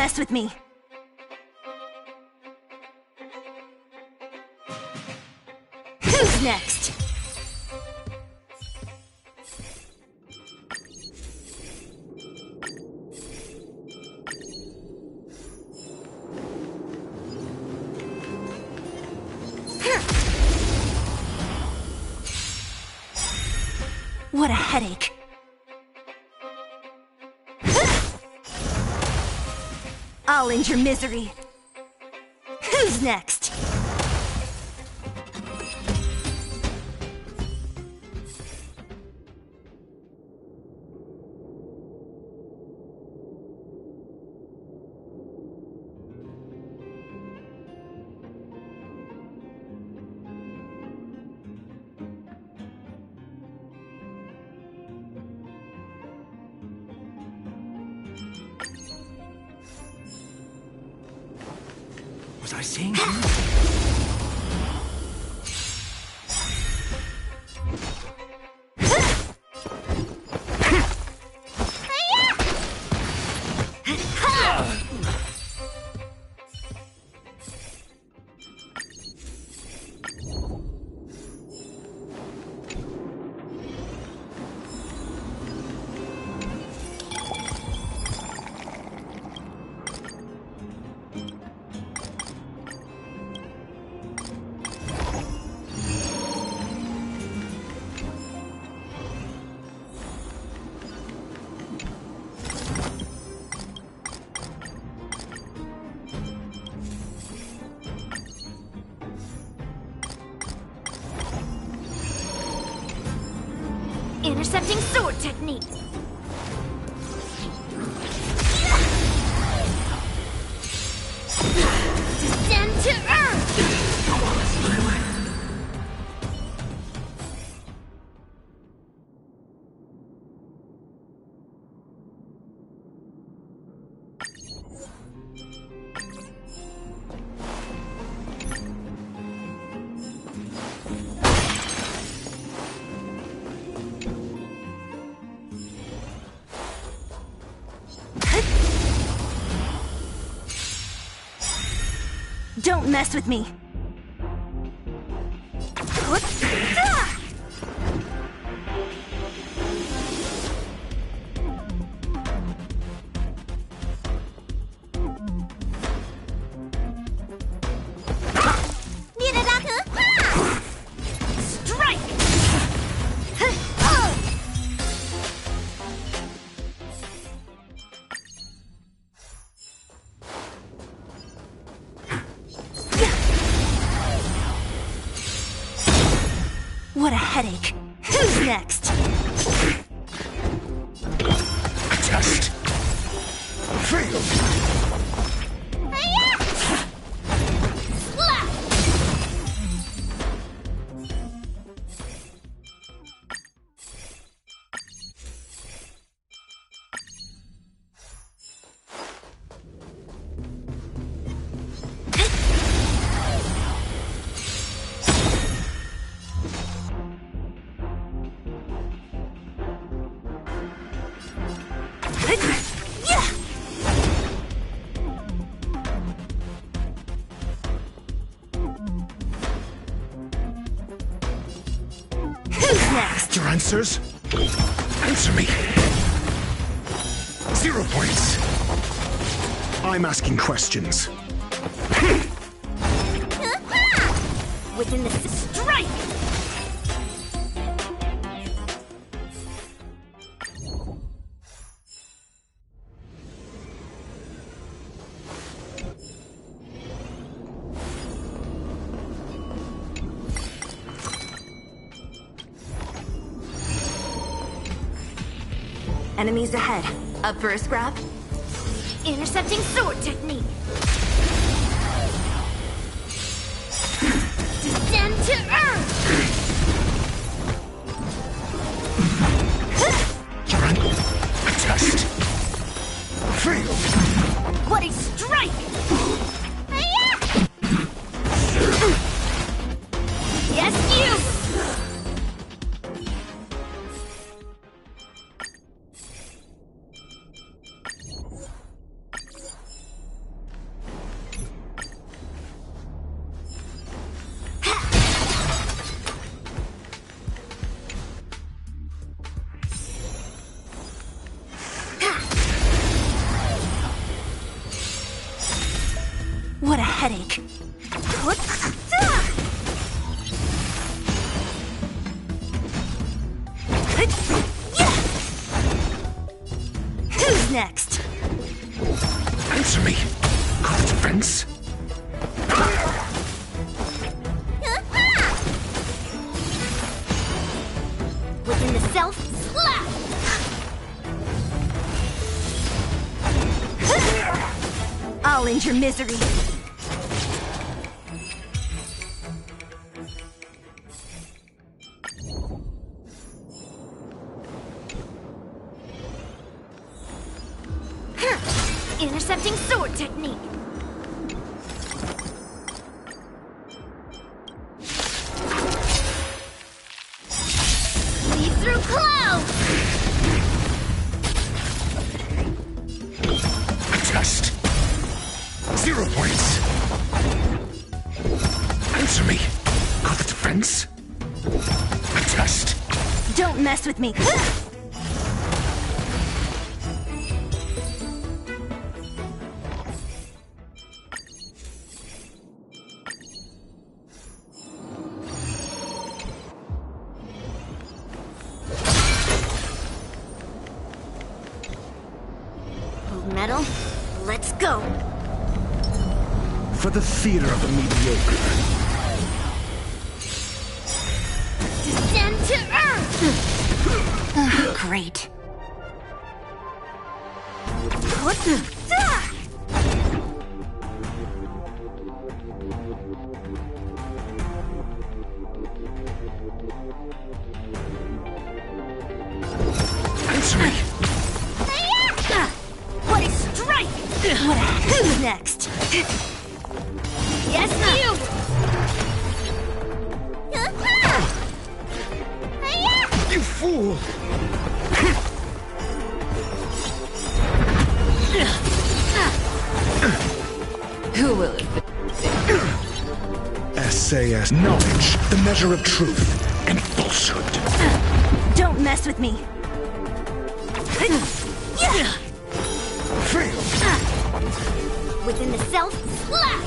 mess with me! Who's next? What a headache. I'll end your misery. Who's next? Was I seeing you? Intercepting sword technique. Descend to earth. Don't mess with me! Strike! What a headache. Who's next? Just failed. Slap! Next. Your answers? Answer me. 0 points. I'm asking questions. Within the strike! Enemies ahead. Up for a scrap? Intercepting sword technique. Descend to earth! Your angle. Test. Failed. What a strike! Yes, you! What a headache. Who's next? Answer me. Got a defense? Within the self, slap! I'll end your misery. Intercepting sword technique. Leap through clouds! Test. 0 points. Answer me. Got the defense? Test. Don't mess with me. Metal, let's go. For the theater of the mediocre. Descend to earth! Great. Answer me. What a strike! What a... Who's next? Yes, you! You fool! Who will it be? SAS knowledge, the measure of truth and falsehood. Don't mess with me. Fail. Within the self, slap!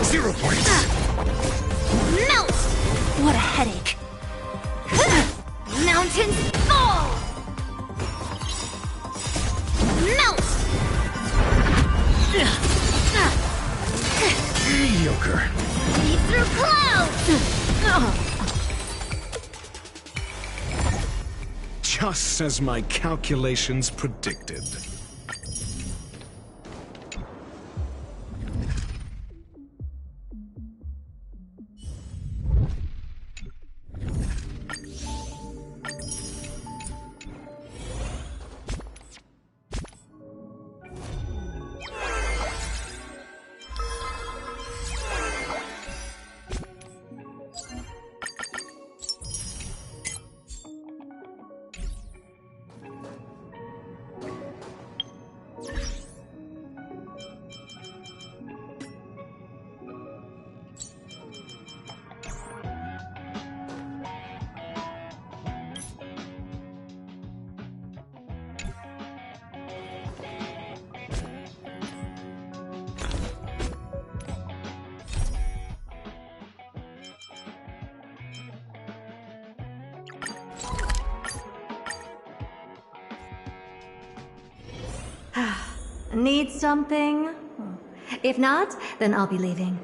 0 points. Melt! What a headache. Mountains fall! Melt! Mediocre. Leap through clouds! Just as my calculations predicted. Need something? If not, then I'll be leaving.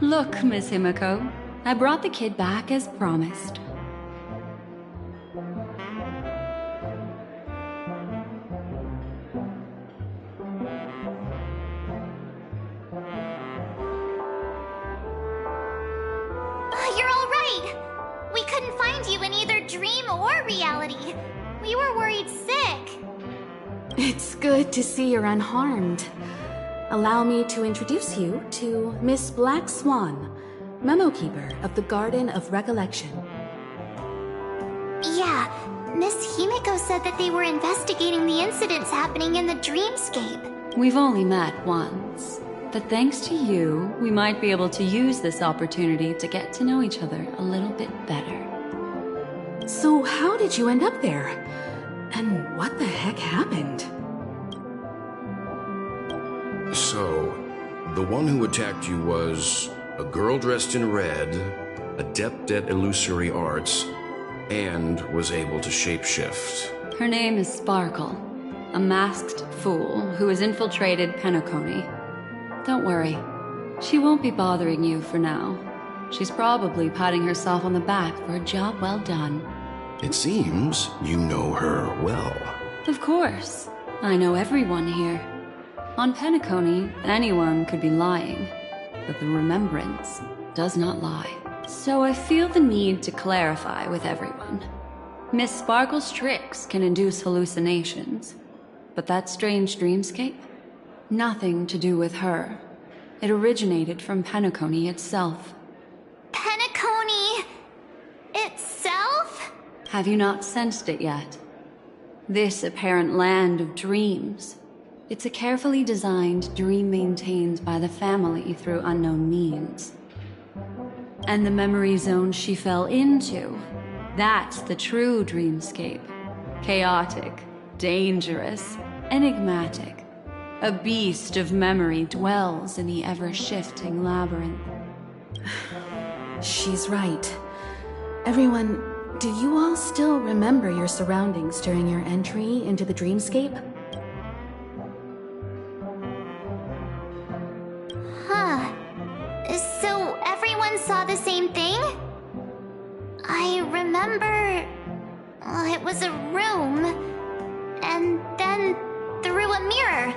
Look, Miss Himiko, I brought the kid back as promised. You're all right! We couldn't find you in either dream or reality. We were worried sick. It's good to see you're unharmed. Allow me to introduce you to Miss Black Swan, Memo Keeper of the Garden of Recollection. Yeah, Miss Himiko said that they were investigating the incidents happening in the dreamscape. We've only met once, but thanks to you, we might be able to use this opportunity to get to know each other a little bit better. So how did you end up there? And what the heck happened? So, the one who attacked you was a girl dressed in red, adept at illusory arts, and was able to shapeshift. Her name is Sparkle, a masked fool who has infiltrated Penacony. Don't worry, she won't be bothering you for now. She's probably patting herself on the back for a job well done. It seems you know her well. Of course, I know everyone here. On Penacony, anyone could be lying, but the remembrance does not lie. So I feel the need to clarify with everyone. Miss Sparkle's tricks can induce hallucinations, but that strange dreamscape? Nothing to do with her. It originated from Penacony itself. Penacony itself? Have you not sensed it yet? This apparent land of dreams. It's a carefully designed dream maintained by the family through unknown means. And the memory zone she fell into, that's the true dreamscape. Chaotic, dangerous, enigmatic. A beast of memory dwells in the ever-shifting labyrinth. She's right. Everyone, do you all still remember your surroundings during your entry into the dreamscape? Huh. So everyone saw the same thing? I remember... it was a room. And then, through a mirror,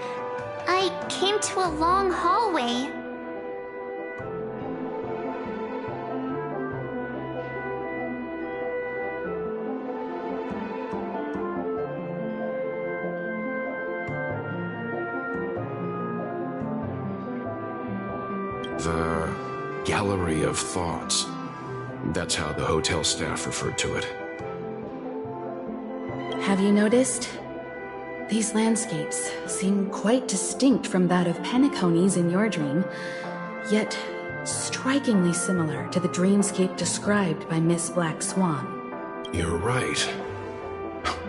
I came to a long hallway. The Gallery of Thoughts. That's how the hotel staff referred to it. Have you noticed? These landscapes seem quite distinct from that of Penacony's in your dream, yet strikingly similar to the dreamscape described by Miss Black Swan. You're right.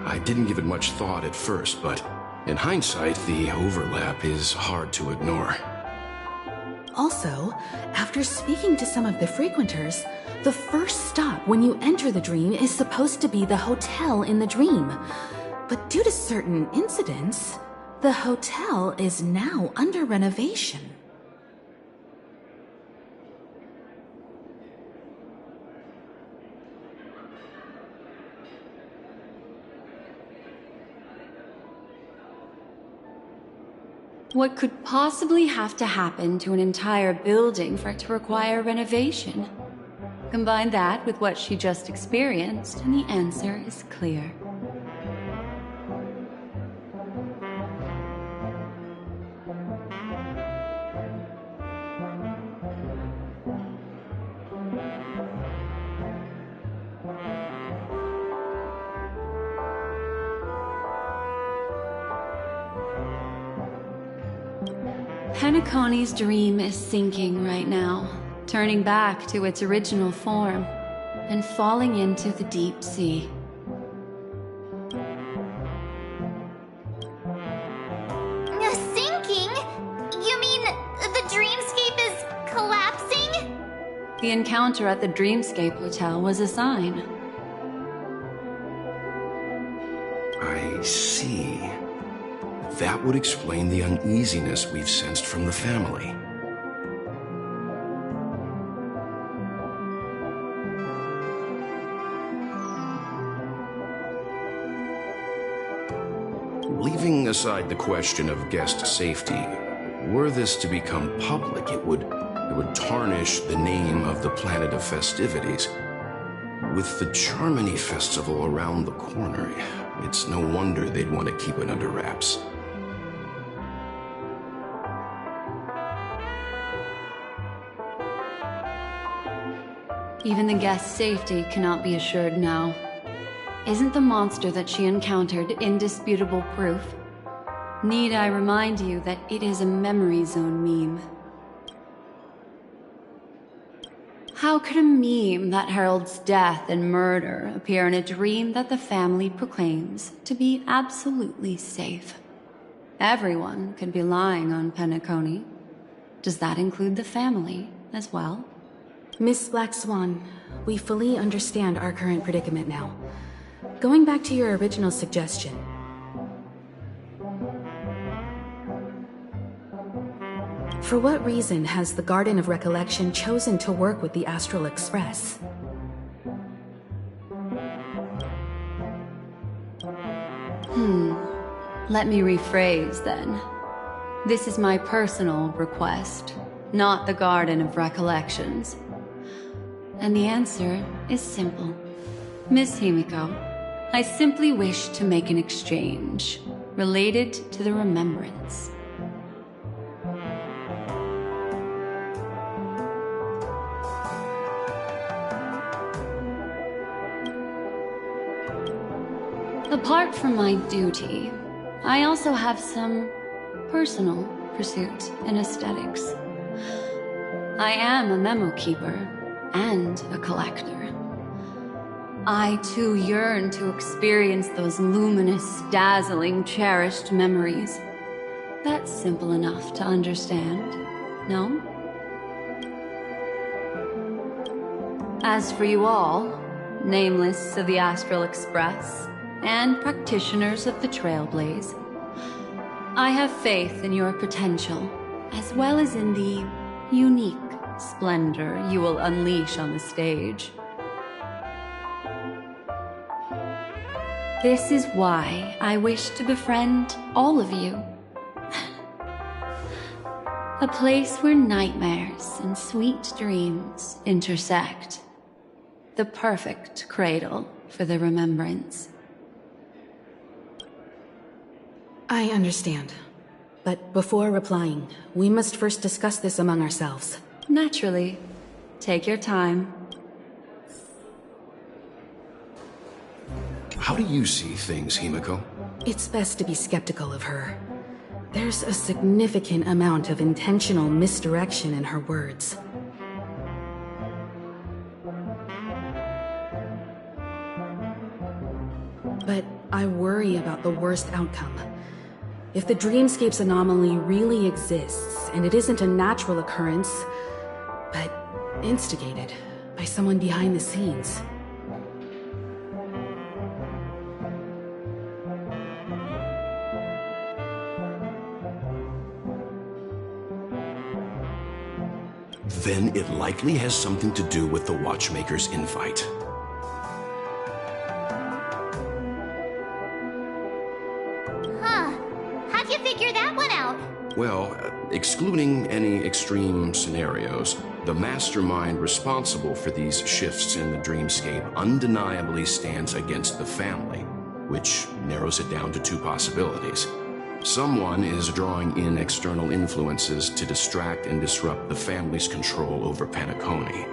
I didn't give it much thought at first, but in hindsight, the overlap is hard to ignore. Also, after speaking to some of the frequenters, the first stop when you enter the dream is supposed to be the hotel in the dream. But due to certain incidents, the hotel is now under renovation. What could possibly have to happen to an entire building for it to require renovation? Combine that with what she just experienced, and the answer is clear. Penacony's dream is sinking right now, turning back to its original form, and falling into the deep sea. Sinking? You mean the dreamscape is collapsing? The encounter at the Dreamscape Hotel was a sign. I see. That would explain the uneasiness we've sensed from the family. Leaving aside the question of guest safety, were this to become public, it would tarnish the name of the planet of festivities. With the Charmony Festival around the corner, it's no wonder they'd want to keep it under wraps. Even the guest's safety cannot be assured now. Isn't the monster that she encountered indisputable proof? Need I remind you that it is a memory zone meme? How could a meme that heralds death and murder appear in a dream that the family proclaims to be absolutely safe? Everyone could be lying on Penacony. Does that include the family as well? Miss Black Swan, we fully understand our current predicament now. Going back to your original suggestion. For what reason has the Garden of Recollection chosen to work with the Astral Express? Let me rephrase then. This is my personal request, not the Garden of Recollections. And the answer is simple. Miss Himiko, I simply wish to make an exchange related to the remembrance. Apart from my duty, I also have some personal pursuit in aesthetics. I am a memo keeper and a collector. I too yearn to experience those luminous, dazzling, cherished memories. That's simple enough to understand, no? As for you all, nameless of the Astral Express, and practitioners of the Trailblaze, I have faith in your potential, as well as in the unique splendor you will unleash on the stage. This is why I wish to befriend all of you. A place where nightmares and sweet dreams intersect. The perfect cradle for the remembrance. I understand. But before replying, we must first discuss this among ourselves. Naturally. Take your time. How do you see things, Himiko? It's best to be skeptical of her. There's a significant amount of intentional misdirection in her words. But I worry about the worst outcome. If the dreamscape's anomaly really exists, and it isn't a natural occurrence, but instigated by someone behind the scenes. Then it likely has something to do with the Watchmaker's invite. How'd you figure that one out? Well, excluding any extreme scenarios, the mastermind responsible for these shifts in the dreamscape undeniably stands against the family, which narrows it down to two possibilities. Someone is drawing in external influences to distract and disrupt the family's control over Penacony.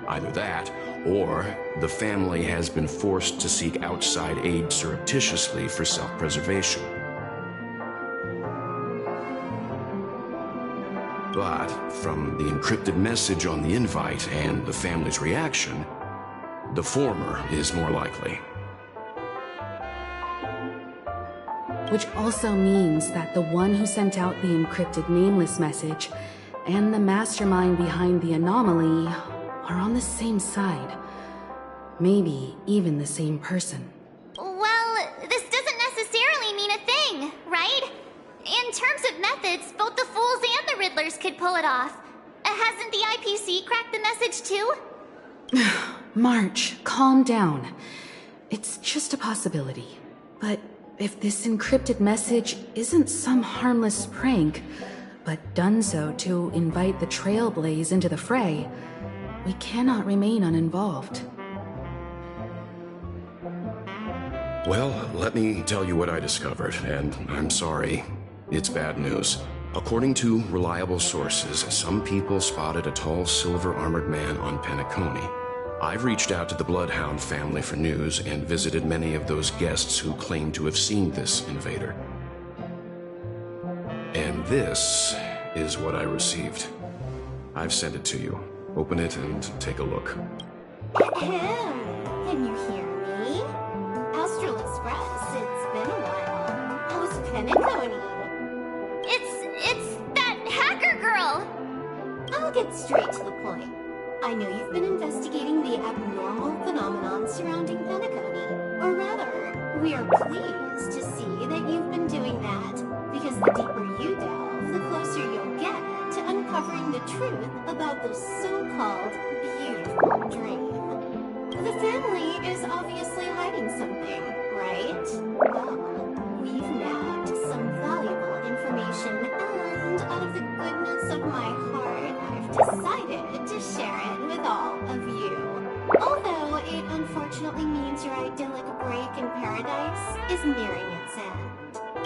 Either that, or the family has been forced to seek outside aid surreptitiously for self-preservation. But from the encrypted message on the invite and the family's reaction, the former is more likely. Which also means that the one who sent out the encrypted nameless message and the mastermind behind the anomaly are on the same side. Maybe even the same person. Well, this doesn't necessarily mean a thing, right? In terms of methods, both the Fools and the Riddlers could pull it off. Hasn't the IPC cracked the message too? March, calm down. It's just a possibility. But if this encrypted message isn't some harmless prank, but done so to invite the Trailblaze into the fray, we cannot remain uninvolved. Well, let me tell you what I discovered, and I'm sorry, it's bad news. According to reliable sources, some people spotted a tall silver-armored man on Penacony. I've reached out to the Bloodhound family for news and visited many of those guests who claim to have seen this invader. And this is what I received. I've sent it to you. Open it and take a look. Ahem. Can you hear me? Astral Express, it's been a while. How's Penacony? It's that hacker girl! I'll get straight to the point. I know you've been investigating the abnormal phenomenon surrounding Penacony. Or rather, we are pleased to see that you've been doing that, because the deeper you delve, the closer you'll get to uncovering the truth about the so-called beautiful dream. The family is obviously hiding something, right? Well, we've nabbed some valuable information, and out of the goodness of my heart, I've decided to share it with all of you. Although it unfortunately means your idyllic break in paradise is nearing its end.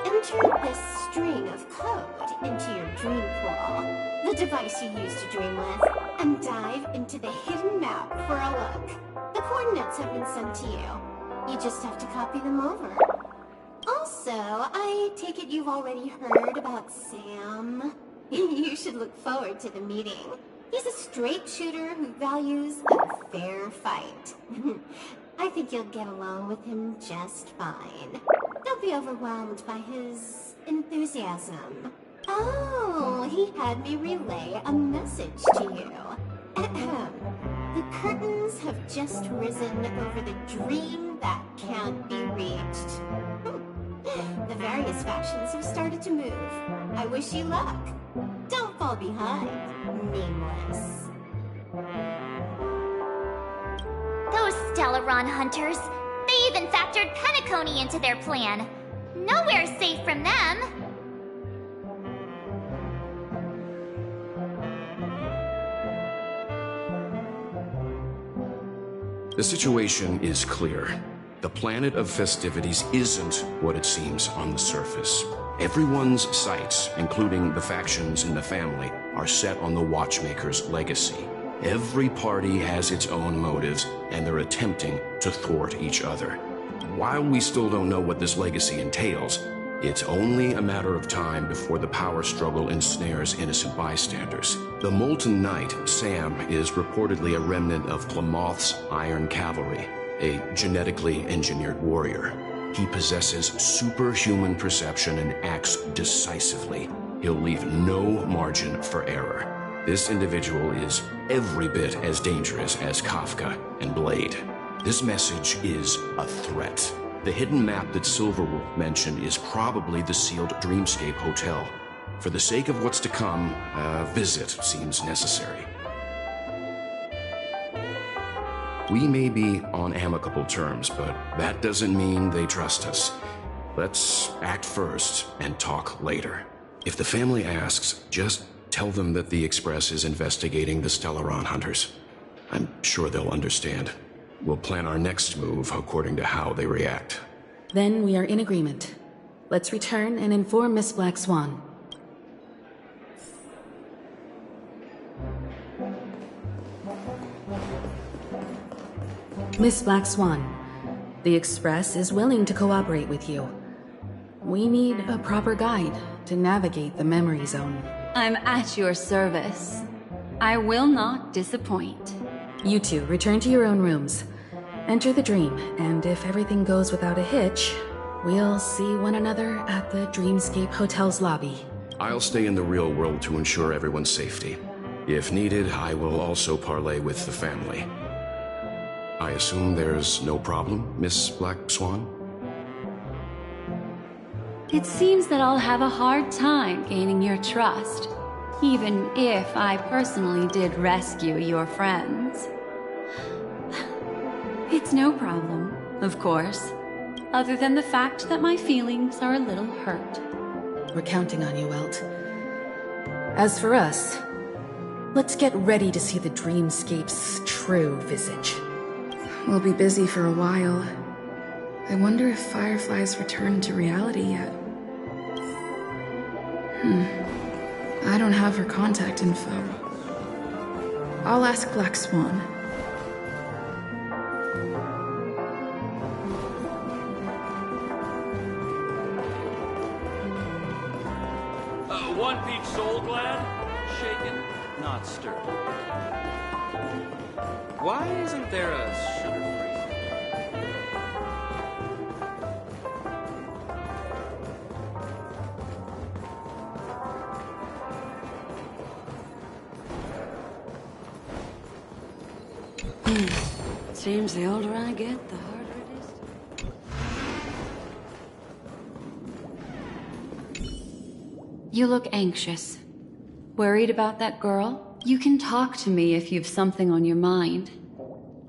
Enter this string of code into your dream pool, the device you use to dream with, and dive into the hidden map for a look. The coordinates have been sent to you. You just have to copy them over. Also, I take it you've already heard about Sam. You should look forward to the meeting. He's a straight shooter who values a fair fight. I think you'll get along with him just fine. Don't be overwhelmed by his enthusiasm. Oh, he had me relay a message to you. Ahem. The curtains have just risen over the dream that can't be reached. The various factions have started to move. I wish you luck. Don't fall behind, nameless. Those Stellaron hunters, they even factored Penacony into their plan. Nowhere safe from them. The situation is clear. The planet of festivities isn't what it seems on the surface. Everyone's sights, including the factions in the family, are set on the Watchmaker's legacy. Every party has its own motives, and they're attempting to thwart each other. While we still don't know what this legacy entails, it's only a matter of time before the power struggle ensnares innocent bystanders. The Molten Knight, Sam, is reportedly a remnant of Plamoth's Iron Cavalry, a genetically engineered warrior. He possesses superhuman perception and acts decisively. He'll leave no margin for error. This individual is every bit as dangerous as Kafka and Blade. This message is a threat. The hidden map that Silverwolf mentioned is probably the sealed Dreamscape Hotel. For the sake of what's to come, a visit seems necessary. We may be on amicable terms, but that doesn't mean they trust us. Let's act first and talk later. If the family asks, just tell them that the Express is investigating the Stellaron hunters. I'm sure they'll understand. We'll plan our next move according to how they react. Then we are in agreement. Let's return and inform Miss Black Swan. Miss Black Swan, the Express is willing to cooperate with you. We need a proper guide to navigate the memory zone. I'm at your service. I will not disappoint. You two, return to your own rooms. Enter the dream, and if everything goes without a hitch, we'll see one another at the Dreamscape Hotel's lobby. I'll stay in the real world to ensure everyone's safety. If needed, I will also parley with the family. I assume there's no problem, Miss Black Swan? It seems that I'll have a hard time gaining your trust, even if I personally did rescue your friends. It's no problem, of course, other than the fact that my feelings are a little hurt. We're counting on you, Welt. As for us, let's get ready to see the Dreamscape's true visage. We'll be busy for a while. I wonder if Firefly's returned to reality yet. I don't have her contact info. I'll ask Black Swan. One peach soul glad, shaken, not stirred. Why isn't there a sugar-free? Seems the older I get, the harder it is. You look anxious. Worried about that girl? You can talk to me if you've something on your mind.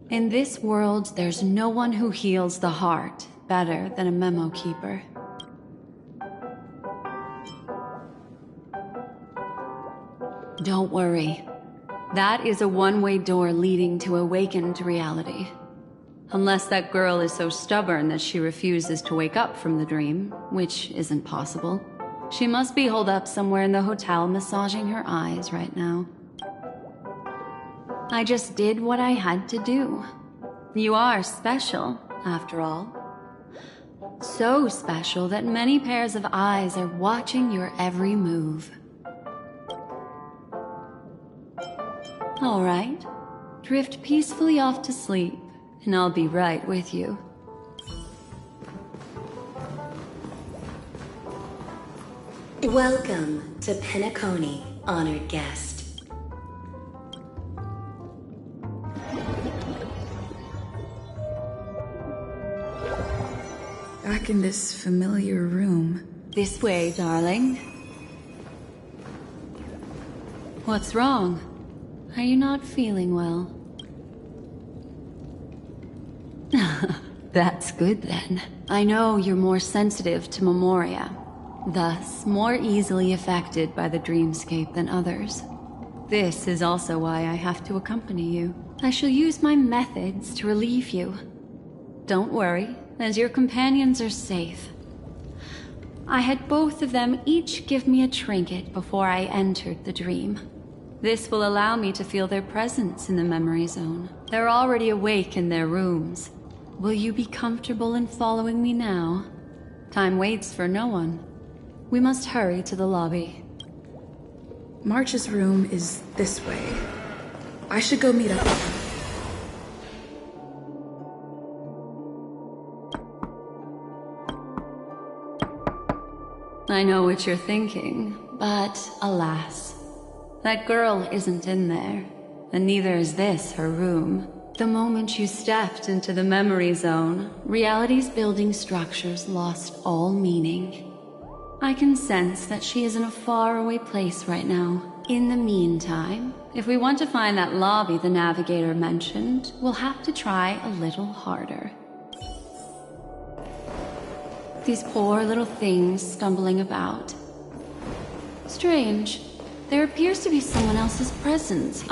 In this world, there's no one who heals the heart better than a memo keeper. Don't worry. That is a one-way door leading to awakened reality. Unless that girl is so stubborn that she refuses to wake up from the dream, which isn't possible. She must be holed up somewhere in the hotel massaging her eyes right now. I just did what I had to do. You are special, after all. So special that many pairs of eyes are watching your every move. All right. Drift peacefully off to sleep, and I'll be right with you. Welcome to Penacony, honored guest. Back in this familiar room. This way, darling. What's wrong? Are you not feeling well? That's good then. I know you're more sensitive to Memoria, thus more easily affected by the dreamscape than others. This is also why I have to accompany you. I shall use my methods to relieve you. Don't worry, as your companions are safe. I had both of them each give me a trinket before I entered the dream. This will allow me to feel their presence in the memory zone. They're already awake in their rooms. Will you be comfortable in following me now? Time waits for no one. We must hurry to the lobby. March's room is this way. I should go meet up with him. I know what you're thinking, but alas. That girl isn't in there, and neither is this her room. The moment you stepped into the memory zone, reality's building structures lost all meaning. I can sense that she is in a faraway place right now. In the meantime, if we want to find that lobby the navigator mentioned, we'll have to try a little harder. These poor little things stumbling about. Strange. There appears to be someone else's presence.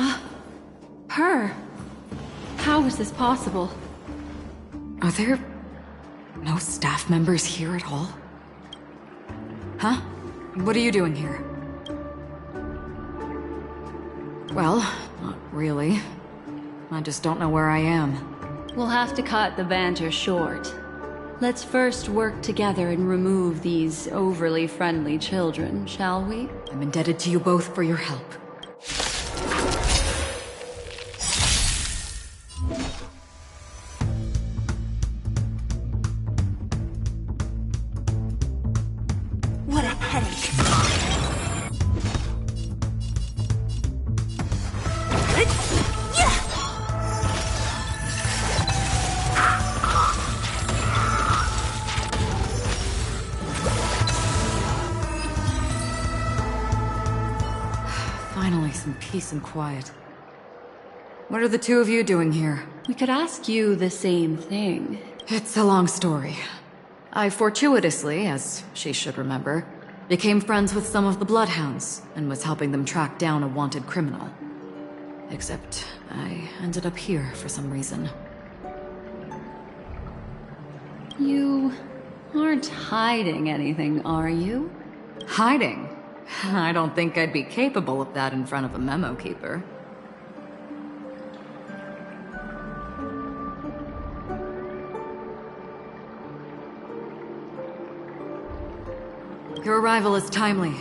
Her. How is this possible? Are there no staff members here at all? Huh? What are you doing here? Well, not really. I just don't know where I am. We'll have to cut the banter short. Let's first work together and remove these overly friendly children, shall we? I'm indebted to you both for your help. What a headache. Finally, some peace and quiet. What are the two of you doing here? We could ask you the same thing. It's a long story. I fortuitously, as she should remember, became friends with some of the Bloodhounds and was helping them track down a wanted criminal. Except I ended up here for some reason. You aren't hiding anything, are you? Hiding? I don't think I'd be capable of that in front of a memo keeper. Your arrival is timely.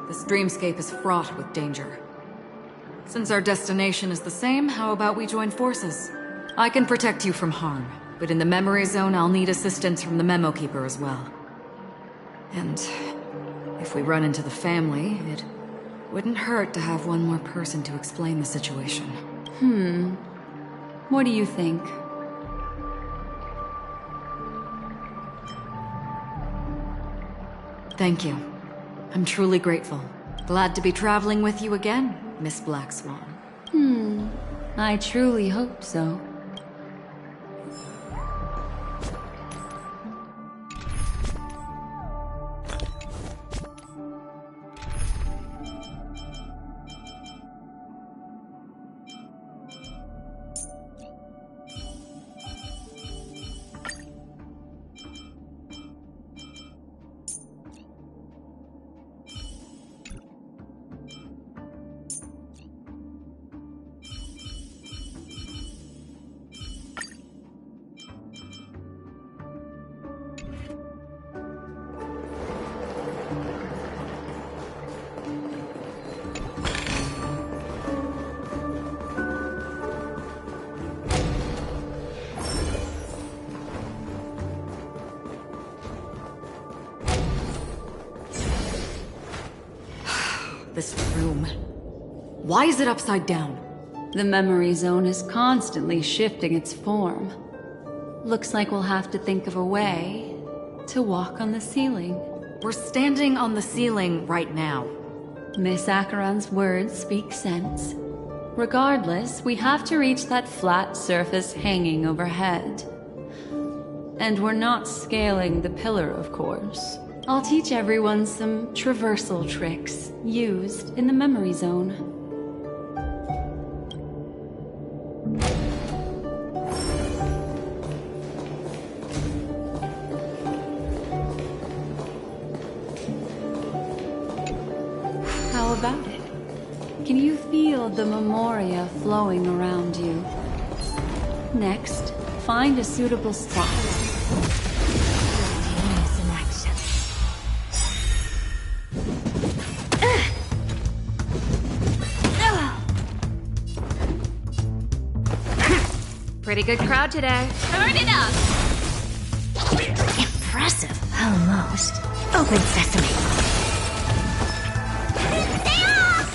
This dreamscape is fraught with danger. Since our destination is the same, how about we join forces? I can protect you from harm, but in the memory zone, I'll need assistance from the Memo Keeper as well. And if we run into the family, it wouldn't hurt to have one more person to explain the situation. What do you think? Thank you. I'm truly grateful. Glad to be traveling with you again, Miss Black Swan. I truly hope so. This room. Why is it upside down? The memory zone is constantly shifting its form. Looks like we'll have to think of a way to walk on the ceiling. We're standing on the ceiling right now. Miss Acheron's words speak sense. Regardless, we have to reach that flat surface hanging overhead. And we're not scaling the pillar, of course. I'll teach everyone some traversal tricks used in the memory zone. How about it? Can you feel the memoria flowing around you? Next, find a suitable spot. Pretty good crowd today. Turn it up! Impressive. Almost. Open sesame. Stay off!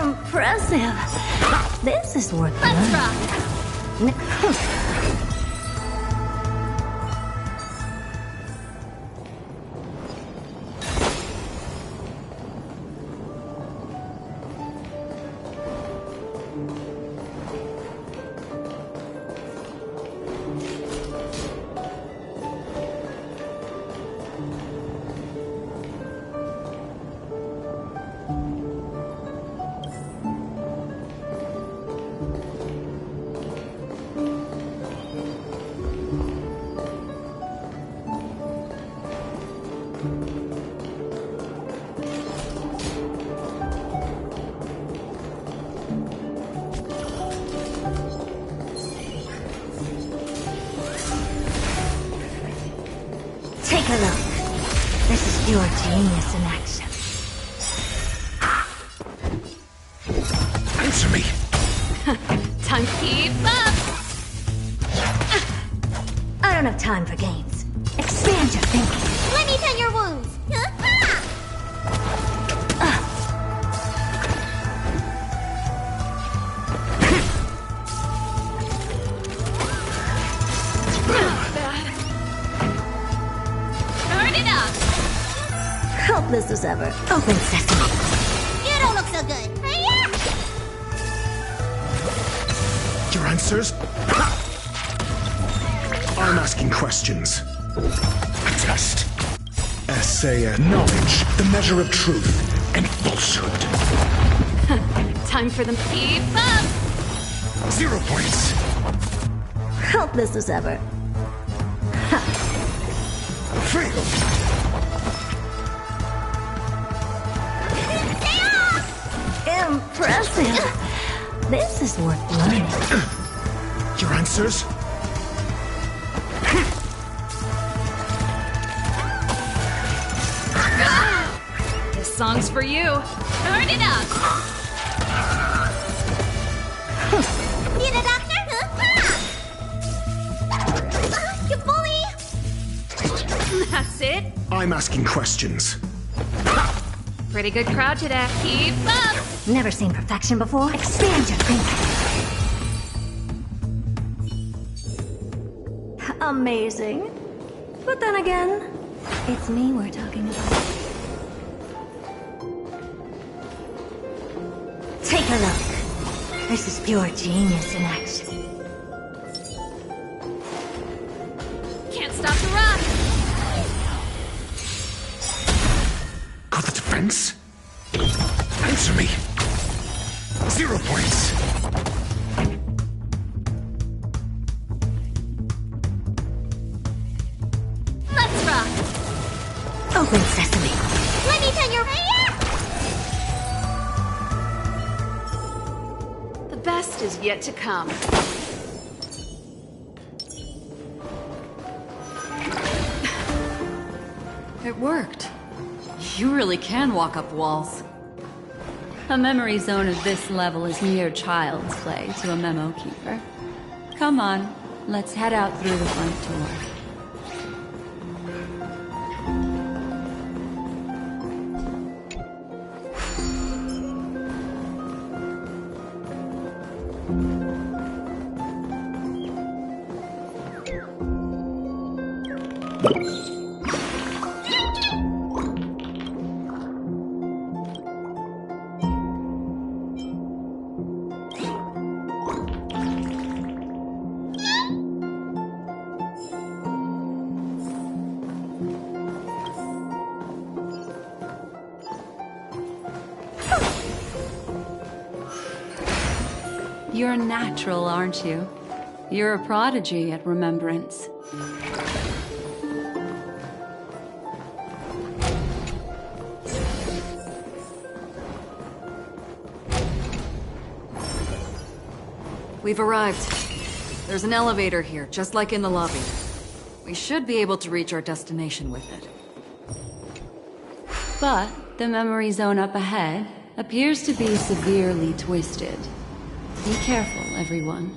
Impressive. This is worth Let's learning. rock! Take a look. This is pure genius in action. Answer me. Time to keep up! I don't have time for games. Expand your thinking. Let me tend your wounds! Turn it up! Helpless as ever. Open sesame. You don't look so good. Your answers? I'm asking questions. A test. Essay, knowledge, the measure of truth and falsehood. Time for them to keep up! 0 points. Helpless as ever. Fail. Impressive. This is worth learning. Your answers? This song's for you. Turn it up! Need a doctor? You bully! That's it. I'm asking questions. Pretty good crowd today. Keep up! Never seen perfection before. Expand your thinking. Amazing. But then again, it's me we're talking about. Take a look. This is pure genius in action. Can't stop the run! Got the defense? Answer me. 0 points. Let's rock! Open sesame. Let me turn your... The best is yet to come. It worked. You really can walk up walls. A memory zone of this level is mere child's play to a memo keeper. Come on, let's head out through the front door. You're natural, aren't you? You're a prodigy at remembrance. We've arrived. There's an elevator here, just like in the lobby. We should be able to reach our destination with it. But the memory zone up ahead appears to be severely twisted. Be careful, everyone.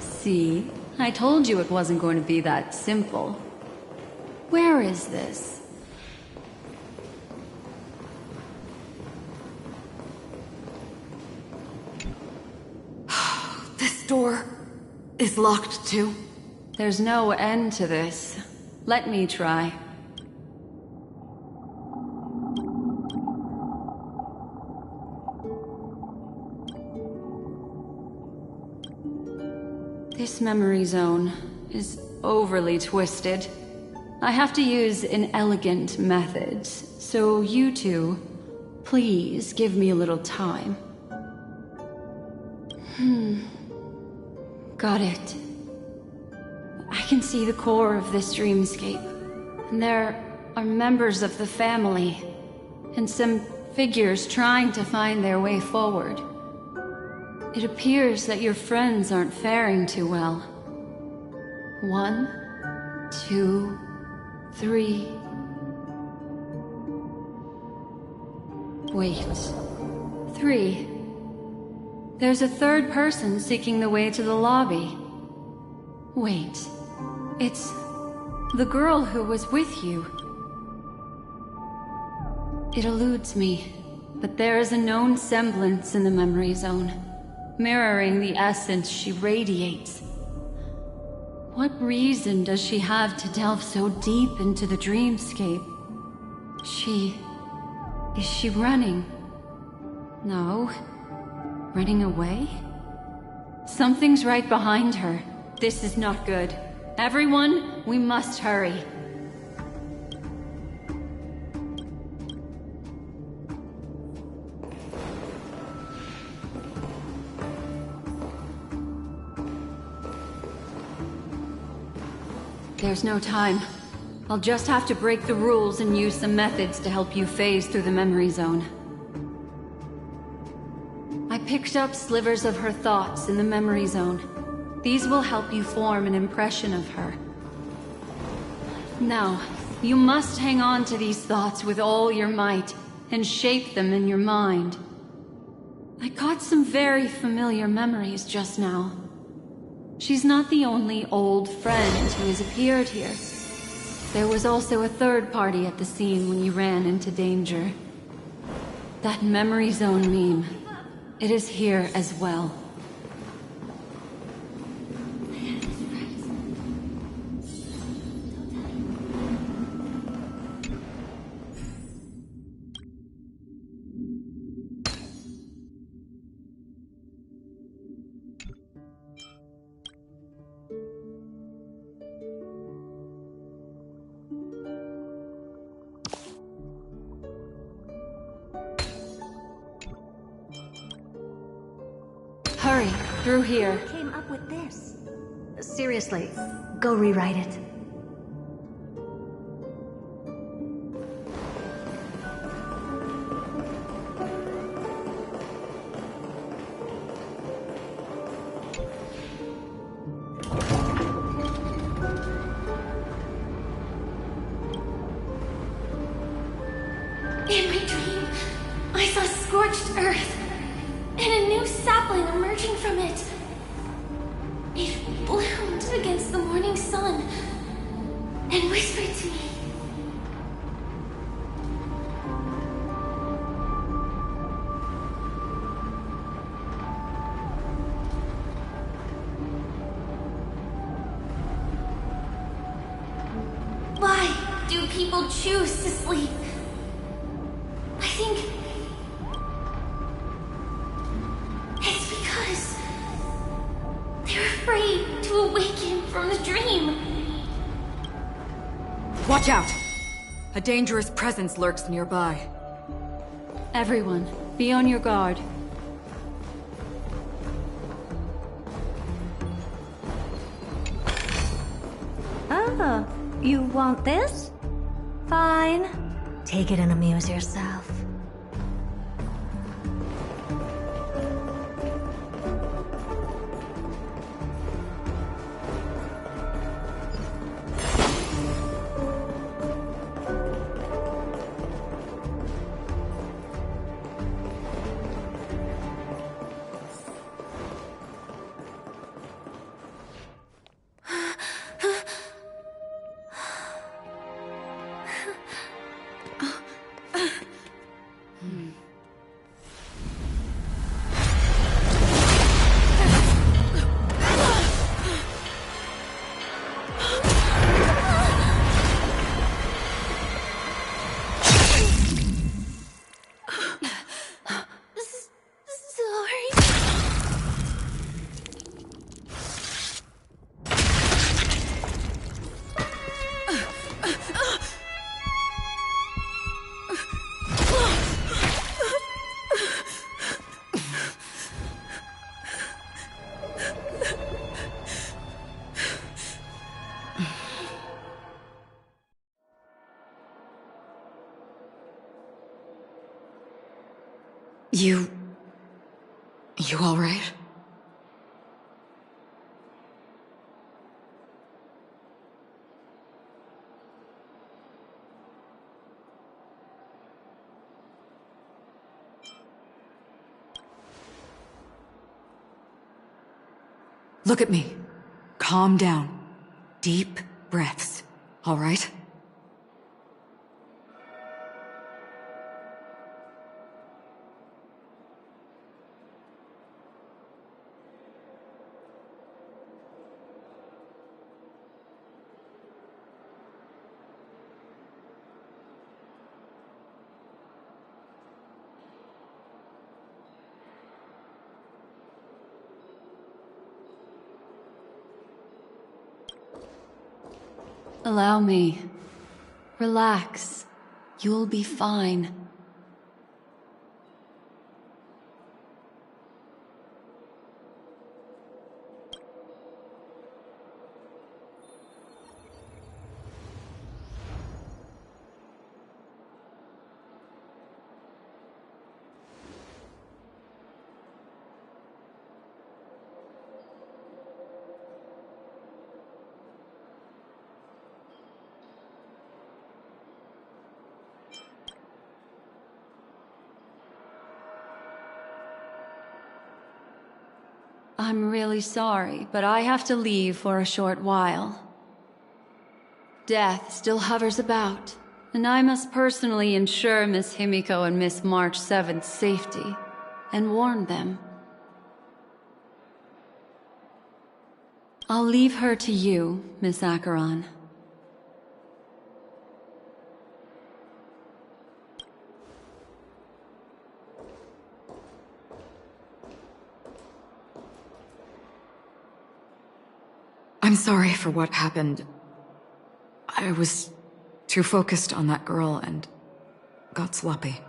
See? I told you it wasn't going to be that simple. Where is this? This door is locked too. There's no end to this. Let me try. This memory zone is overly twisted. I have to use an elegant method, so you two, please give me a little time. Got it. I can see the core of this dreamscape. And there are members of the family, and some figures trying to find their way forward. It appears that your friends aren't faring too well. 1, 2, 3. Wait. 3. There's a third person seeking the way to the lobby. Wait. It's the girl who was with you. It eludes me, but there is a known semblance in the memory zone, mirroring the essence she radiates. What reason does she have to delve so deep into the dreamscape? Is she running? No. Running away? Something's right behind her. This is not good. Everyone, we must hurry. There's no time. I'll just have to break the rules and use some methods to help you phase through the memory zone. I picked up slivers of her thoughts in the memory zone. These will help you form an impression of her. Now, you must hang on to these thoughts with all your might and shape them in your mind. I caught some very familiar memories just now. She's not the only old friend who has appeared here. There was also a third party at the scene when you ran into danger. That memory zone meme. It is here as well. Hurry, through here. Who came up with this? Seriously, go rewrite it. In my dream, I saw scorched earth, and a new sapling emerging from it. It bloomed against the morning sun, and whispered to me. Why do people choose to sleep? I think it's because they're afraid to awaken from the dream. Watch out! A dangerous presence lurks nearby. Everyone, be on your guard. Oh, you want this? Fine. Take it and amuse yourself. You all right? Look at me. Calm down. Deep breaths. All right? Allow me. Relax. You'll be fine. I'm really sorry, but I have to leave for a short while. Death still hovers about, and I must personally ensure Miss Himiko and Miss March 7th's safety, and warn them. I'll leave her to you, Miss Acheron. I'm sorry for what happened. I was too focused on that girl and got sloppy.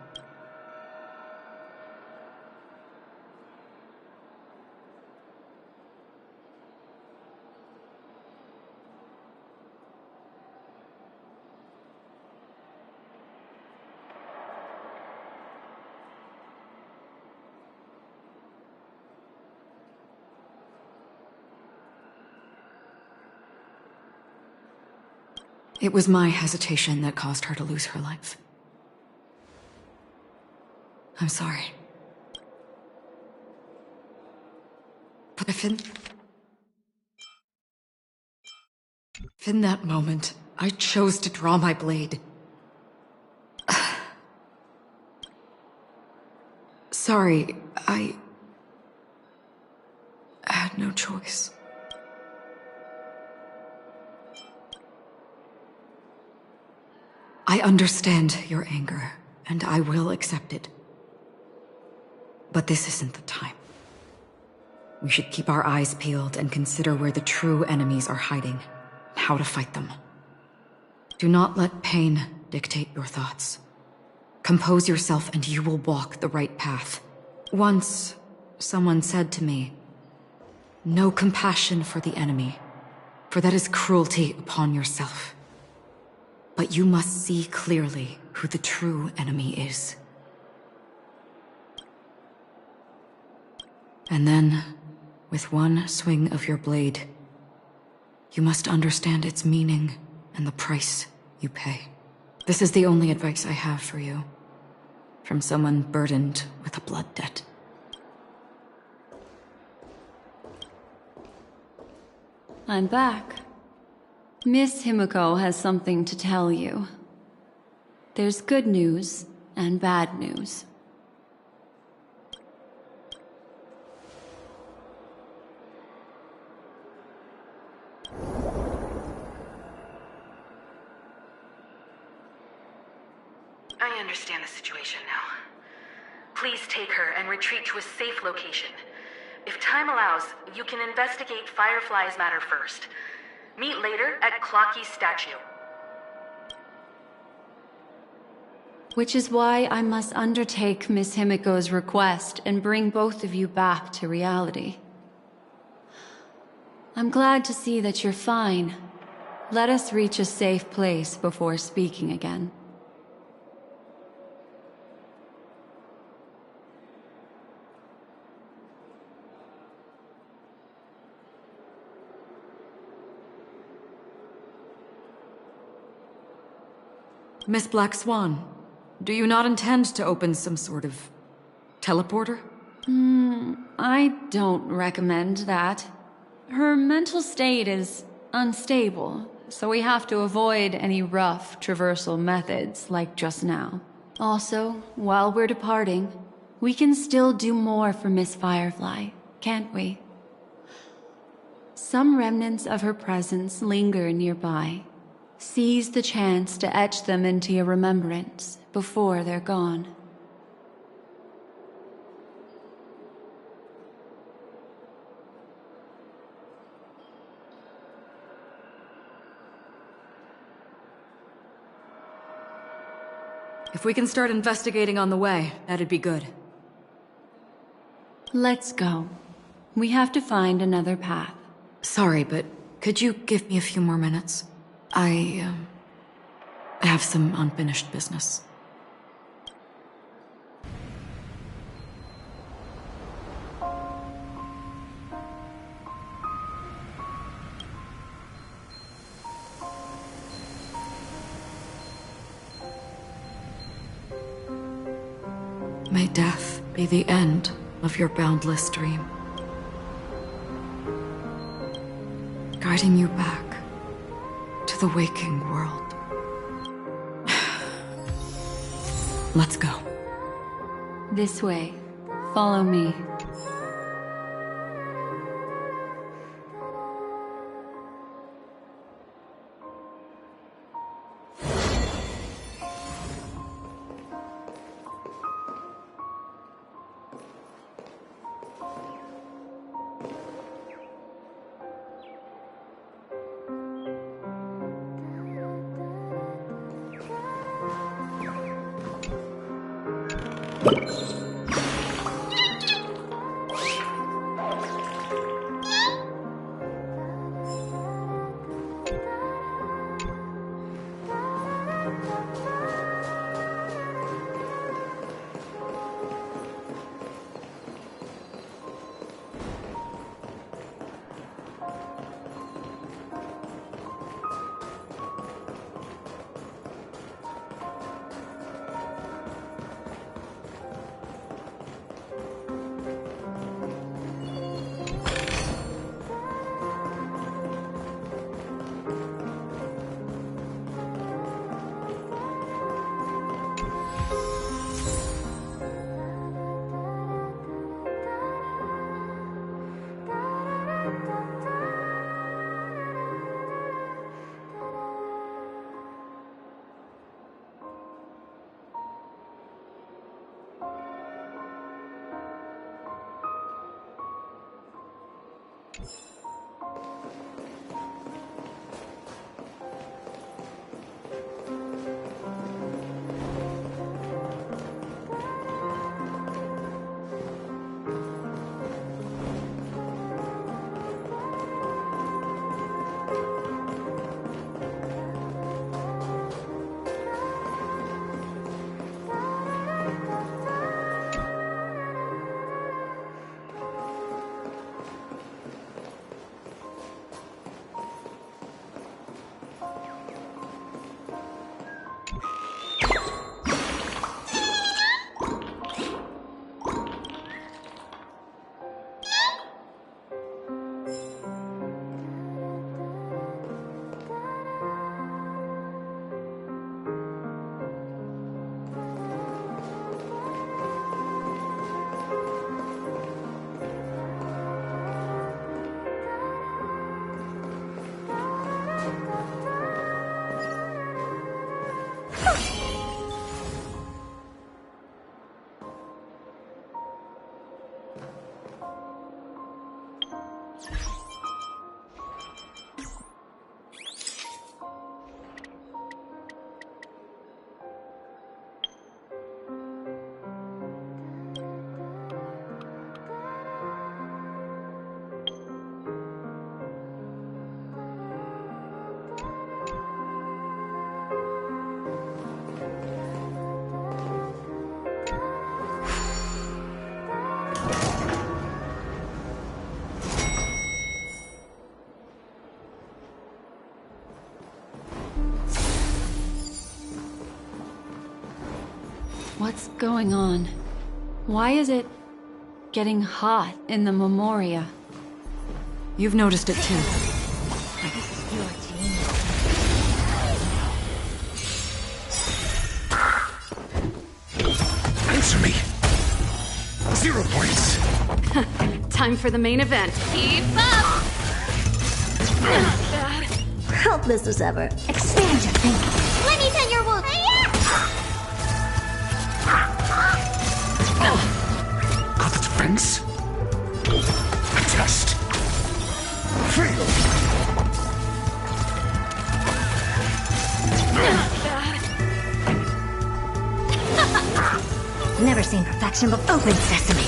It was my hesitation that caused her to lose her life. I'm sorry. But if in that moment, I chose to draw my blade. Sorry, I had no choice. I understand your anger, and I will accept it. But this isn't the time. We should keep our eyes peeled and consider where the true enemies are hiding, and how to fight them. Do not let pain dictate your thoughts. Compose yourself and you will walk the right path. Once, someone said to me, "No compassion for the enemy, for that is cruelty upon yourself. But you must see clearly who the true enemy is." And then, with one swing of your blade, you must understand its meaning and the price you pay. This is the only advice I have for you, from someone burdened with a blood debt. I'm back. Miss Himiko has something to tell you. There's good news and bad news. I understand the situation now. Please take her and retreat to a safe location. If time allows, you can investigate Firefly's matter first. Meet later at Clocky's statue. Which is why I must undertake Miss Himiko's request and bring both of you back to reality. I'm glad to see that you're fine. Let us reach a safe place before speaking again. Miss Black Swan, do you not intend to open some sort of teleporter? I don't recommend that. Her mental state is unstable, so we have to avoid any rough traversal methods like just now. Also, while we're departing, we can still do more for Miss Firefly, can't we? Some remnants of her presence linger nearby. Seize the chance to etch them into your remembrance before they're gone. If we can start investigating on the way, that'd be good. Let's go. We have to find another path. Sorry, but could you give me a few more minutes? I have some unfinished business. May death be the end of your boundless dream. guiding you back to the waking world. Let's go. This way. Follow me. What's going on? Why is it getting hot in the Memoria? You've noticed it too. Your genius. Answer me! 0 points! Time for the main event. Keep up! Helpless as ever. Expand your thinking. Let me tend your wound. Got the defense? A test. Fail. Never seen perfection before. Open sesame.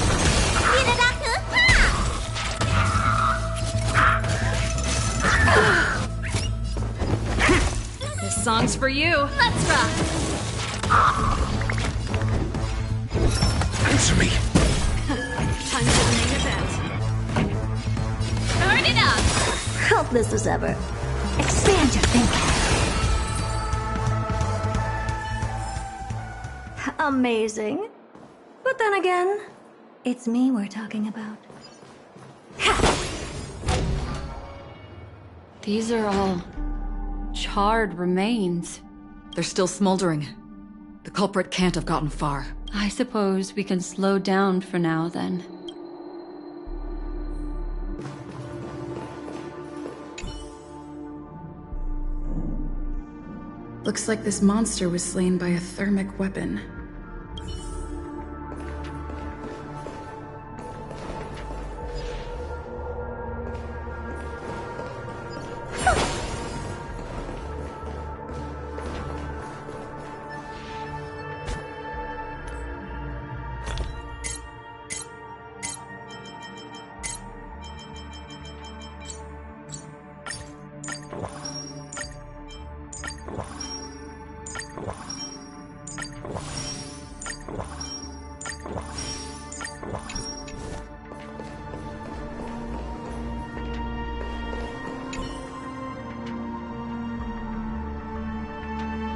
This song's for you. Let's rock! Answer me! Time for the main event. Turn it up! Helpless as ever. Expand your thinking. Amazing. But then again, it's me we're talking about. These are all charred remains. They're still smoldering. The culprit can't have gotten far. I suppose we can slow down for now, then. Looks like this monster was slain by a thermic weapon.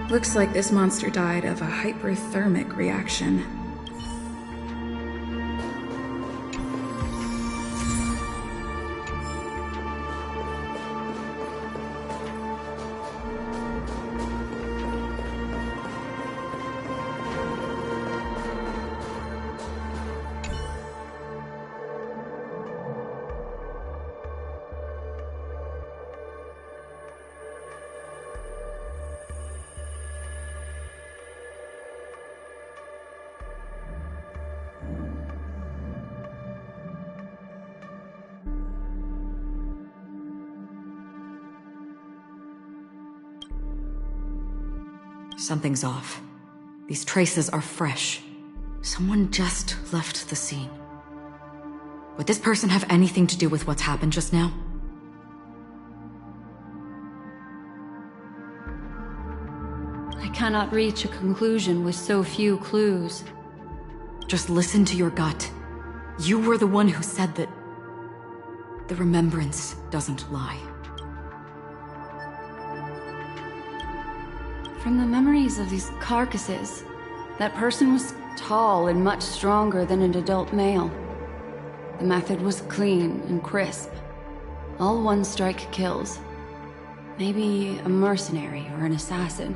Looks like this monster died of a hyperthermic reaction. Something's off. These traces are fresh. Someone just left the scene. Would this person have anything to do with what's happened just now? I cannot reach a conclusion with so few clues. Just listen to your gut. You were the one who said that the remembrance doesn't lie. From the memories of these carcasses, that person was tall and much stronger than an adult male. The method was clean and crisp. All one-strike kills. Maybe a mercenary or an assassin.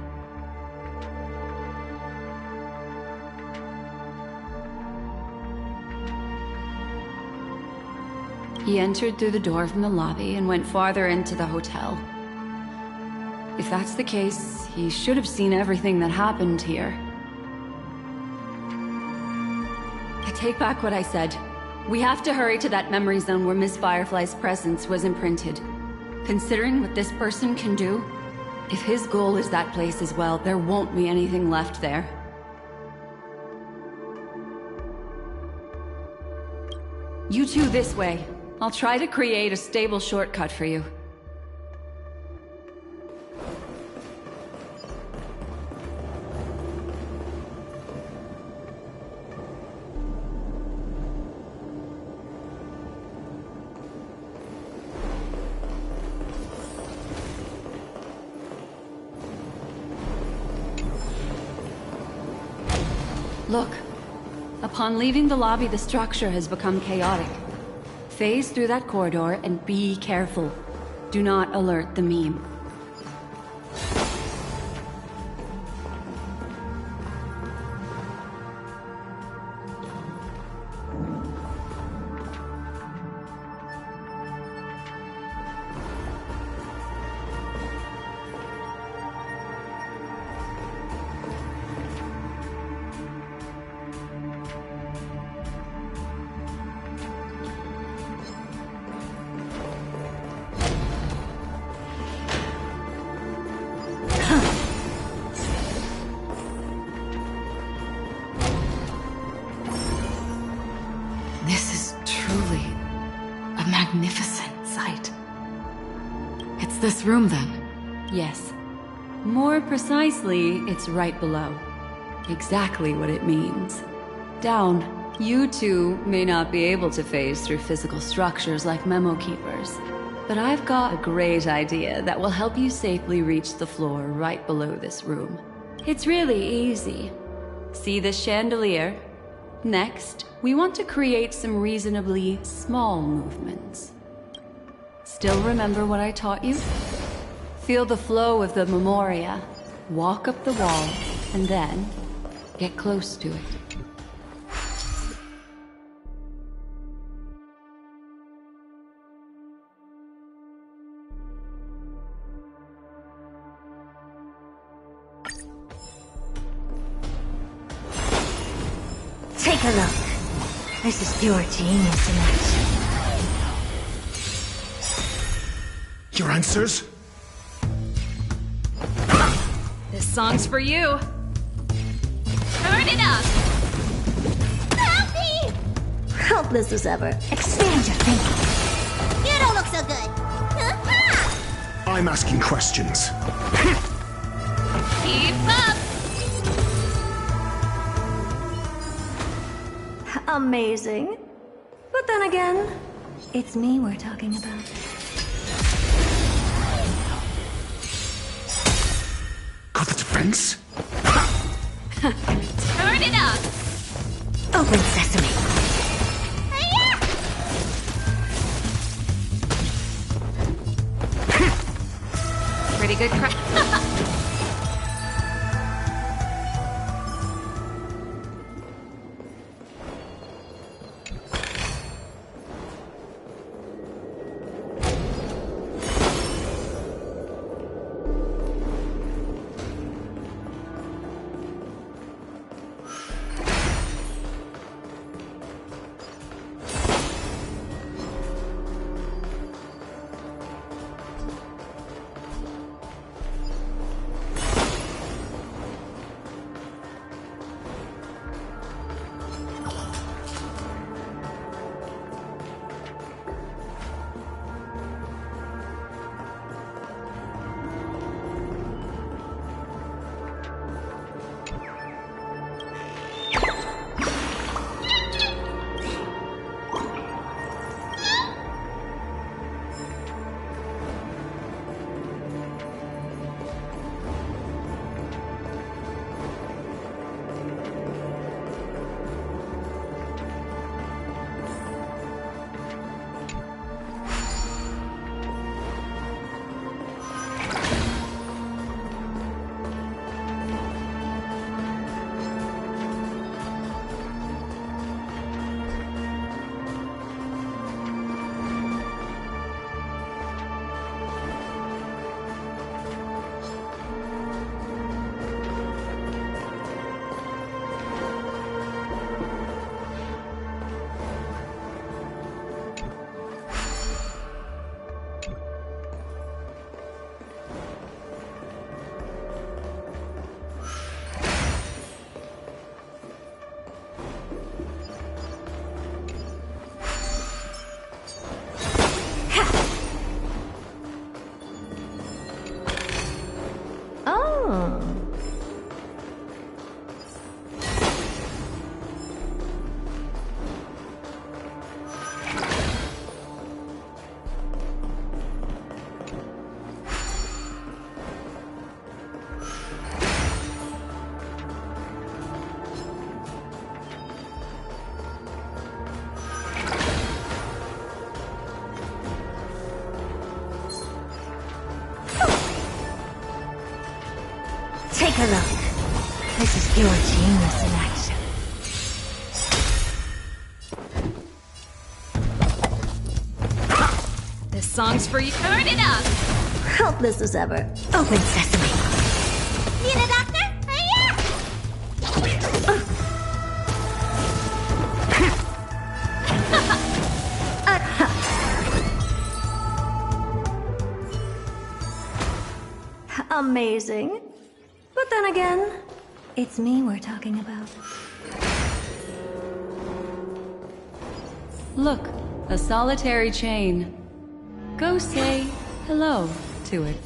He entered through the door from the lobby and went farther into the hotel. If that's the case, he should have seen everything that happened here. I take back what I said. We have to hurry to that memory zone where Miss Firefly's presence was imprinted. Considering what this person can do, if his goal is that place as well, there won't be anything left there. You two this way. I'll try to create a stable shortcut for you. Look. Upon leaving the lobby, the structure has become chaotic. Phase through that corridor and be careful. Do not alert the meme. This is truly a magnificent sight. It's this room, then? Yes. More precisely, it's right below. Exactly what it means. Down. You two may not be able to phase through physical structures like memo keepers, but I've got a great idea that will help you safely reach the floor right below this room. It's really easy. See this chandelier? Next, we want to create some reasonably small movements. Still remember what I taught you? Feel the flow of the Memoria. Walk up the wall, and then get close to it. Take a look. This is pure genius in action. Your answers? This song's for you. Turn it up! Help me! Helpless as ever. Expand your thinking. You don't look so good. I'm asking questions. Keep up. Amazing. But then again, it's me we're talking about. Got the defense? Turn it up. Open sesame. Pretty good crowd. Take a look. This is pure genius in action. This song's for you. Turn it up. Helpless as ever. Open sesame. Need a doctor? Amazing. But then again, it's me we're talking about. Look, a solitary chain. Go say hello to it.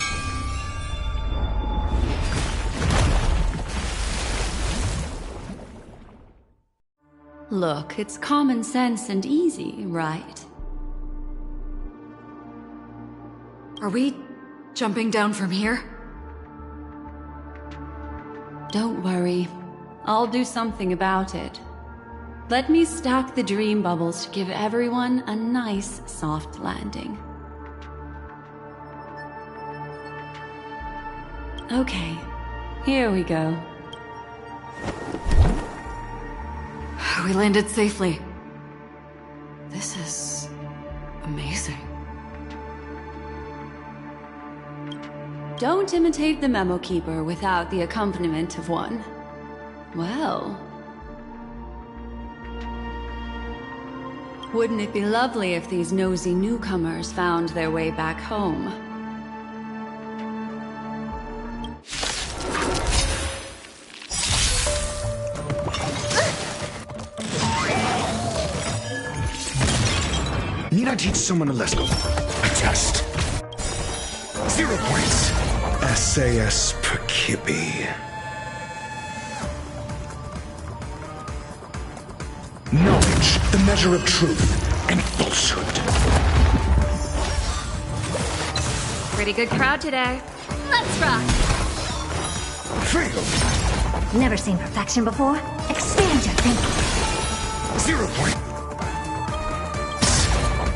Look, it's common sense and easy, right? Are we jumping down from here? Don't worry. I'll do something about it. Let me stack the dream bubbles to give everyone a nice, soft landing. Okay, here we go. We landed safely. This is amazing. Don't imitate the memo keeper without the accompaniment of one. Well... wouldn't it be lovely if these nosy newcomers found their way back home? Need I teach someone a lesson? A test. 0 points. SAS Perkibi. Knowledge, the measure of truth and falsehood. Pretty good crowd today. Let's rock! Fail. Never seen perfection before? Expand your thinking. 0 point.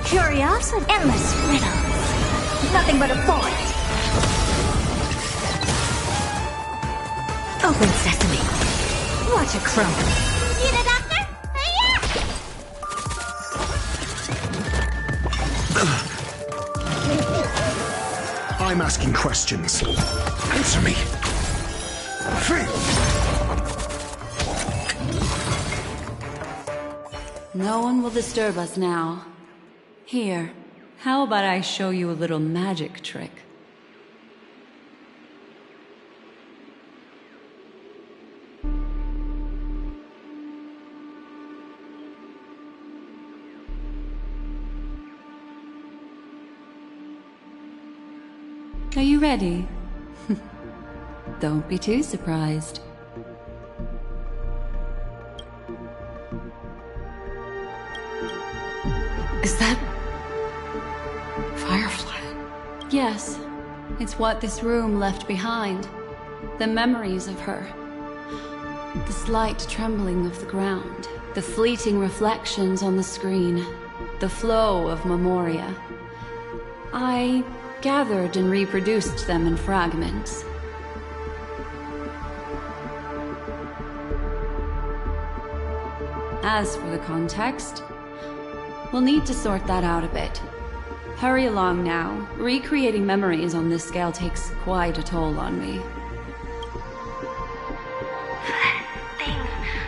Curiosity. Endless riddles. Nothing but a void. Open sesame. Watch it crumble. You the doctor? Yeah! I'm asking questions. Answer me. Fail. No one will disturb us now. Here, how about I show you a little magic trick? Are you ready? Don't be too surprised. Is that... Firefly? Yes, it's what this room left behind. The memories of her. The slight trembling of the ground. The fleeting reflections on the screen. The flow of memoria. I gathered and reproduced them in fragments. As for the context, we'll need to sort that out a bit. Hurry along now. Recreating memories on this scale takes quite a toll on me. That thing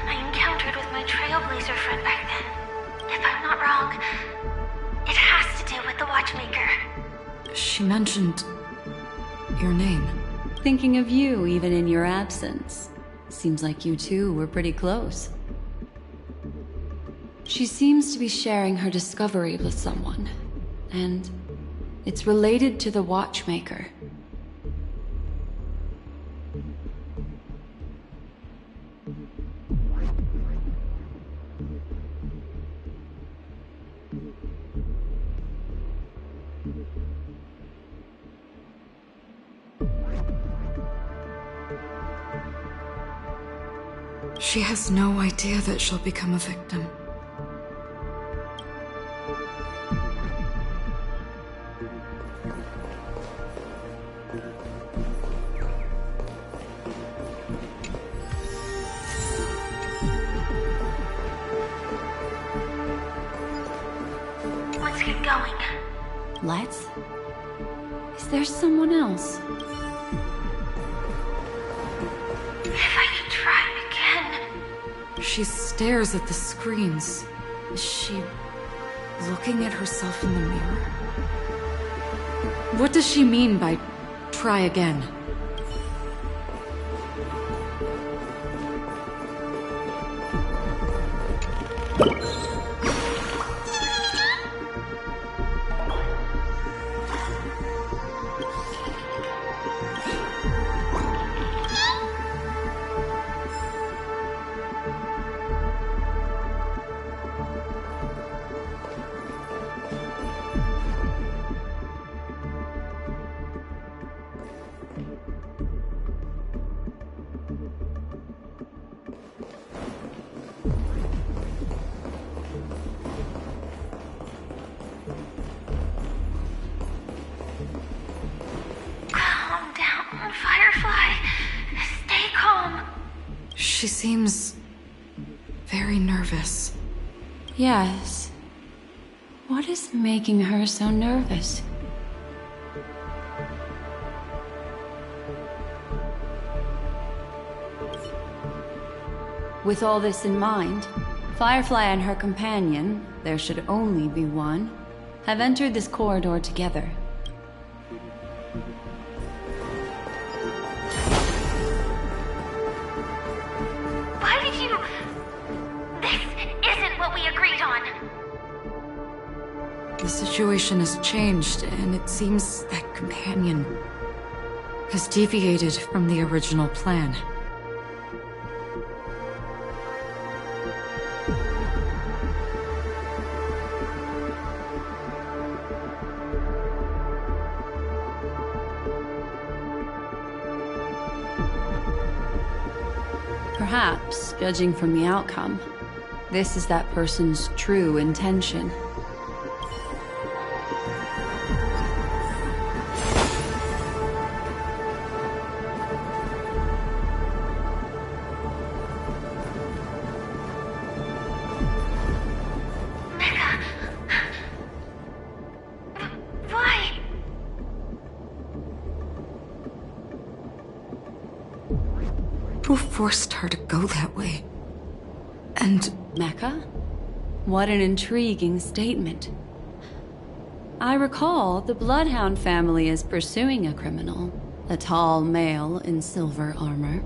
I encountered with my Trailblazer friend back then. If I'm not wrong, it has to do with the Watchmaker. She mentioned... your name. Thinking of you even in your absence. Seems like you two were pretty close. She seems to be sharing her discovery with someone, and it's related to the Watchmaker. She has no idea that she'll become a victim. Let's get going. Let's? Is there someone else? If I could try again. She stares at the screens. Is she looking at herself in the mirror? What does she mean by try again? She seems very nervous. Yes. What is making her so nervous? With all this in mind, Firefly and her companion, there should only be one, have entered this corridor together. Why did you... This isn't what we agreed on. The situation has changed, and it seems that companion has deviated from the original plan. Perhaps, judging from the outcome, this is that person's true intention. Why? Who forced her to go that way? And... Mecha? What an intriguing statement. I recall the Bloodhound family is pursuing a criminal, a tall male in silver armor.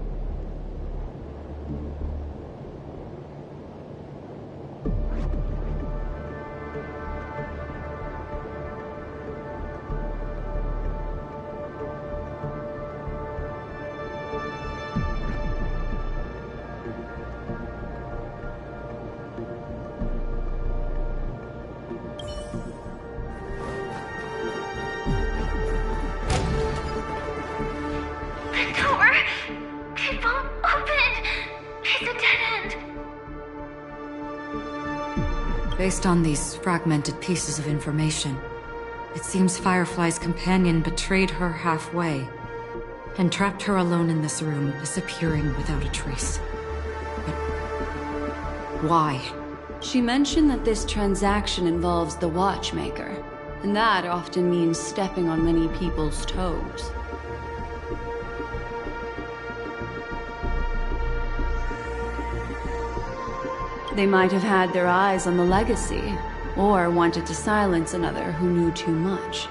Based on these fragmented pieces of information, it seems Firefly's companion betrayed her halfway and trapped her alone in this room, disappearing without a trace. But why? She mentioned that this transaction involves the Watchmaker, and that often means stepping on many people's toes. They might have had their eyes on the legacy, or wanted to silence another who knew too much.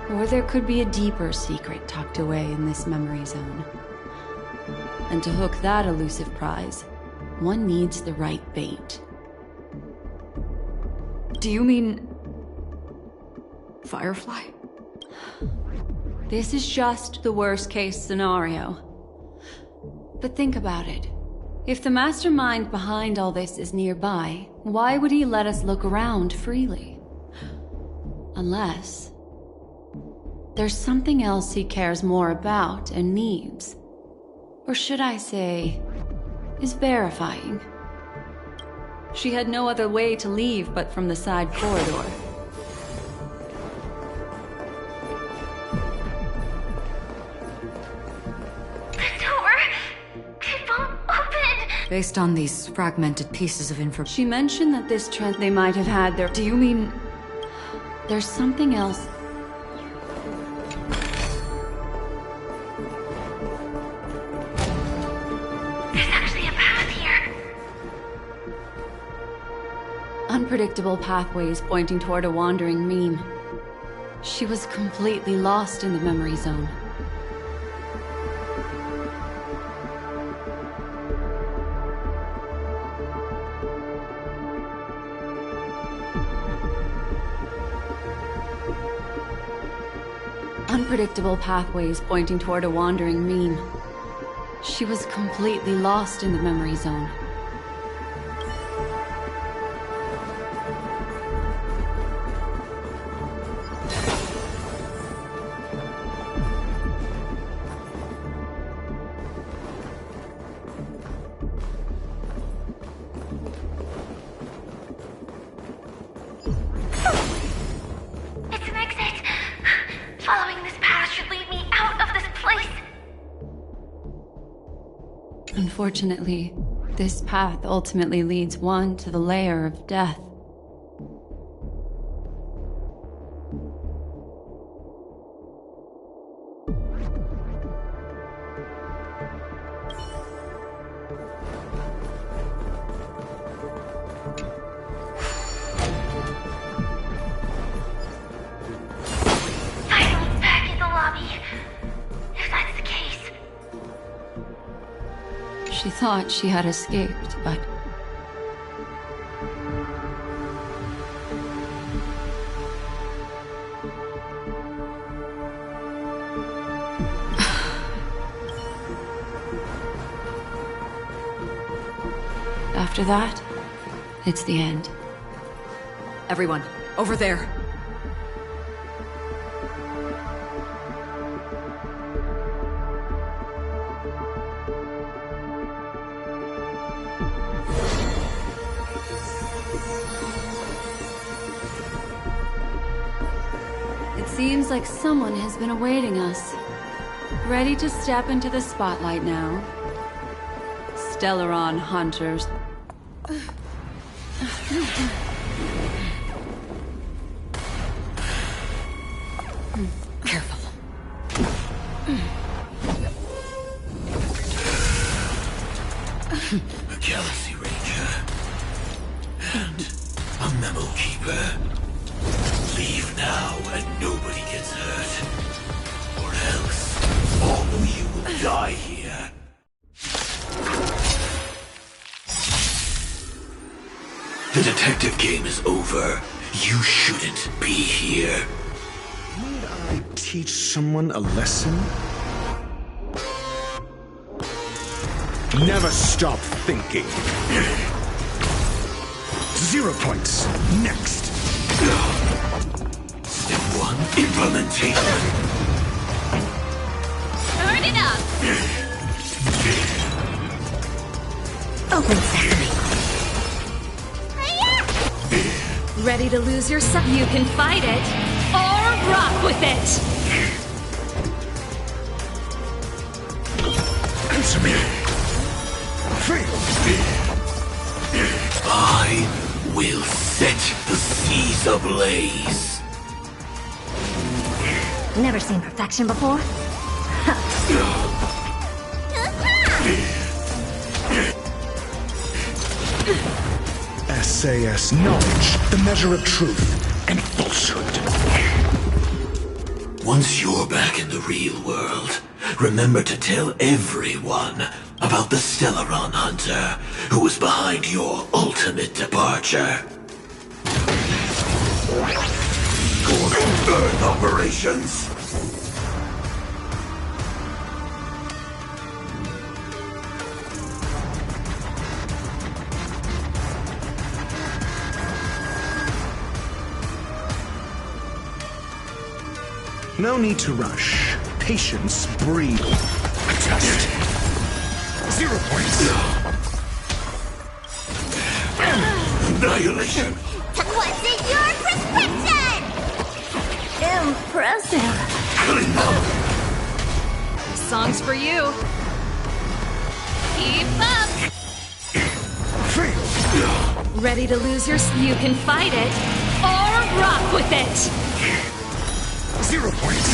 Or there could be a deeper secret tucked away in this memory zone. And to hook that elusive prize, one needs the right bait. Do you mean... Firefly? This is just the worst-case scenario. But think about it. If the mastermind behind all this is nearby, why would he let us look around freely? Unless... there's something else he cares more about and needs. Or should I say, is verifying. She had no other way to leave but from the side corridor. Based on these fragmented pieces of information... She mentioned that this they might have had their... Do you mean... There's something else... There's actually a path here. Unpredictable pathways pointing toward a wandering meme. She was completely lost in the memory zone. Unpredictable pathways pointing toward a wandering meme. She was completely lost in the memory zone. Unfortunately, this path ultimately leads one to the lair of death. Finally back in the lobby. If that's the case. She thought she had escaped, but... After that, it's the end. Everyone, over there. It seems like someone has been awaiting us. Ready to step into the spotlight now. Stellaron Hunters. Careful. A Galaxy Ranger. And a Memo Keeper. Leave now and nobody gets hurt. Or else, all of you will die here. The detective game is over. You shouldn't be here. Might I teach someone a lesson? Never stop thinking. 0 points. Next. Step 1, implementation. Turn it up! Open sesame. Ready to lose yourself? You can fight it, or rock with it! Answer me. Fail. I will set the seas ablaze. Never seen perfection before? SAS knowledge, the measure of truth and falsehood. Once you're back in the real world, remember to tell everyone about the Stellaron Hunter who was behind your ultimate departure. Gorgon Earth operations. No need to rush. Patience breeds. Test. 0 points. Annihilation. What's in your prescription? Impressive. Clean up. This song's for you. Keep up! Fail. Ready to lose you can fight it, or rock with it! 0 points.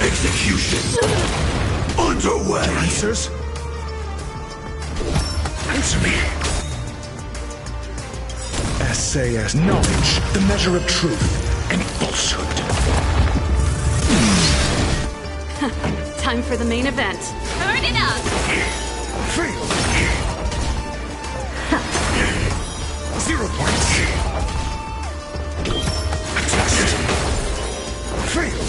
Execution underway. Answers? Answer me. SAS knowledge, the measure of truth and falsehood. Time for the main event. Turn it up! Fail. 0 points. Test. Fail.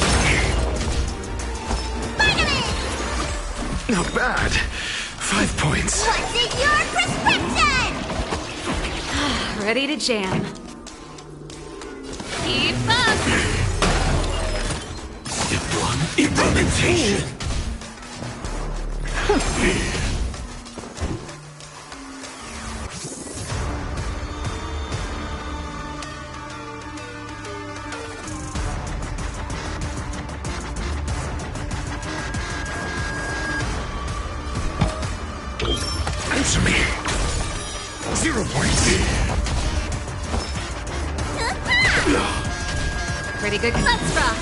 Not bad. 5 points. What's in your prescription? Ready to jam. Keep up! Step 1, implementation. 0 points. Pretty good cuts, Rock.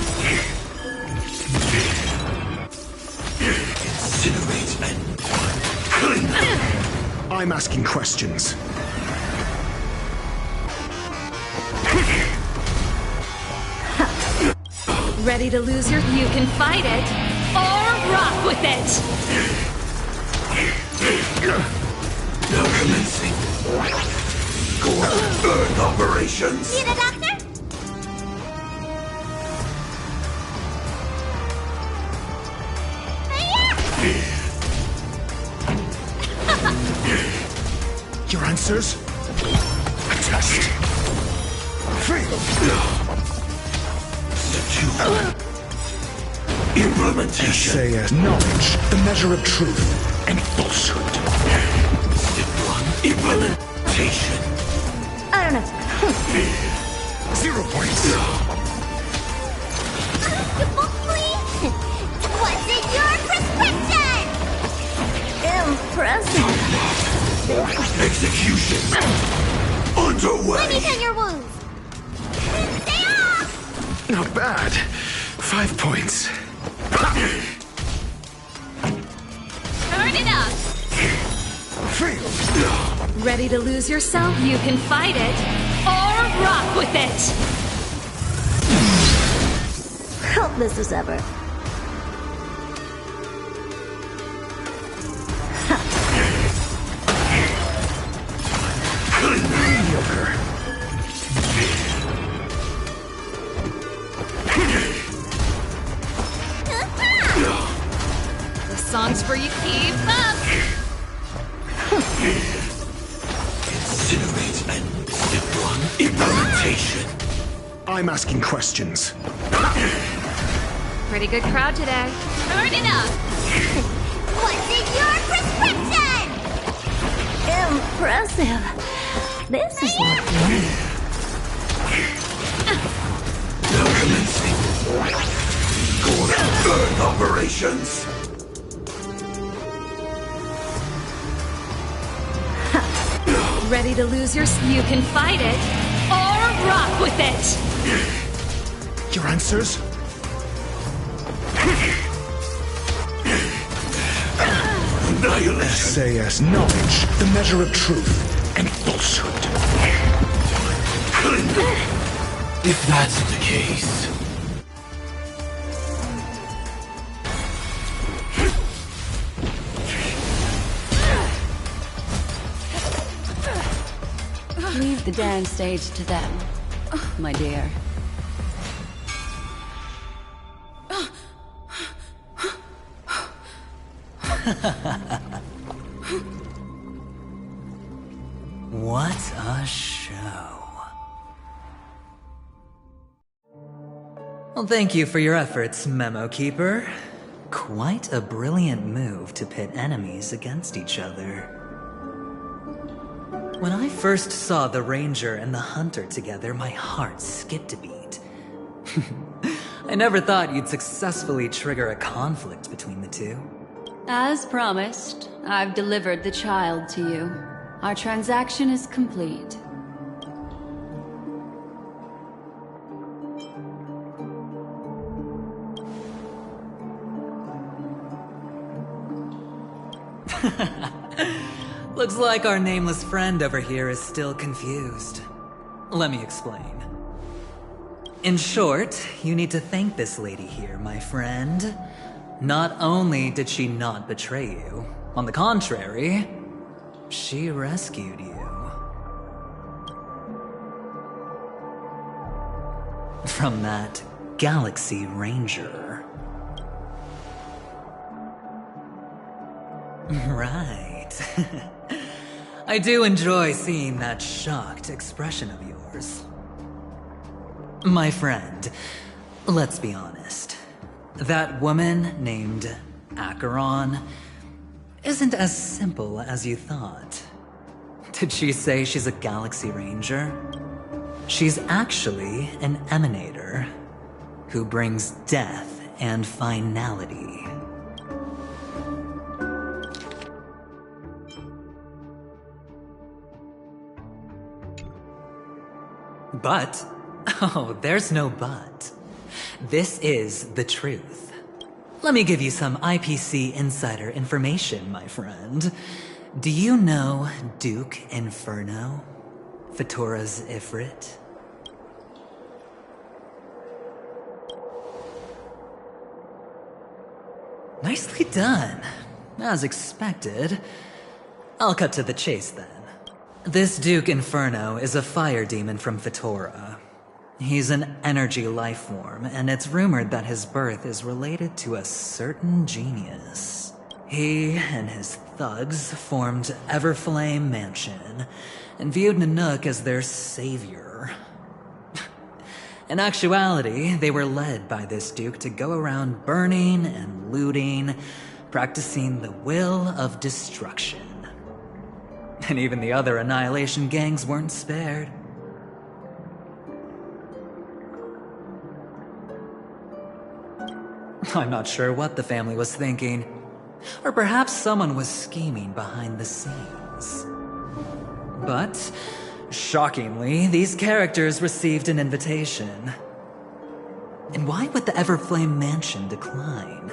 Incinerate and clean. I'm asking questions. Ready to lose your... You can fight it, or rock with it! Now commencing. Core Earth operations. Need a doctor? Your answers? A test. Fail. Implementation. Say knowledge, the measure of truth and falsehood. Step 1. Implementation. I don't know. 0 points. What's in your prescription? Impressive. Execution. Underway. Let me tend your wounds. Stay off! Not bad. 5 points. Turn it up! Fail. Ready to lose yourself? You can fight it, or rock with it! Helpless as ever. Mediocre. The song's for you, keep up! Incinerate and step 1. Implementation. I'm asking questions. Pretty good crowd today. Turn it up! What's in your prescription? Impressive. This is more fun. Now commencing. Core Earth operations. Ready to lose your... You can fight it, or rock with it! Your answers? Annihilation. SAS knowledge, the measure of truth and falsehood. If that's the case. Leave the dance stage to them, my dear. What a show. Well, thank you for your efforts, Memo Keeper. Quite a brilliant move to pit enemies against each other. When I first saw the Ranger and the Hunter together, my heart skipped a beat. I never thought you'd successfully trigger a conflict between the two. As promised, I've delivered the child to you. Our transaction is complete. Looks like our nameless friend over here is still confused. Let me explain. In short, you need to thank this lady here, my friend. Not only did she not betray you, on the contrary, she rescued you. From that Galaxy Ranger. Right. I do enjoy seeing that shocked expression of yours. My friend, let's be honest. That woman named Acheron isn't as simple as you thought. Did she say she's a Galaxy Ranger? She's actually an emanator who brings death and finality. But? Oh, there's no but. This is the truth. Let me give you some IPC insider information, my friend. Do you know Duke Inferno? Fatora's Ifrit? Nicely done. As expected. I'll cut to the chase then. This Duke Inferno is a fire demon from Fatora. He's an energy life form, and it's rumored that his birth is related to a certain genius. He and his thugs formed Everflame Mansion, and viewed Nanook as their savior. In actuality, they were led by this Duke to go around burning and looting, practicing the will of destruction. And even the other Annihilation gangs weren't spared. I'm not sure what the family was thinking. Or perhaps someone was scheming behind the scenes. But, shockingly, these characters received an invitation. And why would the Everflame Mansion decline?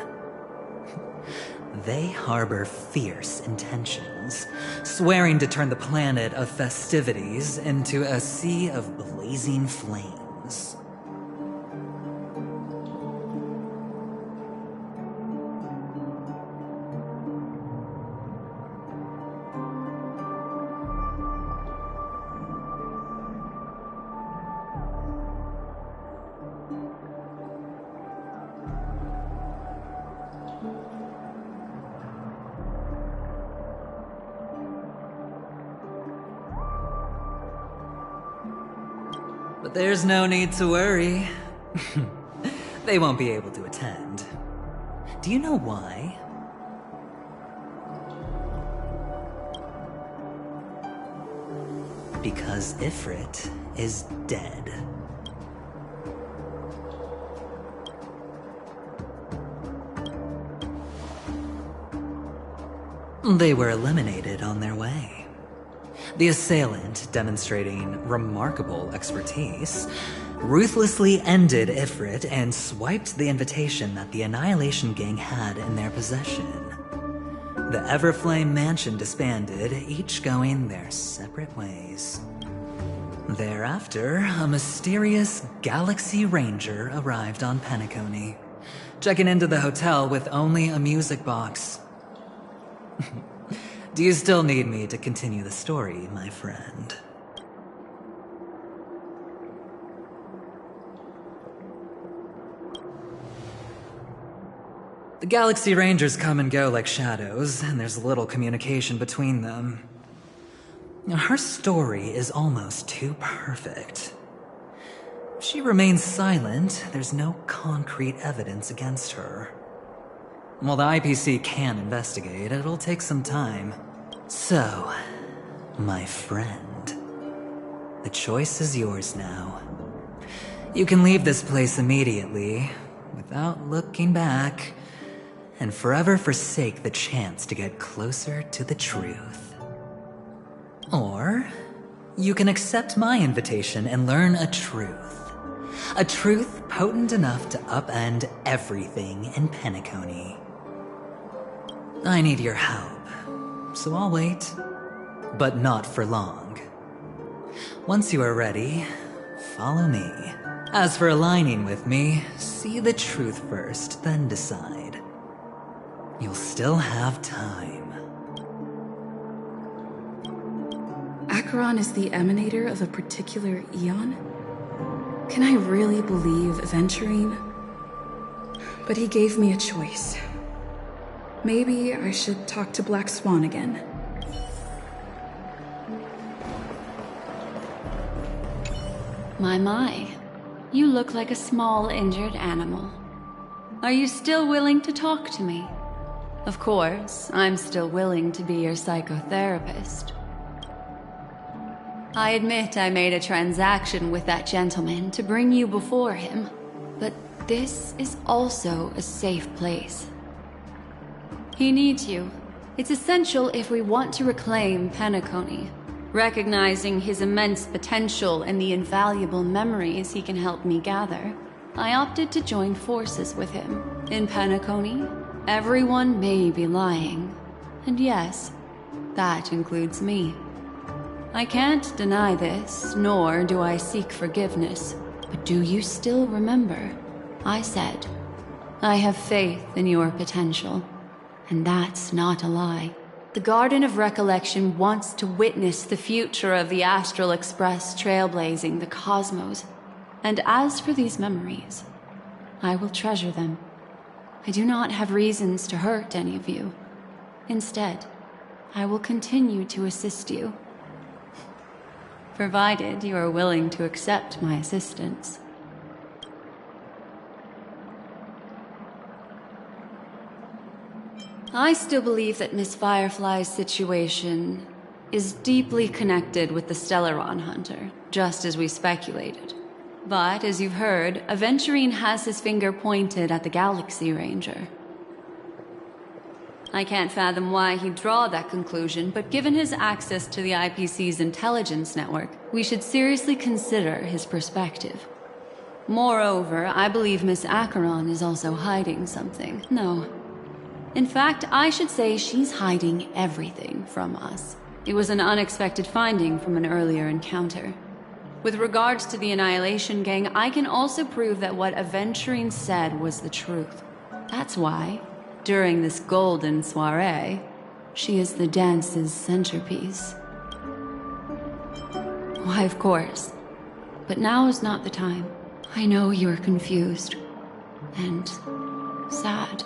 They harbor fierce intentions, swearing to turn the planet of festivities into a sea of blazing flames. But there's no need to worry. They won't be able to attend. Do you know why? Because Ifrit is dead. They were eliminated on their way. The assailant, demonstrating remarkable expertise, ruthlessly ended Ifrit and swiped the invitation that the Annihilation Gang had in their possession. The Everflame Mansion disbanded, each going their separate ways. Thereafter, a mysterious Galaxy Ranger arrived on Penacony, checking into the hotel with only a music box. Do you still need me to continue the story, my friend? The Galaxy Rangers come and go like shadows, and there's little communication between them. Her story is almost too perfect. If she remains silent, there's no concrete evidence against her. While the IPC can investigate, it'll take some time. So, my friend, the choice is yours now. You can leave this place immediately, without looking back, and forever forsake the chance to get closer to the truth. Or, you can accept my invitation and learn a truth. A truth potent enough to upend everything in Penacony. I need your help, so I'll wait, but not for long. Once you are ready, follow me. As for aligning with me, see the truth first, then decide. You'll still have time. Acheron is the emanator of a particular eon? Can I really believe Aventurine? But he gave me a choice. Maybe I should talk to Black Swan again. My. You look like a small injured animal. Are you still willing to talk to me? Of course, I'm still willing to be your psychotherapist. I admit I made a transaction with that gentleman to bring you before him, but this is also a safe place. He needs you. It's essential if we want to reclaim Penacony. Recognizing his immense potential and the invaluable memories he can help me gather, I opted to join forces with him. In Penacony, everyone may be lying. And yes, that includes me. I can't deny this, nor do I seek forgiveness. But do you still remember? I said, I have faith in your potential. And that's not a lie. The Garden of Recollection wants to witness the future of the Astral Express trailblazing the cosmos. And as for these memories, I will treasure them. I do not have reasons to hurt any of you. Instead, I will continue to assist you. Provided you are willing to accept my assistance. I still believe that Miss Firefly's situation is deeply connected with the Stellaron Hunter, just as we speculated. But, as you've heard, Aventurine has his finger pointed at the Galaxy Ranger. I can't fathom why he'd draw that conclusion, but given his access to the IPC's intelligence network, we should seriously consider his perspective. Moreover, I believe Miss Acheron is also hiding something. No. In fact, I should say she's hiding everything from us. It was an unexpected finding from an earlier encounter. With regards to the Annihilation Gang, I can also prove that what Aventurine said was the truth. That's why, during this golden soiree, she is the dance's centerpiece. Why, of course. But now is not the time. I know you're confused. And sad.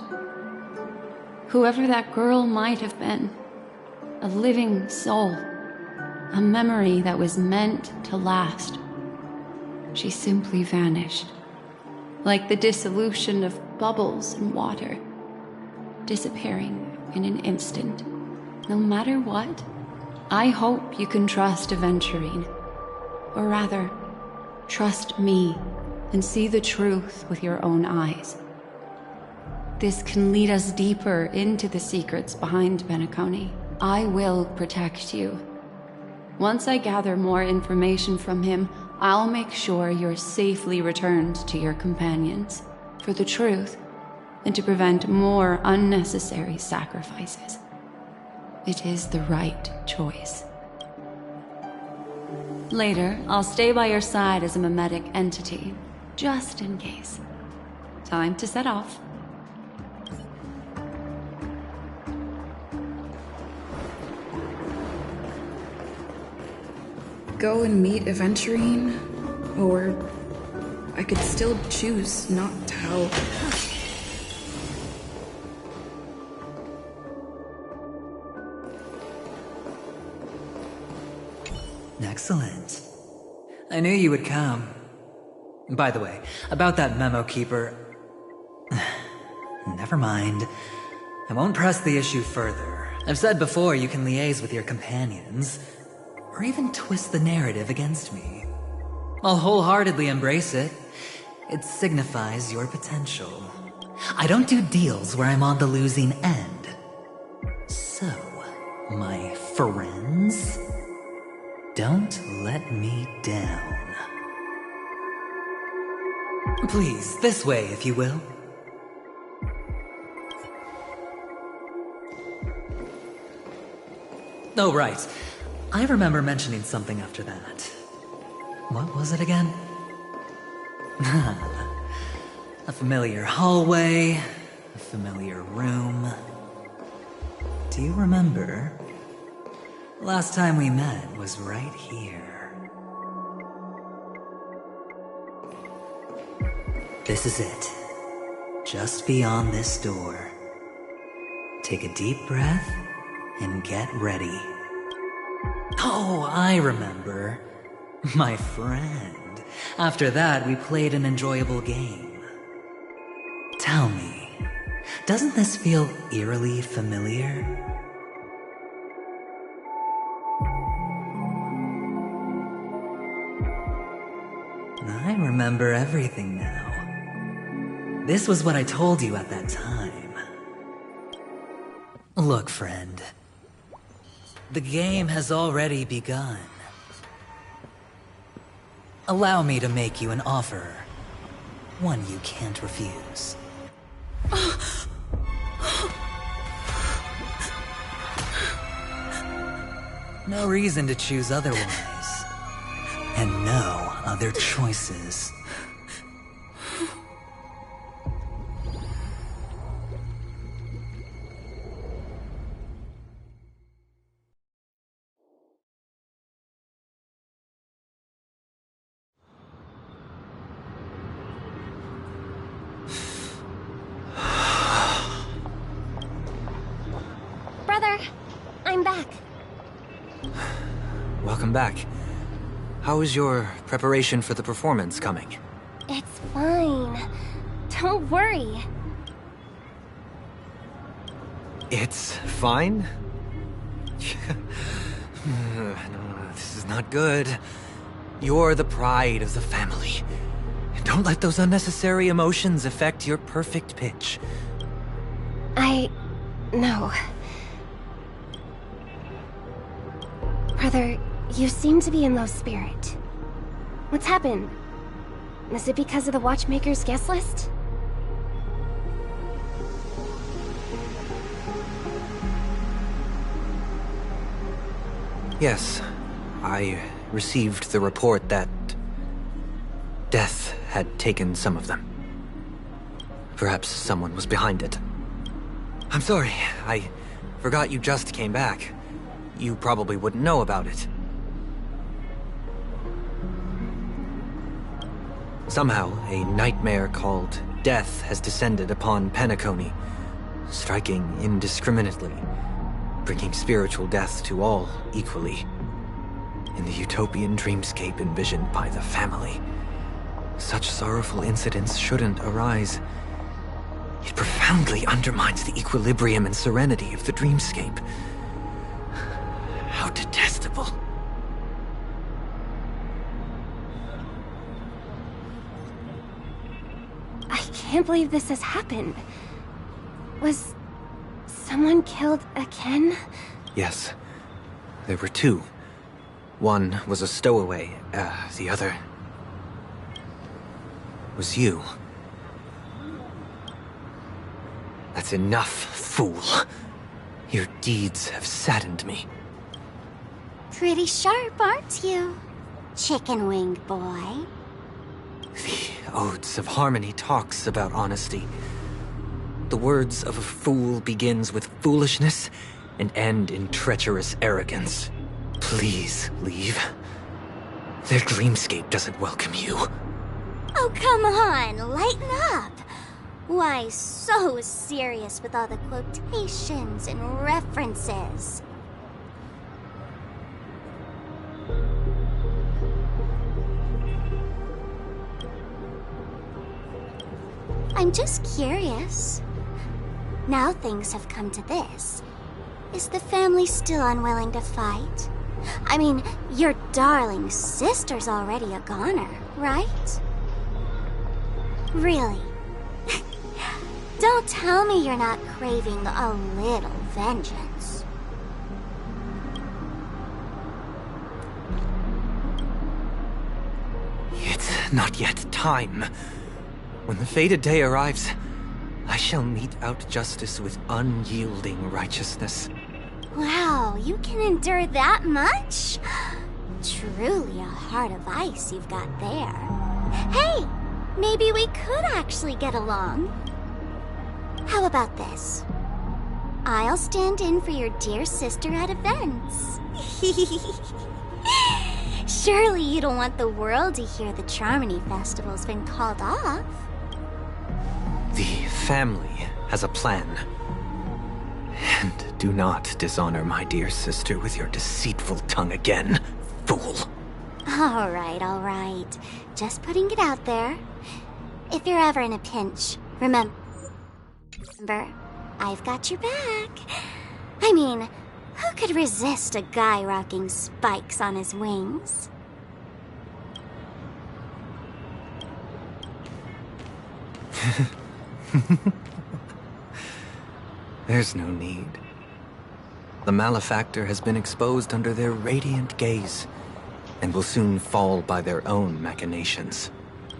Whoever that girl might have been, a living soul, a memory that was meant to last. She simply vanished, like the dissolution of bubbles in water, disappearing in an instant. No matter what, I hope you can trust Aventurine, or rather, trust me and see the truth with your own eyes. This can lead us deeper into the secrets behind Penacony. I will protect you. Once I gather more information from him, I'll make sure you're safely returned to your companions, for the truth, and to prevent more unnecessary sacrifices. It is the right choice. Later, I'll stay by your side as a mimetic entity, just in case. Time to set off. Go and meet Aventurine, or I could still choose not to help. Excellent. I knew you would come. By the way, about that memo keeper... Never mind. I won't press the issue further. I've said before you can liaise with your companions, or even twist the narrative against me. I'll wholeheartedly embrace it. It signifies your potential. I don't do deals where I'm on the losing end. So, my friends, don't let me down. Please, this way, if you will. Oh, right. I remember mentioning something after that. What was it again? A familiar hallway, a familiar room. Do you remember? Last time we met was right here. This is it. Just beyond this door. Take a deep breath and get ready. Oh, I remember. My friend. After that, we played an enjoyable game. Tell me, doesn't this feel eerily familiar? I remember everything now. This was what I told you at that time. Look, friend. The game has already begun. Allow me to make you an offer. One you can't refuse. No reason to choose otherwise. And no other choices. Brother, I'm back. Welcome back. How is your preparation for the performance coming? It's fine. Don't worry. It's fine? No, this is not good. You're the pride of the family. Don't let those unnecessary emotions affect your perfect pitch. No. Brother, you seem to be in low spirit. What's happened? Is it because of the Watchmaker's guest list? Yes, I received the report that death had taken some of them. Perhaps someone was behind it. I'm sorry, I forgot you just came back. You probably wouldn't know about it. Somehow, a nightmare called death has descended upon Penacony, striking indiscriminately, bringing spiritual death to all equally. In the utopian dreamscape envisioned by the family, such sorrowful incidents shouldn't arise. It profoundly undermines the equilibrium and serenity of the dreamscape. How detestable. I can't believe this has happened. Was someone killed again? Yes. There were two. One was a stowaway, the other was you. That's enough, fool. Your deeds have saddened me. Pretty sharp, aren't you, chicken-winged boy? The Odes of Harmony talks about honesty. The words of a fool begins with foolishness and end in treacherous arrogance. Please leave. Their dreamscape doesn't welcome you. Oh, come on, lighten up. Why so serious with all the quotations and references? I'm just curious. Now things have come to this. Is the family still unwilling to fight? I mean, your darling sister's already a goner, right? Really? Don't tell me you're not craving a little vengeance. It's not yet time. When the fated day arrives, I shall mete out justice with unyielding righteousness. Wow, you can endure that much? Truly a heart of ice you've got there. Hey, maybe we could actually get along. How about this? I'll stand in for your dear sister at events. Surely you don't want the world to hear the Charmony Festival's been called off. The family has a plan. And do not dishonor my dear sister with your deceitful tongue again, fool. All right. Just putting it out there. If you're ever in a pinch, remember, I've got your back. I mean, who could resist a guy rocking spikes on his wings? There's no need. The malefactor has been exposed under their radiant gaze, and will soon fall by their own machinations.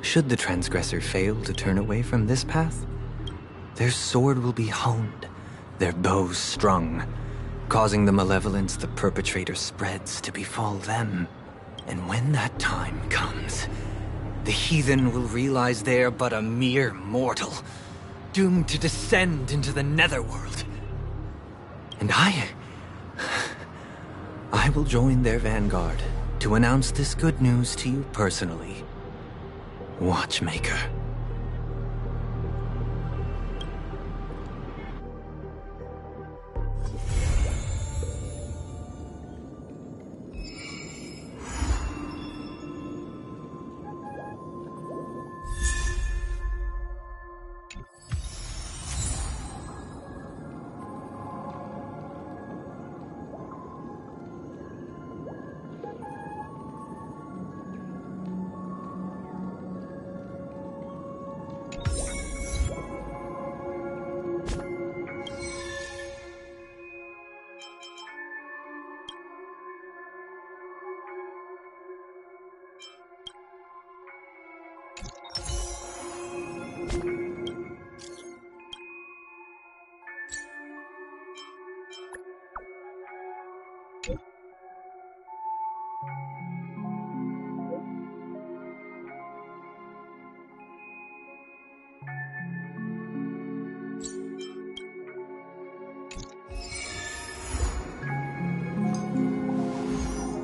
Should the transgressor fail to turn away from this path, their sword will be honed, their bows strung, causing the malevolence the perpetrator spreads to befall them. And when that time comes, the heathen will realize they're but a mere mortal, doomed to descend into the netherworld. And I will join their vanguard to announce this good news to you personally, Watchmaker.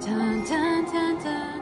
Dun, dun, dun, dun.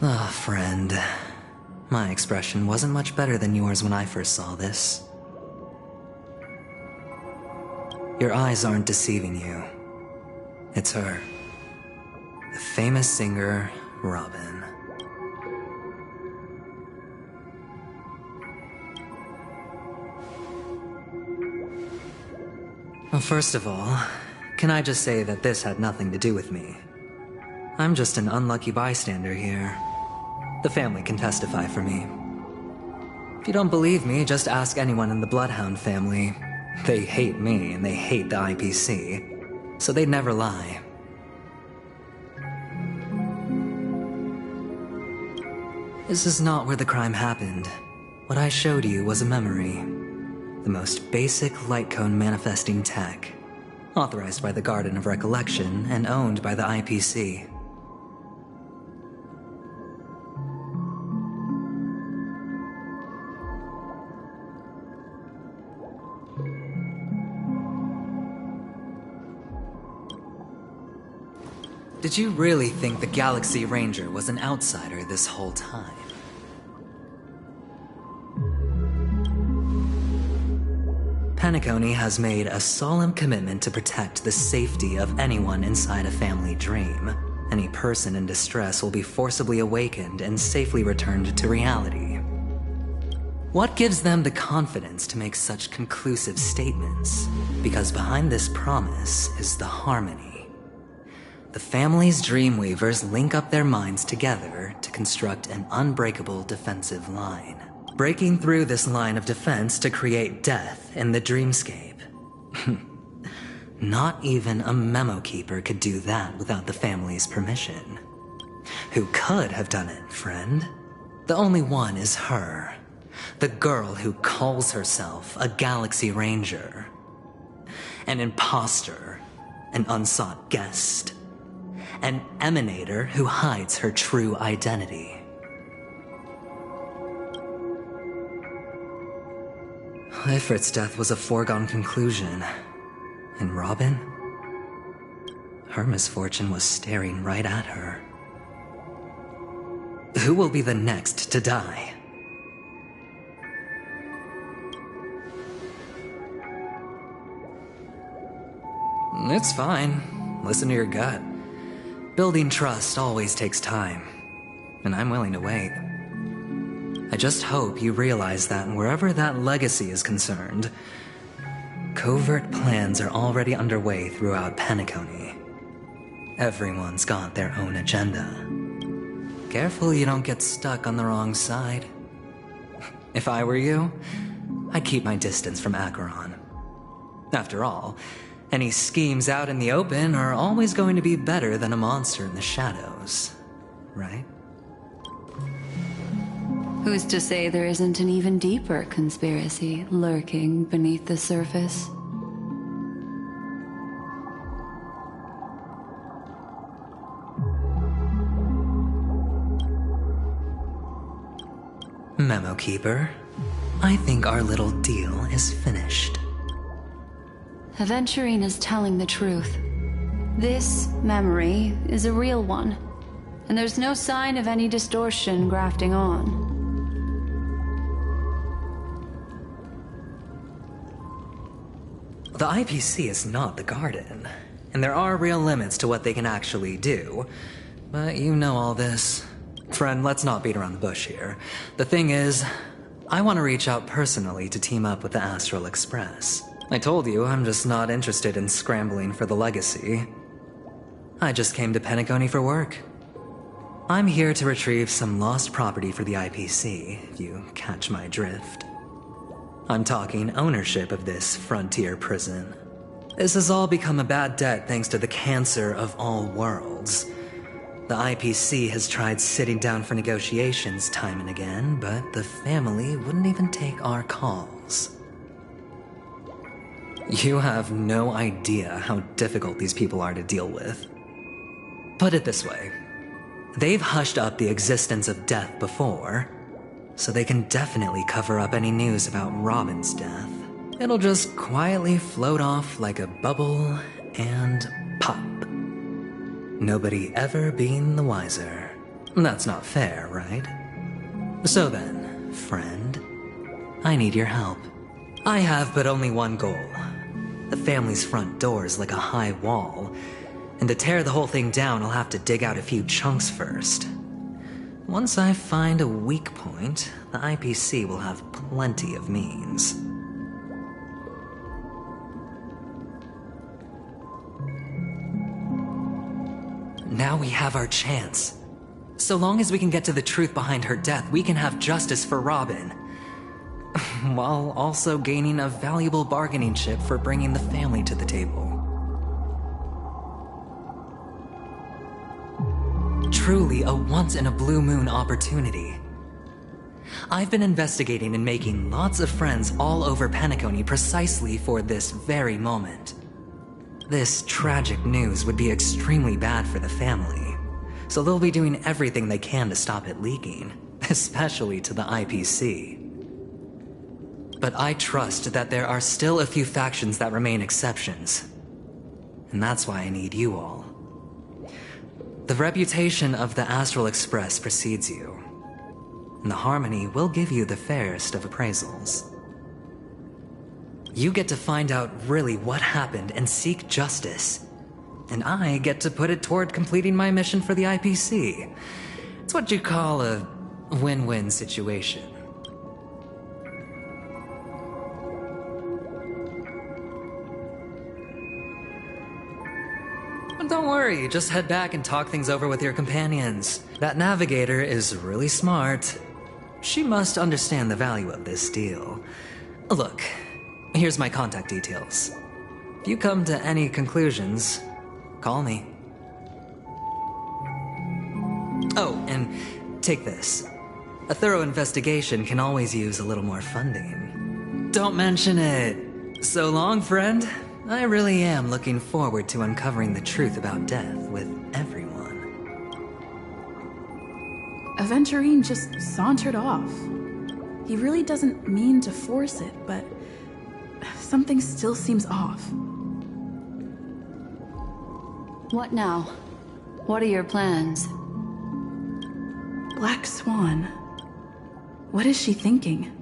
Ah, friend. My expression wasn't much better than yours when I first saw this. Your eyes aren't deceiving you. It's her. The famous singer, Robin. Well, first of all, can I just say that this had nothing to do with me? I'm just an unlucky bystander here. The family can testify for me. If you don't believe me, just ask anyone in the Bloodhound family. They hate me and they hate the IPC, so they'd never lie. This is not where the crime happened. What I showed you was a memory. The most basic light cone manifesting tech, authorized by the Garden of Recollection and owned by the IPC. Did you really think the Galaxy Ranger was an outsider this whole time? Penacony has made a solemn commitment to protect the safety of anyone inside a family dream. Any person in distress will be forcibly awakened and safely returned to reality. What gives them the confidence to make such conclusive statements? Because behind this promise is the harmony. The family's Dreamweavers link up their minds together to construct an unbreakable defensive line, breaking through this line of defense to create death in the dreamscape. Not even a memo keeper could do that without the family's permission. Who could have done it, friend? The only one is her. The girl who calls herself a Galaxy Ranger. An imposter. An unsought guest. An emanator who hides her true identity. Ifrit's death was a foregone conclusion. And Robin? Her misfortune was staring right at her. Who will be the next to die? It's fine. Listen to your gut. Building trust always takes time, and I'm willing to wait. I just hope you realize that wherever that legacy is concerned, covert plans are already underway throughout Penacony. Everyone's got their own agenda. Careful you don't get stuck on the wrong side. If I were you, I'd keep my distance from Acheron. After all, any schemes out in the open are always going to be better than a monster in the shadows, right? Who's to say there isn't an even deeper conspiracy lurking beneath the surface? Memo Keeper, I think our little deal is finished. Aventurine is telling the truth. This memory is a real one, and there's no sign of any distortion grafting on. The IPC is not the Garden, and there are real limits to what they can actually do. But you know all this. Friend, let's not beat around the bush here. The thing is, I want to reach out personally to team up with the Astral Express. I told you I'm just not interested in scrambling for the legacy. I just came to Penacony for work. I'm here to retrieve some lost property for the IPC, if you catch my drift. I'm talking ownership of this frontier prison. This has all become a bad debt thanks to the cancer of all worlds. The IPC has tried sitting down for negotiations time and again, but the family wouldn't even take our calls. You have no idea how difficult these people are to deal with. Put it this way. They've hushed up the existence of death before, so they can definitely cover up any news about Robin's death. It'll just quietly float off like a bubble and pop. Nobody ever being the wiser. That's not fair, right? So then, friend, I need your help. I have but only one goal. The family's front door is like a high wall, and to tear the whole thing down, I'll have to dig out a few chunks first. Once I find a weak point, the IPC will have plenty of means. Now we have our chance. So long as we can get to the truth behind her death, we can have justice for Robin. While also gaining a valuable bargaining chip for bringing the family to the table. Truly a once-in-a-blue-moon opportunity. I've been investigating and making lots of friends all over Penacony precisely for this very moment. This tragic news would be extremely bad for the family, so they'll be doing everything they can to stop it leaking, especially to the IPC. But I trust that there are still a few factions that remain exceptions. And that's why I need you all. The reputation of the Astral Express precedes you, and the Harmony will give you the fairest of appraisals. You get to find out really what happened and seek justice, and I get to put it toward completing my mission for the IPC. It's what you call a win-win situation. worry, just head back and talk things over with your companions. That navigator is really smart. She must understand the value of this deal. Look, here's my contact details. If you come to any conclusions, call me. Oh, and take this. A thorough investigation can always use a little more funding. Don't mention it. So long, friend. I really am looking forward to uncovering the truth about death with everyone. Aventurine just sauntered off. He really doesn't mean to force it, but something still seems off. What now? What are your plans? Black Swan. What is she thinking?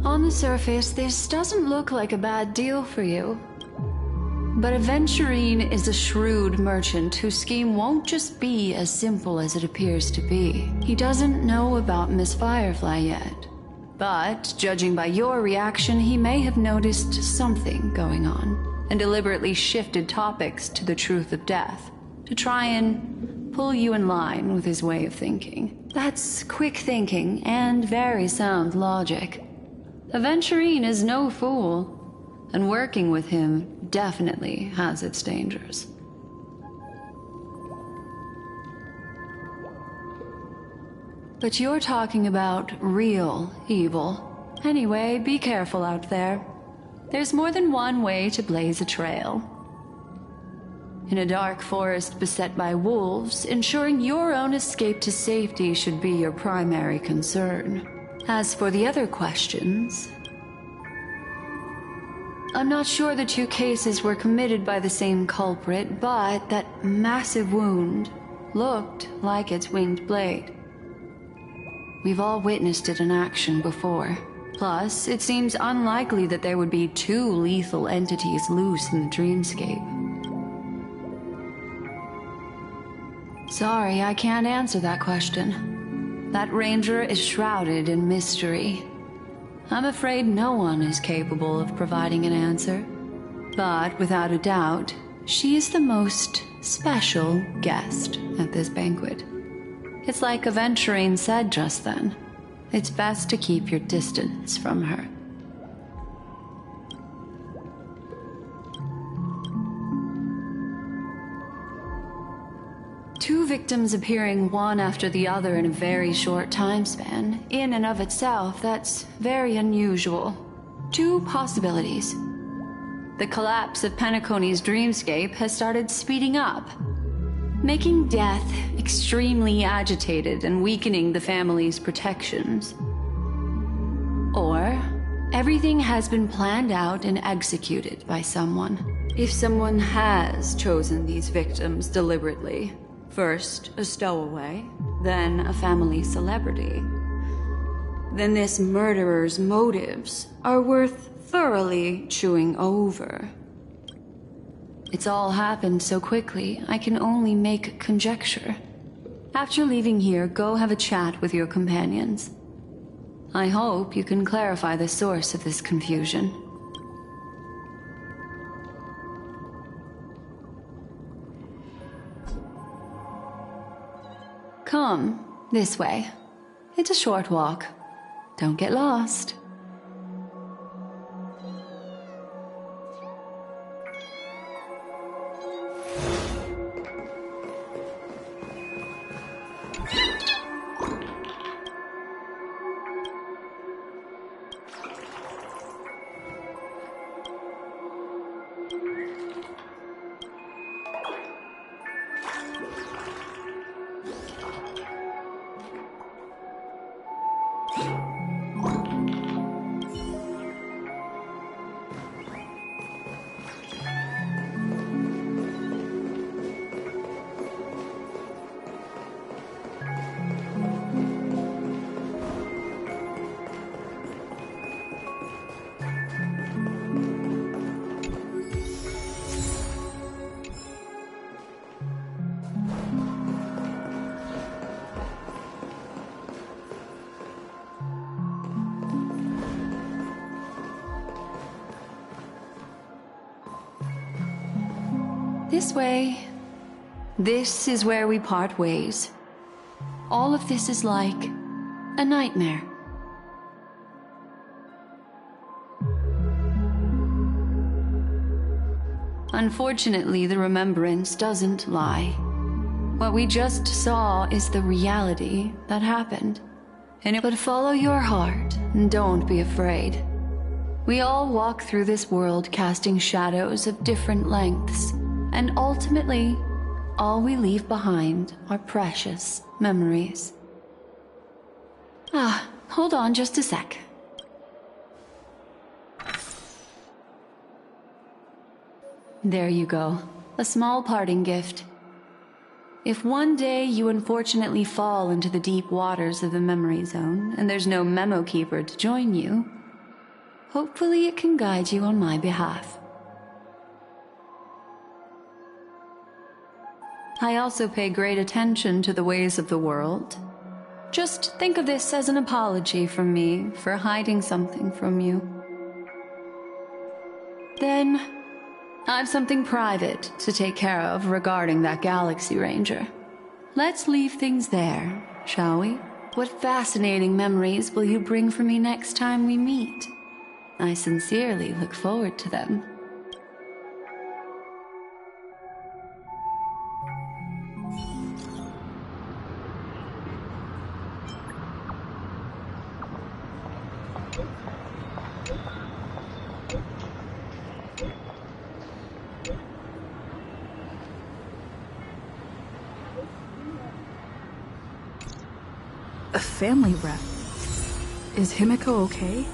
On the surface, this doesn't look like a bad deal for you. But Aventurine is a shrewd merchant whose scheme won't just be as simple as it appears to be. He doesn't know about Miss Firefly yet. But, judging by your reaction, he may have noticed something going on, and deliberately shifted topics to the truth of death, to try and pull you in line with his way of thinking. That's quick thinking and very sound logic. Aventurine is no fool, and working with him definitely has its dangers. But you're talking about real evil. Anyway, be careful out there. There's more than one way to blaze a trail. In a dark forest beset by wolves, ensuring your own escape to safety should be your primary concern. As for the other questions, I'm not sure the two cases were committed by the same culprit, but that massive wound looked like its winged blade. We've all witnessed it in action before. Plus, it seems unlikely that there would be two lethal entities loose in the dreamscape. Sorry, I can't answer that question. That ranger is shrouded in mystery. I'm afraid no one is capable of providing an answer. But without a doubt, she is the most special guest at this banquet. It's like Aventurine said just then. It's best to keep your distance from her. Two victims appearing one after the other in a very short time span, in and of itself, that's very unusual. Two possibilities. The collapse of Penacony's dreamscape has started speeding up, making death extremely agitated and weakening the family's protections. Or everything has been planned out and executed by someone. If someone has chosen these victims deliberately, first a stowaway, then a family celebrity, then this murderer's motives are worth thoroughly chewing over. It's all happened so quickly, I can only make conjecture. After leaving here, go have a chat with your companions. I hope you can clarify the source of this confusion. Come, this way. It's a short walk. Don't get lost. This way. This is where we part ways. All of this is like a nightmare. Unfortunately, the remembrance doesn't lie. What we just saw is the reality that happened. But follow your heart and don't be afraid. We all walk through this world casting shadows of different lengths, and ultimately, all we leave behind are precious memories. Hold on just a sec. There you go. A small parting gift. If one day you unfortunately fall into the deep waters of the memory zone, and there's no memo keeper to join you, hopefully it can guide you on my behalf. I also pay great attention to the ways of the world. Just think of this as an apology from me for hiding something from you. Then, I've something private to take care of regarding that Galaxy Ranger. Let's leave things there, shall we? What fascinating memories will you bring for me next time we meet? I sincerely look forward to them. A family rep. Is Himiko okay?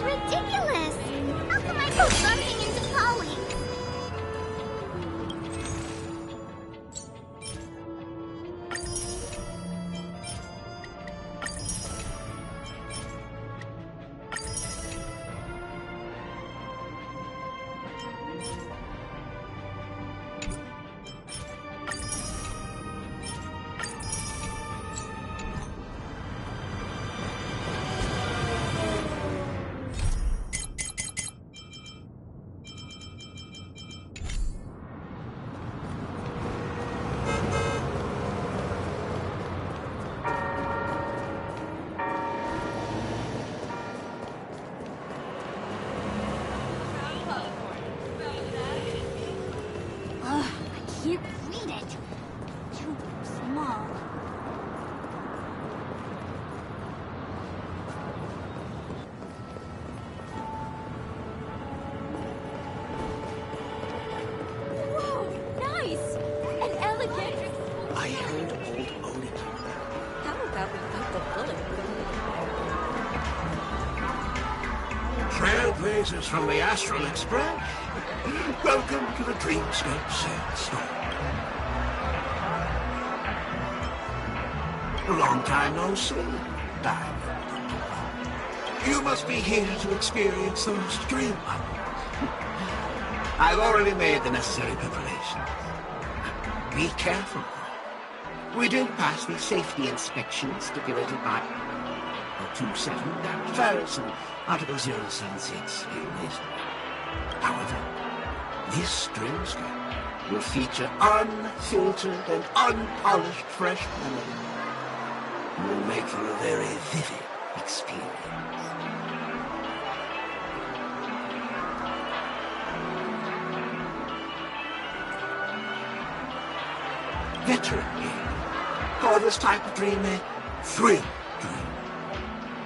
Ridiculous! How come I go bumping into colleagues? Can't read it. Too small. Whoa, nice! An elegant. I heard old Oni. How about we fight the bullet? Trailblazers from the Astral Express. Welcome to the Dreamscape Sandstorm. A long time no see, Diamond. You must be here to experience those dream wonders. I've already made the necessary preparations. Be careful. We do pass the safety inspection stipulated by... 27 Paris and Article 076 However, this dreamscape will feature unfiltered and unpolished fresh memory. Will make for a very vivid experience. Veteran game. Call this type of dream a thrill dream.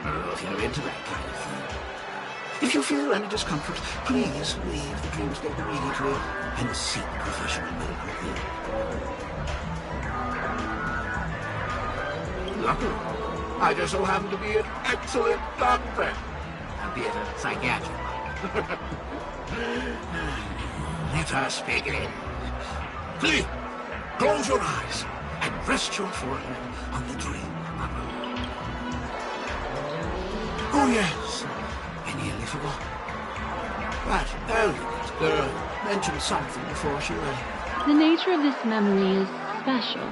I don't know if you're into that kind of thing. If you feel any discomfort, please leave the dreamscape immediately and seek professional medical help. Luckily, I just so happen to be an excellent doctor, albeit a psychiatric one. Let us begin. Please, close your eyes and rest your forehead on the dream bubble. Oh yes, I nearly forgot. That elegant girl mentioned something before she left. The nature of this memory is special.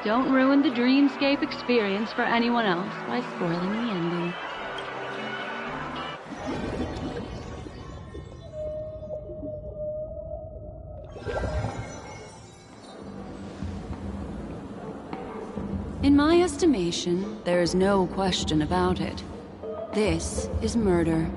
Don't ruin the dreamscape experience for anyone else by spoiling the ending. In my estimation, there is no question about it. This is murder.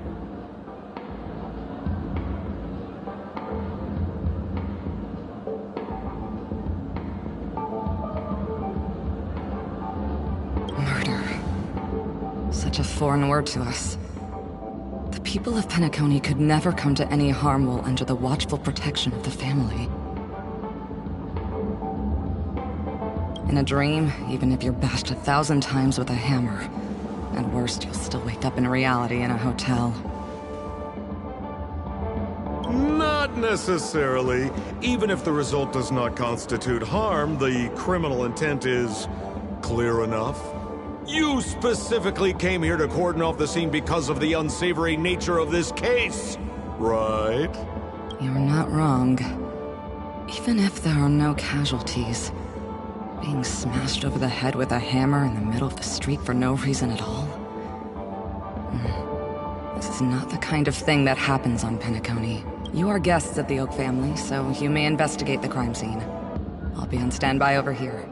Such a foreign word to us. The people of Penacony could never come to any harm while under the watchful protection of the family. In a dream, even if you're bashed 1,000 times with a hammer, at worst, you'll still wake up in reality in a hotel. Not necessarily. Even if the result does not constitute harm, the criminal intent is clear enough. You specifically came here to cordon off the scene because of the unsavory nature of this case, right? You're not wrong. Even if there are no casualties, being smashed over the head with a hammer in the middle of the street for no reason at all? This is not the kind of thing that happens on Penacony. You are guests of the Oak family, so you may investigate the crime scene. I'll be on standby over here.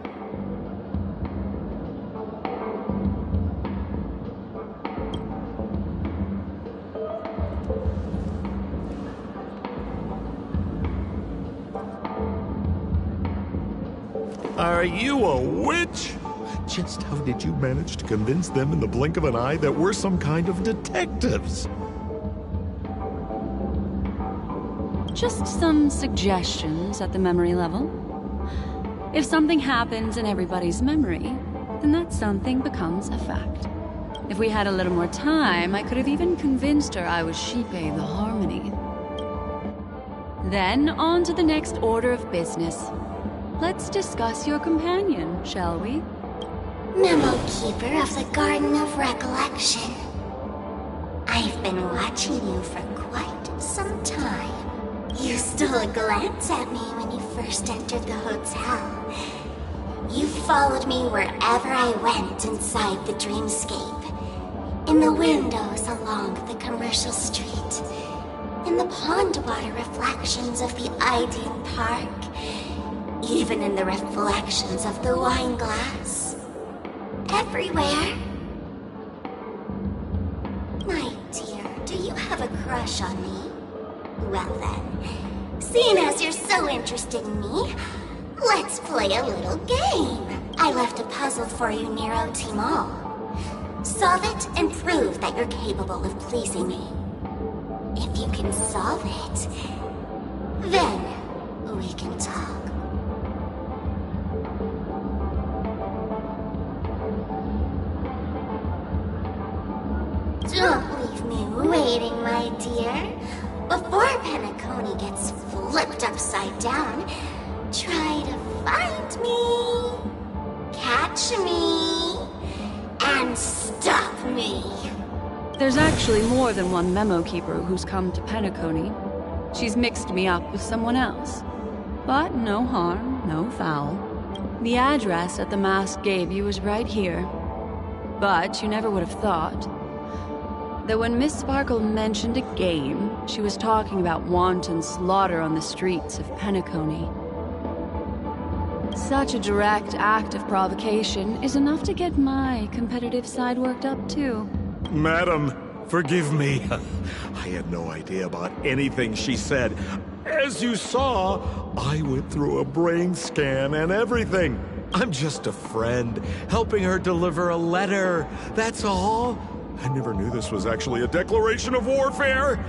Are you a witch? Just how did you manage to convince them in the blink of an eye that we're some kind of detectives? Just some suggestions at the memory level. If something happens in everybody's memory, then that something becomes a fact. If we had a little more time, I could have even convinced her I was Shipe the Harmony. Then, on to the next order of business. Let's discuss your companion, shall we? Memo Keeper of the Garden of Recollection. I've been watching you for quite some time. You stole a glance at me when you first entered the hotel. You followed me wherever I went inside the dreamscape. In the windows along the commercial street. In the pond water reflections of the Idean Park. Even in the reflections of the wine glass. Everywhere. My dear, do you have a crush on me? Well then, seeing as you're so interested in me, let's play a little game. I left a puzzle for you, Nero Timal. Solve it and prove that you're capable of pleasing me. If you can solve it, then we can talk. Don't leave me waiting, my dear. Before Penacony gets flipped upside down, try to find me, catch me, and stop me. There's actually more than one Memo Keeper who's come to Penacony. She's mixed me up with someone else. But no harm, no foul. The address that the mask gave you is right here. but you never would have thought that when Miss Sparkle mentioned a game, she was talking about wanton slaughter on the streets of Penacony. Such a direct act of provocation is enough to get my competitive side worked up too. Madam, forgive me. I had no idea about anything she said. As you saw, I went through a brain scan and everything. I'm just a friend, helping her deliver a letter. That's all. I never knew this was actually a declaration of warfare.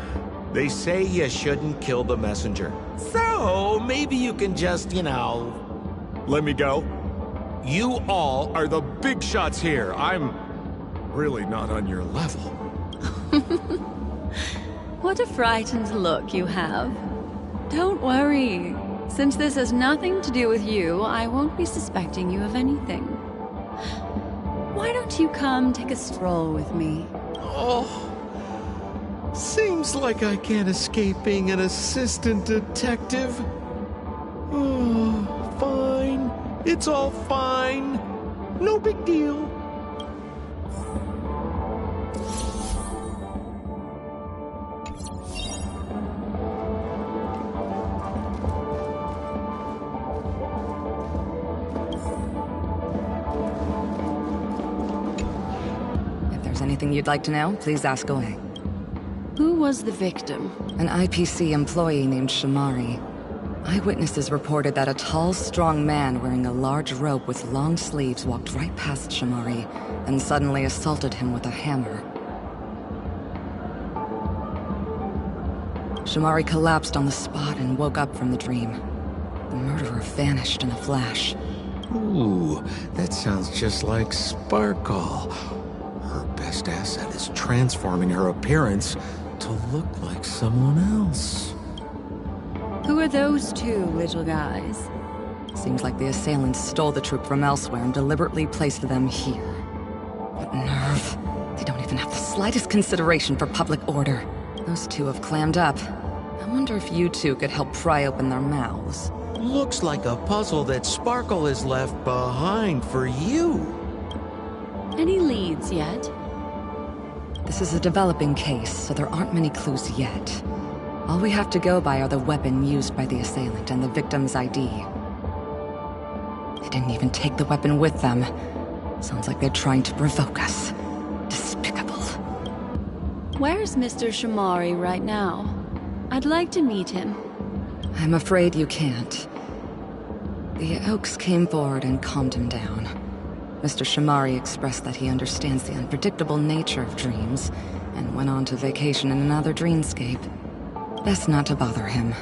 They say you shouldn't kill the messenger. So, maybe you can just, let me go. You all are the big shots here. I'm really not on your level. What a frightened look you have. Don't worry. Since this has nothing to do with you, I won't be suspecting you of anything. Why don't you come take a stroll with me? Oh, seems like I can't escape being an assistant detective. Oh, fine. It's all fine. No big deal. Anything you'd like to know, please ask away. Who was the victim? An IPC employee named Shamari. Eyewitnesses reported that a tall, strong man wearing a large robe with long sleeves walked right past Shamari and suddenly assaulted him with a hammer. Shamari collapsed on the spot and woke up from the dream. The murderer vanished in a flash. Ooh, that sounds just like Sparkle. Her best asset is transforming her appearance to look like someone else. Who are those two little guys? Seems like the assailants stole the troop from elsewhere and deliberately placed them here. What nerve. They don't even have the slightest consideration for public order. Those two have clammed up. I wonder if you two could help pry open their mouths. Looks like a puzzle that Sparkle has left behind for you. Any leads yet? This is a developing case, so there aren't many clues yet. All we have to go by are the weapon used by the assailant and the victim's ID. They didn't even take the weapon with them. Sounds like they're trying to provoke us. Despicable. Where's Mr. Shamari right now? I'd like to meet him. I'm afraid you can't. The Oaks came forward and calmed him down. Mr. Shamari expressed that he understands the unpredictable nature of dreams, and went on to vacation in another dreamscape. Best not to bother him.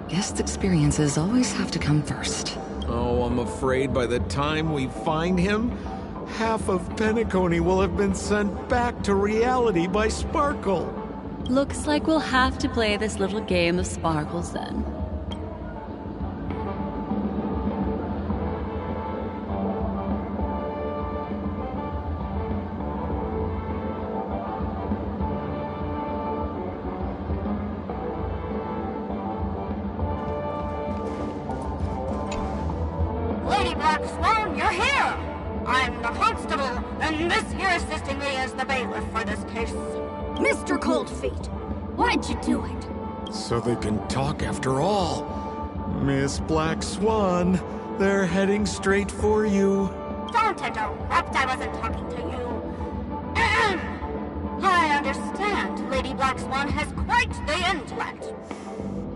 Guest experiences always have to come first. Oh, I'm afraid by the time we find him, half of Penacony will have been sent back to reality by Sparkle. Looks like we'll have to play this little game of sparkles then. Lady Black Swan, you're here! I'm the constable, and this here assisting me is the bailiff for this case. Mr. Coldfeet, why'd you do it? So they can talk after all. Miss Black Swan, they're heading straight for you. Don't interrupt, I wasn't talking to you. I understand Lady Black Swan has quite the intellect.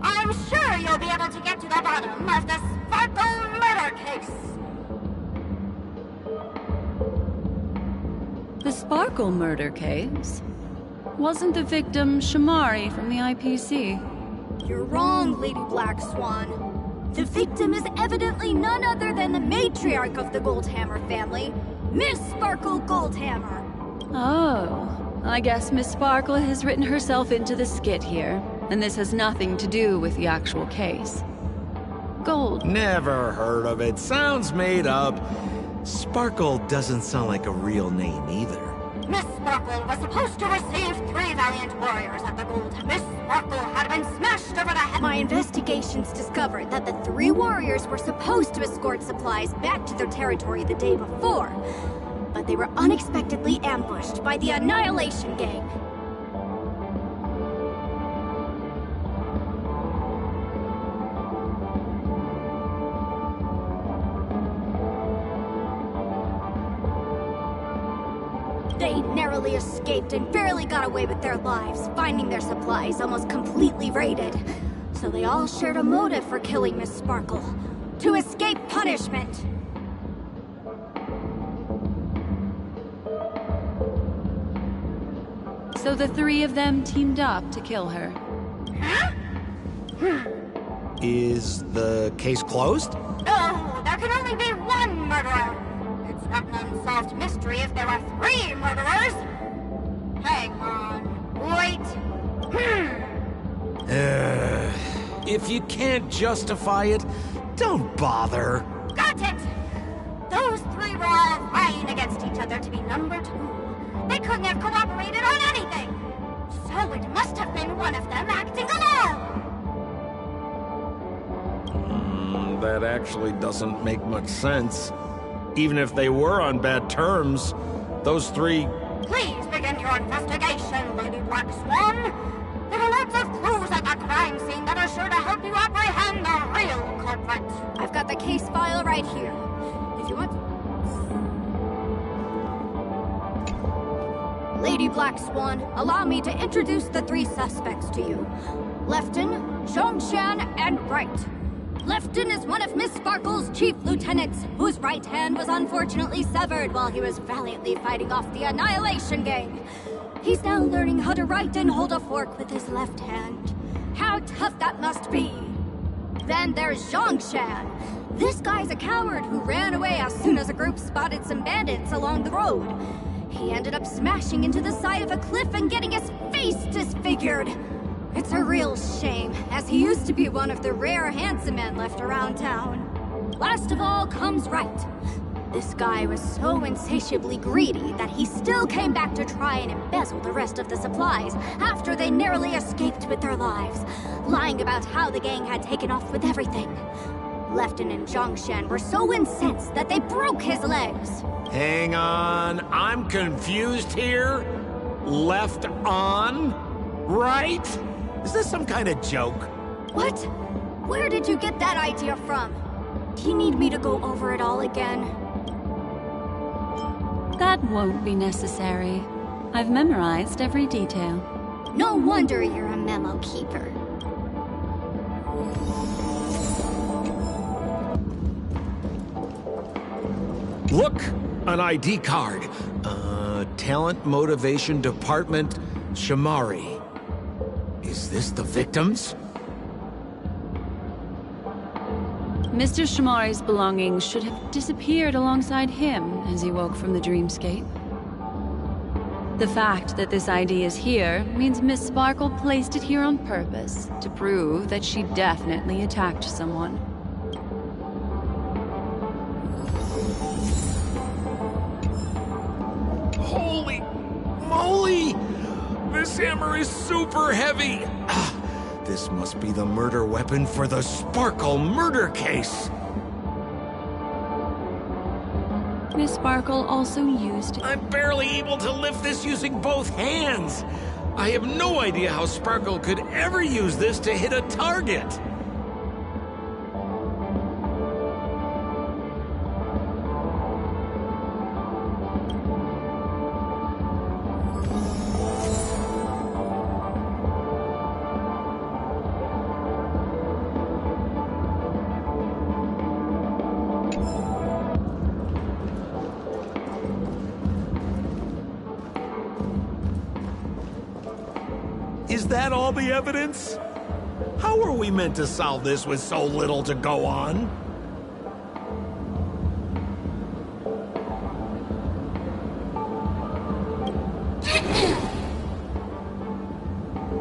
I'm sure you'll be able to get to the bottom of the Sparkle murder case. The Sparkle murder case? Wasn't the victim Shamari from the IPC? You're wrong, Lady Black Swan. The victim is evidently none other than the matriarch of the Goldhammer family, Miss Sparkle Goldhammer. Oh, I guess Miss Sparkle has written herself into the skit here, and this has nothing to do with the actual case. Gold. Never heard of it. Sounds made up. Sparkle doesn't sound like a real name either. Miss Sparkle was supposed to receive 3 valiant warriors at the Gold. Miss Sparkle had been smashed over the head. My investigations discovered that the 3 warriors were supposed to escort supplies back to their territory the day before. but they were unexpectedly ambushed by the Annihilation Gang. They narrowly escaped and barely got away with their lives, finding their supplies almost completely raided. So they all shared a motive for killing Miss Sparkle: to escape punishment. So the three of them teamed up to kill her. Is the case closed? No, there can only be one murderer. It's not an unsolved mystery if there are 3 murderers. Hang on. Wait. If you can't justify it, don't bother. Got it! Those 3 were all vying against each other to be number 2. They couldn't have cooperated on anything. So it must have been one of them acting alone. That actually doesn't make much sense. Even if they were on bad terms, those 3... Please begin your investigation, Lady Black Swan. There are lots of clues at the crime scene that are sure to help you apprehend the real culprit. I've got the case file right here. If you want... Lady Black Swan, allow me to introduce the 3 suspects to you. Lefton, Zhongshan, and Wright. Lefton is one of Miss Sparkle's chief lieutenants, whose right hand was unfortunately severed while he was valiantly fighting off the Annihilation Gang. He's now learning how to write and hold a fork with his left hand. How tough that must be! Then there's Zhongshan. This guy's a coward who ran away as soon as a group spotted some bandits along the road. He ended up smashing into the side of a cliff and getting his face disfigured. It's a real shame, as he used to be one of the rare handsome men left around town. Last of all comes Wright. This guy was so insatiably greedy that he still came back to try and embezzle the rest of the supplies after they narrowly escaped with their lives, lying about how the gang had taken off with everything. Lefton and Zhongshan were so incensed that they broke his legs. Hang on, I'm confused here. Left on? Right? Is this some kind of joke? What? Where did you get that idea from? Do you need me to go over it all again? That won't be necessary. I've memorized every detail. No wonder you're a memo keeper. Look! An ID card. Talent Motivation Department, Shamari. Is this the victims? Mr. Shamari's belongings should have disappeared alongside him as he woke from the dreamscape. The fact that this ID is here means Miss Sparkle placed it here on purpose to prove that she definitely attacked someone. Holy moly! This hammer is super heavy! This must be the murder weapon for the Sparkle murder case! Miss Sparkle also used it. I'm barely able to lift this using both hands! I have no idea how Sparkle could ever use this to hit a target! Is that all the evidence? How are we meant to solve this with so little to go on?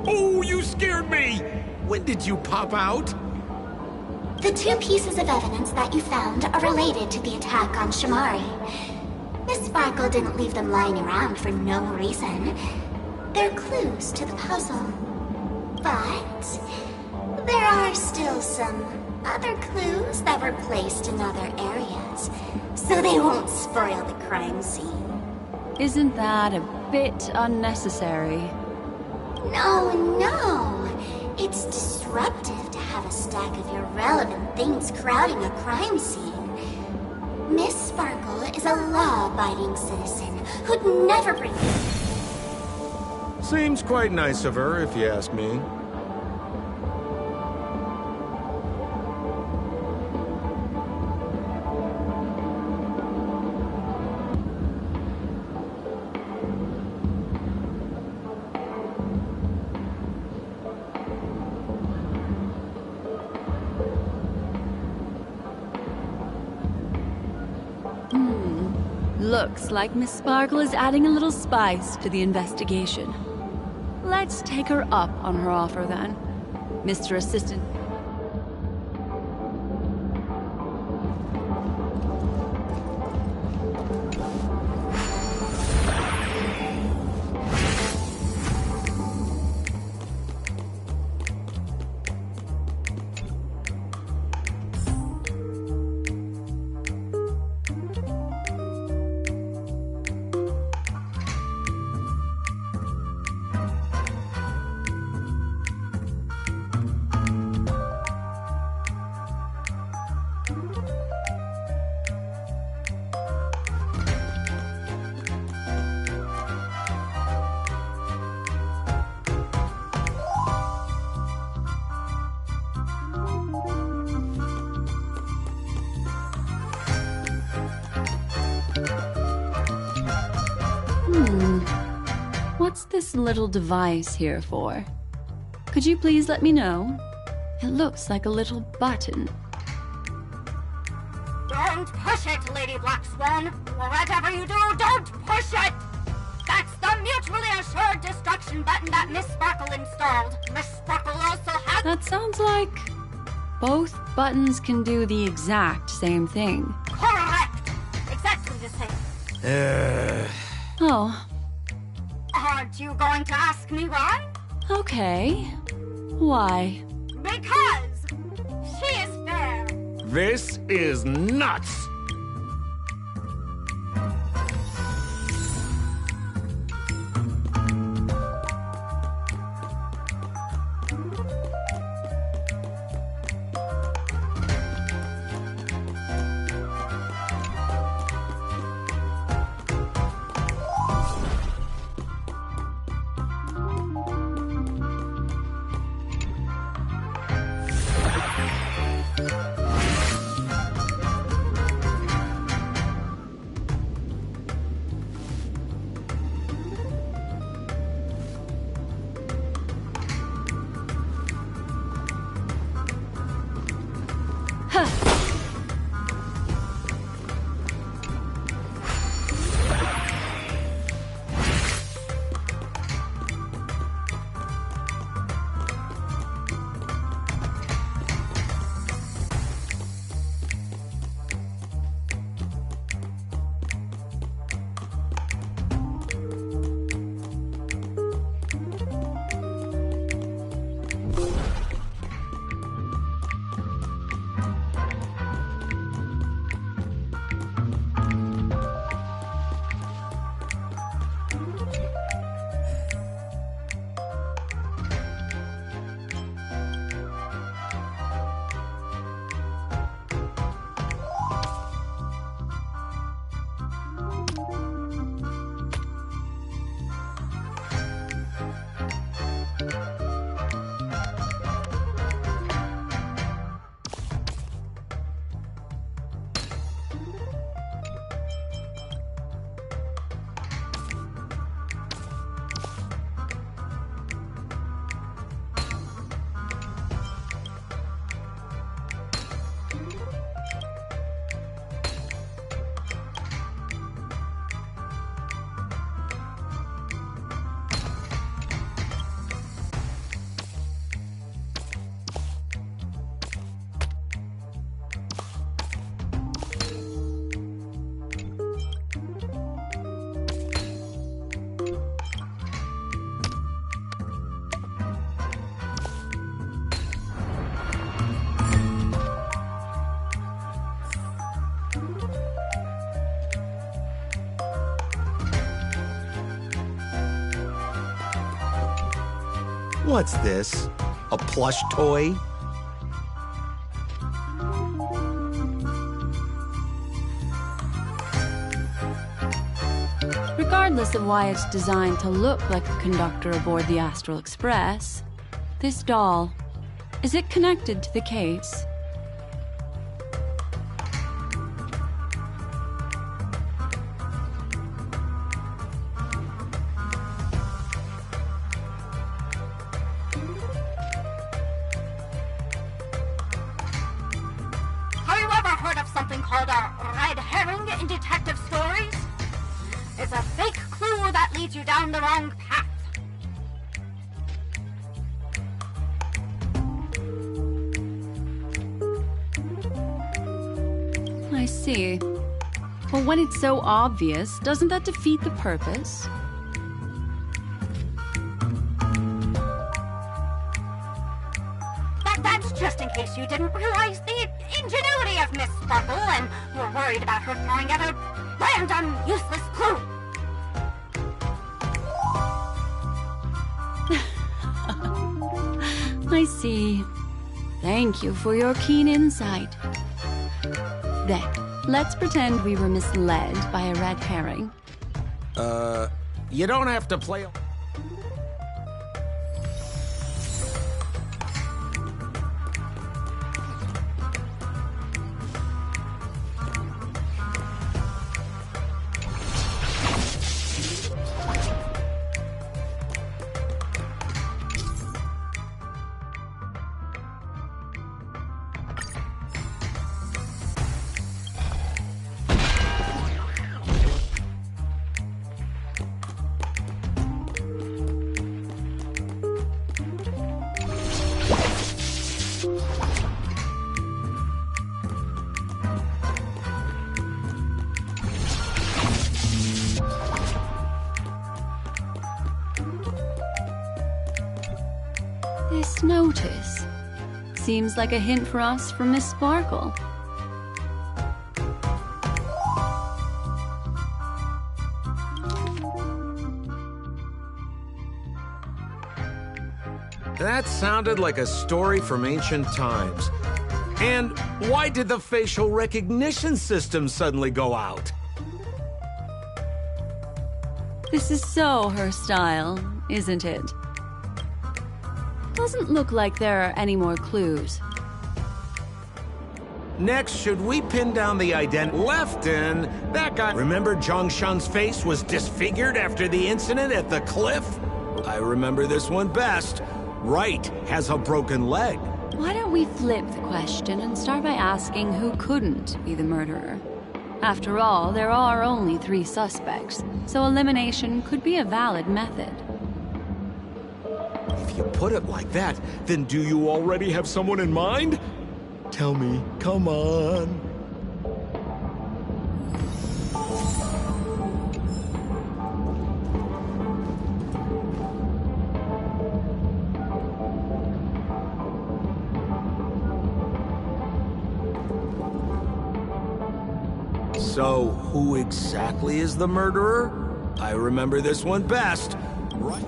Oh, you scared me! When did you pop out? The 2 pieces of evidence that you found are related to the attack on Shamari. Miss Sparkle didn't leave them lying around for no reason. They're clues to the puzzle. But there are are still some other clues that were placed in other areas, so they won't spoil the crime scene. Isn't that a bit unnecessary? No. It's disruptive to have a stack of irrelevant things crowding a crime scene. Miss Sparkle is a law-abiding citizen who'd never bring... Seems quite nice of her, if you ask me. Looks like Miss Sparkle is adding a little spice to the investigation. Let's take her up on her offer then. Mr. Assistant. What's this little device here for? Could you please let me know? It looks like a little button. Don't push it, Lady Black Swan. Whatever you do, don't push it! That's the mutually assured destruction button that Miss Sparkle installed. Miss Sparkle also has... That sounds like both buttons can do the exact same thing. Correct! Exactly the same. Oh, Aren't you going to ask me why? okay. Why? Because she is fair. This is nuts! What's this? A plush toy? Regardless of why it's designed to look like a conductor aboard the Astral Express, this doll, is it connected to the case? Have you ever heard of something called a red herring in detective stories? It's a fake clue that leads you down the wrong path. I see. But when it's so obvious, doesn't that defeat the purpose? That's just in case you didn't realize the ingenuity of Miss Sparkle and were worried about her throwing out a random, useless clue. I see. Thank you for your keen insight. Then, let's pretend we were misled by a red herring. You don't have to play... This notice seems like a hint for us from Miss Sparkle. That sounded like a story from ancient times. And why did the facial recognition system suddenly go out? This is so her style, isn't it? Doesn't look like there are any more clues. Next, should we pin down the identity? Lefton, that guy. Remember Zhongshan's face was disfigured after the incident at the cliff? I remember this one best. Right has a broken leg. Why don't we flip the question and start by asking who couldn't be the murderer? After all, there are only 3 suspects, so elimination could be a valid method. If you put it like that, then do you already have someone in mind? Tell me, come on. So, who exactly is the murderer? I remember this one best. Right.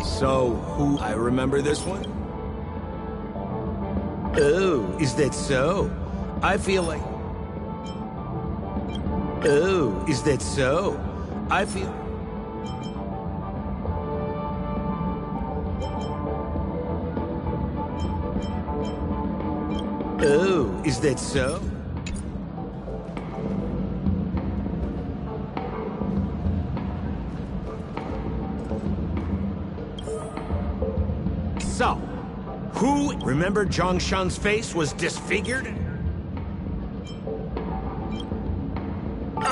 So, who... I remember this one? Oh, is that so? I feel like... Oh, is that so? I feel... Oh, is that so? So, who... Remember Zhongshan's face was disfigured?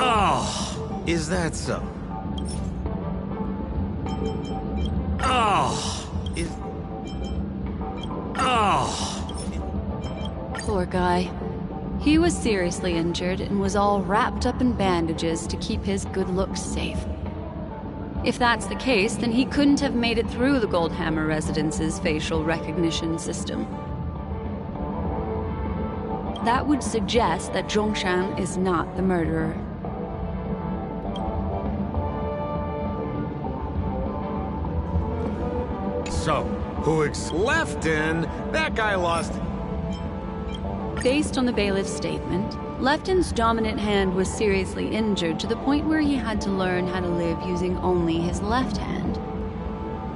Oh, is that so? Oh, is... Oh. Poor guy. He was seriously injured and was all wrapped up in bandages to keep his good looks safe. If that's the case, then he couldn't have made it through the Goldhammer Residence's facial recognition system. That would suggest that Zhongshan is not the murderer. So, who Lefton? That guy lost... Based on the bailiff's statement, Lefton's dominant hand was seriously injured to the point where he had to learn how to live using only his left hand.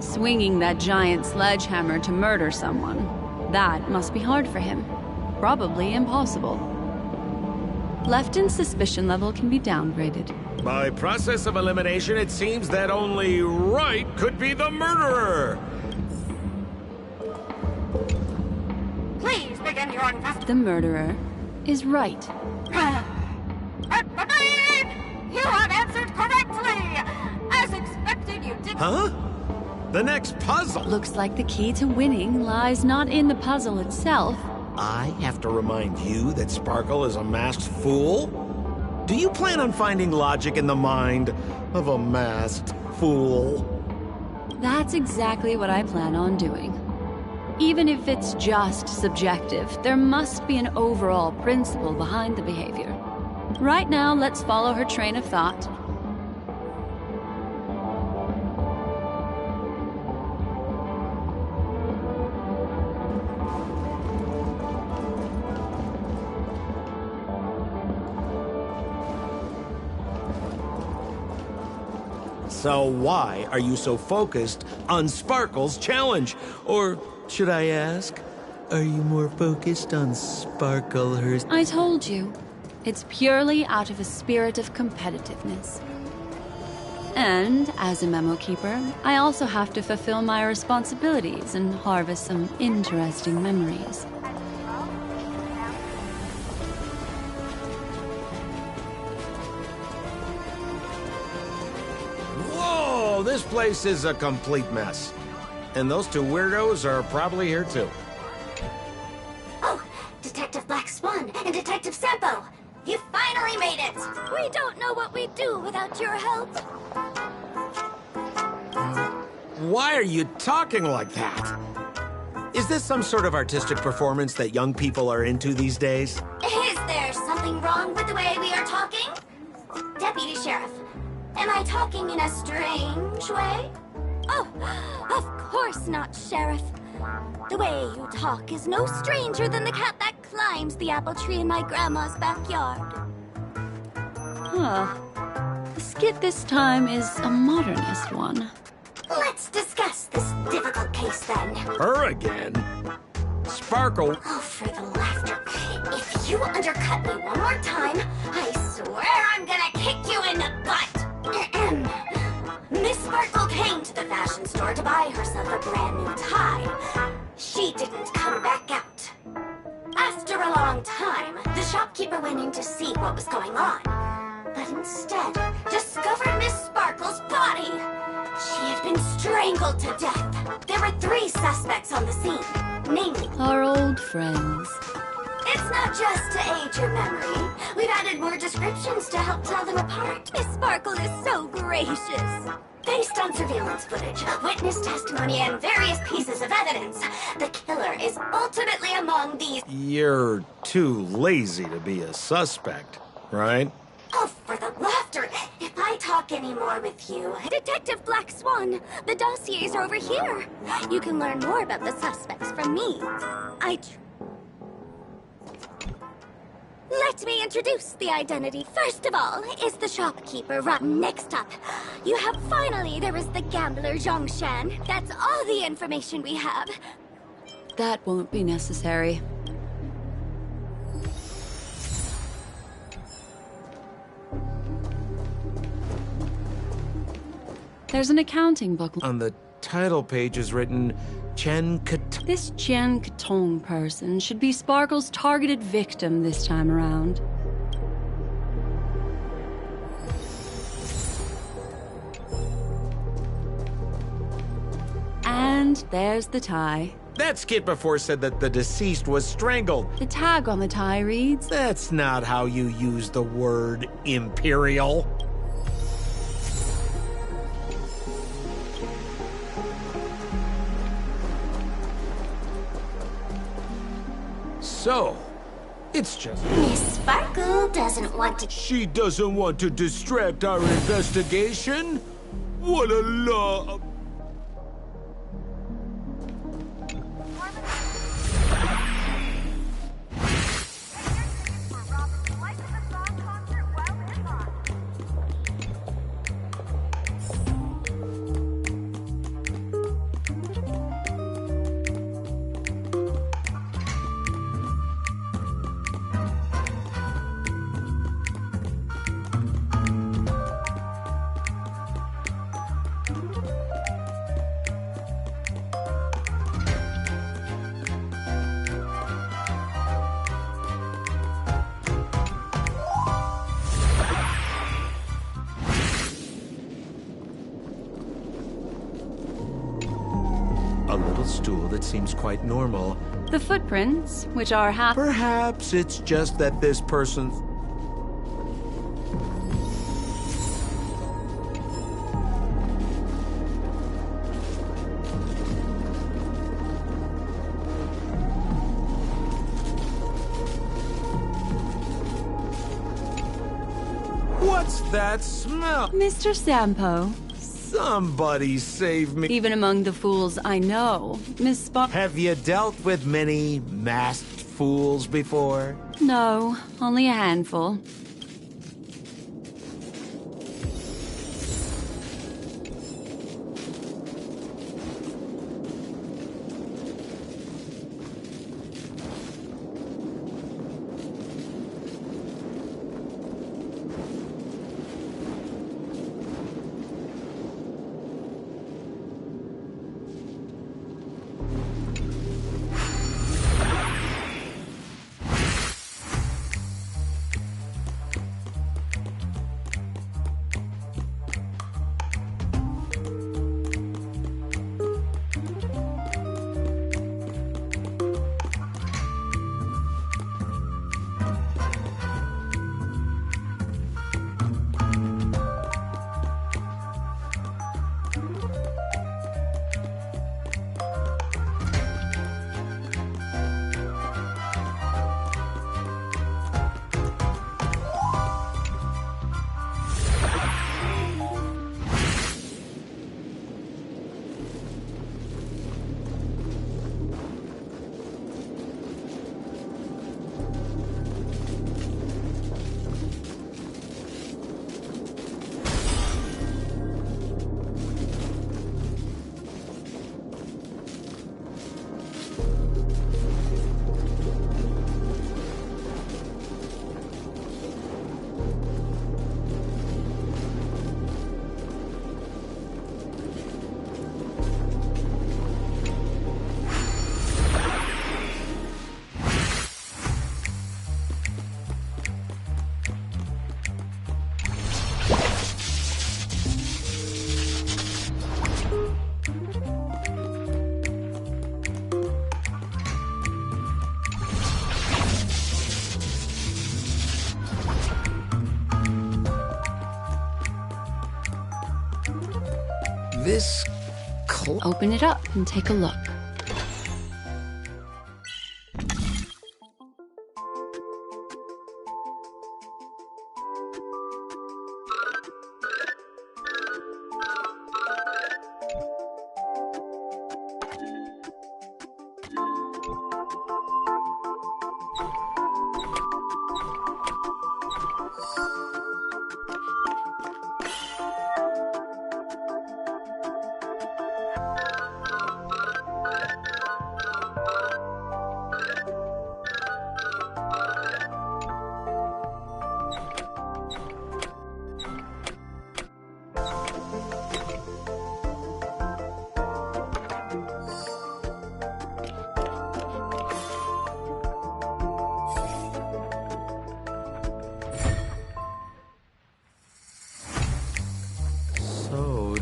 Swinging that giant sledgehammer to murder someone, that must be hard for him. Probably impossible. Lefton's suspicion level can be downgraded. By process of elimination, it seems that only Wright could be the murderer. Please begin your investigation. The murderer is Wright. You have answered correctly! As expected, you did... Huh? The next puzzle? Looks like the key to winning lies not in the puzzle itself. I have to remind you that Sparkle is a masked fool? Do you plan on finding logic in the mind of a masked fool? That's exactly what I plan on doing. Even if it's just subjective, there must be an overall principle behind the behavior. Right now, let's follow her train of thought. So why are you so focused on Sparkle's challenge? Or should I ask, are you more focused on Sparkle herself? I told you. It's purely out of a spirit of competitiveness. And, as a memo keeper, I also have to fulfill my responsibilities and harvest some interesting memories. Whoa, this place is a complete mess. And those two weirdos are probably here too. Oh, Detective Black Swan and Detective Sampo! You finally made it! We don't know what we'd do without your help. Why are you talking like that? Is this some sort of artistic performance that young people are into these days? Is there something wrong with the way we are talking? Deputy Sheriff, am I talking in a strange way? Oh, of course not, Sheriff. The way you talk is no stranger than the cat that climbs the apple tree in my grandma's backyard. Huh. The skit this time is a modernist one. Let's discuss this difficult case then. Her again? Sparkle. Oh, for the laughter. If you undercut me one more time, I swear I'm gonna kick you in the butt. Miss Sparkle came to the fashion store to buy herself a brand new tie. She didn't come back out. After a long time, the shopkeeper went in to see what was going on, but instead discovered Miss Sparkle's body. She had been strangled to death. There were 3 suspects on the scene, namely... Our old friends. It's not just to aid your memory. We've added more descriptions to help tell them apart. Miss Sparkle is so gracious. Based on surveillance footage, witness testimony, and various pieces of evidence, the killer is ultimately among these... You're too lazy to be a suspect, right? Oh, for the laughter! If I talk any more with you... Detective Black Swan, the dossiers are over here. You can learn more about the suspects from me. Let me introduce the identity. First of all is the shopkeeper. Next up, there is the gambler Zhongshan. That's all the information we have. That won't be necessary. There's an accounting book. On the title page is written Chen Katong. This Chen Katong person should be Sparkle's targeted victim this time around. And there's the tie. That skit before said that the deceased was strangled. The tag on the tie reads... That's not how you use the word Imperial. so. It's just... Miss Sparkle doesn't want to... She doesn't want to distract our investigation? What a love... A little stool that seems quite normal. The footprints, which are half... Perhaps it's just that this person... What's that smell? Mr. Sampo. Somebody save me. Even among the fools I know, Miss Sparkle... Have you dealt with many masked fools before? No, only a handful. This... Open it up and take a look.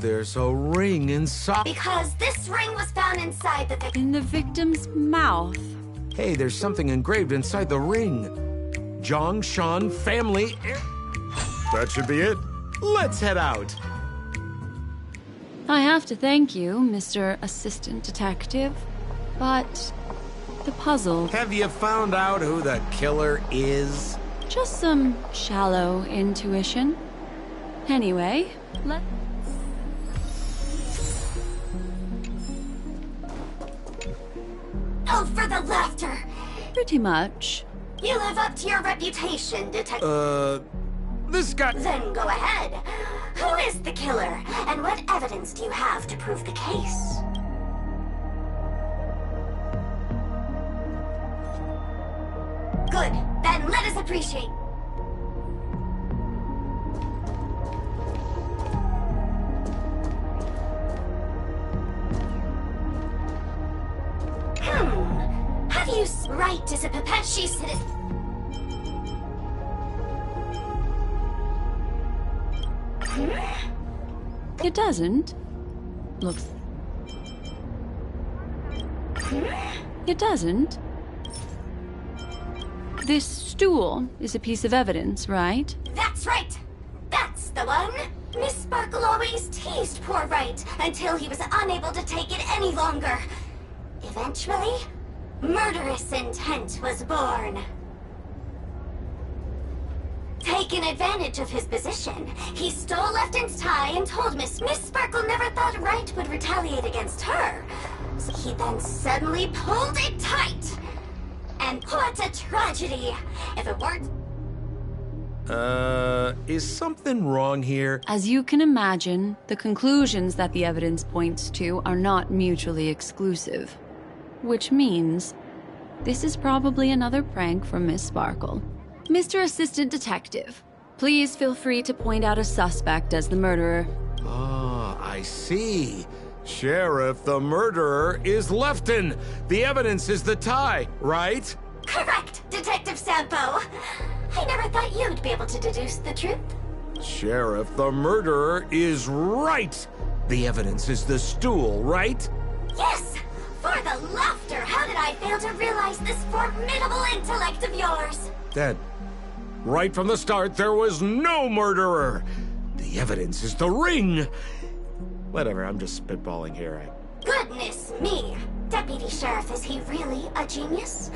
There's a ring inside. Because this ring was found inside the victim. In the victim's mouth. Hey, there's something engraved inside the ring. Zhongshan family. That should be it. Let's head out. I have to thank you, Mr. Assistant Detective, but The puzzle. Have you found out who the killer is? Just some shallow intuition. Anyway, Oh, for the laughter! Pretty much. You live up to your reputation, Detective. This guy... Then go ahead. Who is the killer, and what evidence do you have to prove the case? Good. Then let us appreciate... How do you... Right is a perpetual citizen... It doesn't. Looks... It doesn't. This stool is a piece of evidence, right? That's right! That's the one! Miss Sparkle always teased poor Wright until he was unable to take it any longer. Eventually, murderous intent was born. Taking advantage of his position, he stole Lefton's tie and told Miss Sparkle never thought Wright would retaliate against her. So he then suddenly pulled it tight. And what a tragedy! If it weren't... is something wrong here? As you can imagine, the conclusions that the evidence points to are not mutually exclusive. Which means, this is probably another prank from Miss Sparkle. Mr. Assistant Detective, please feel free to point out a suspect as the murderer. Ah, I see. Sheriff, the murderer is Lefton. The evidence is the tie, right? Correct, Detective Sampo. I never thought you'd be able to deduce the truth. Sheriff, the murderer is right. The evidence is the stool, right? Yes! For the laughter, how did I fail to realize this formidable intellect of yours? Dad, right from the start, there was no murderer. The evidence is the ring. Whatever, I'm just spitballing here. Goodness me! Deputy Sheriff, is he really a genius?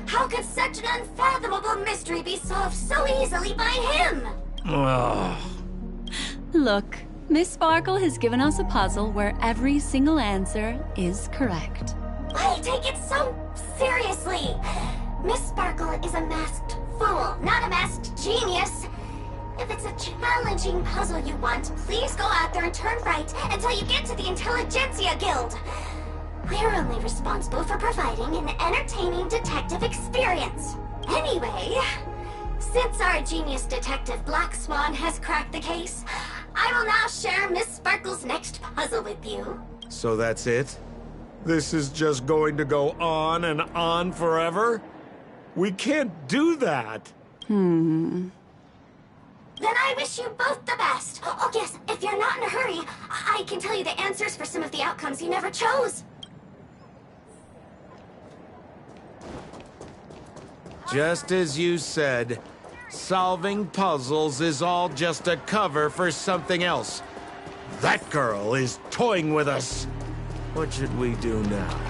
How could such an unfathomable mystery be solved so easily by him? Ugh. Look, Miss Sparkle has given us a puzzle where every single answer is correct. I take it so seriously. Miss Sparkle is a masked fool, not a masked genius. If it's a challenging puzzle you want, please go out there and turn right until you get to the Intelligentsia Guild. We're only responsible for providing an entertaining detective experience. Anyway, since our genius detective Black Swan has cracked the case, I will now share Miss Sparkle's next puzzle with you. So that's it? This is just going to go on and on forever? We can't do that. Then I wish you both the best. Oh yes, if you're not in a hurry, I can tell you the answers for some of the outcomes you never chose. Just as you said, solving puzzles is all just a cover for something else. That girl is toying with us. What should we do now?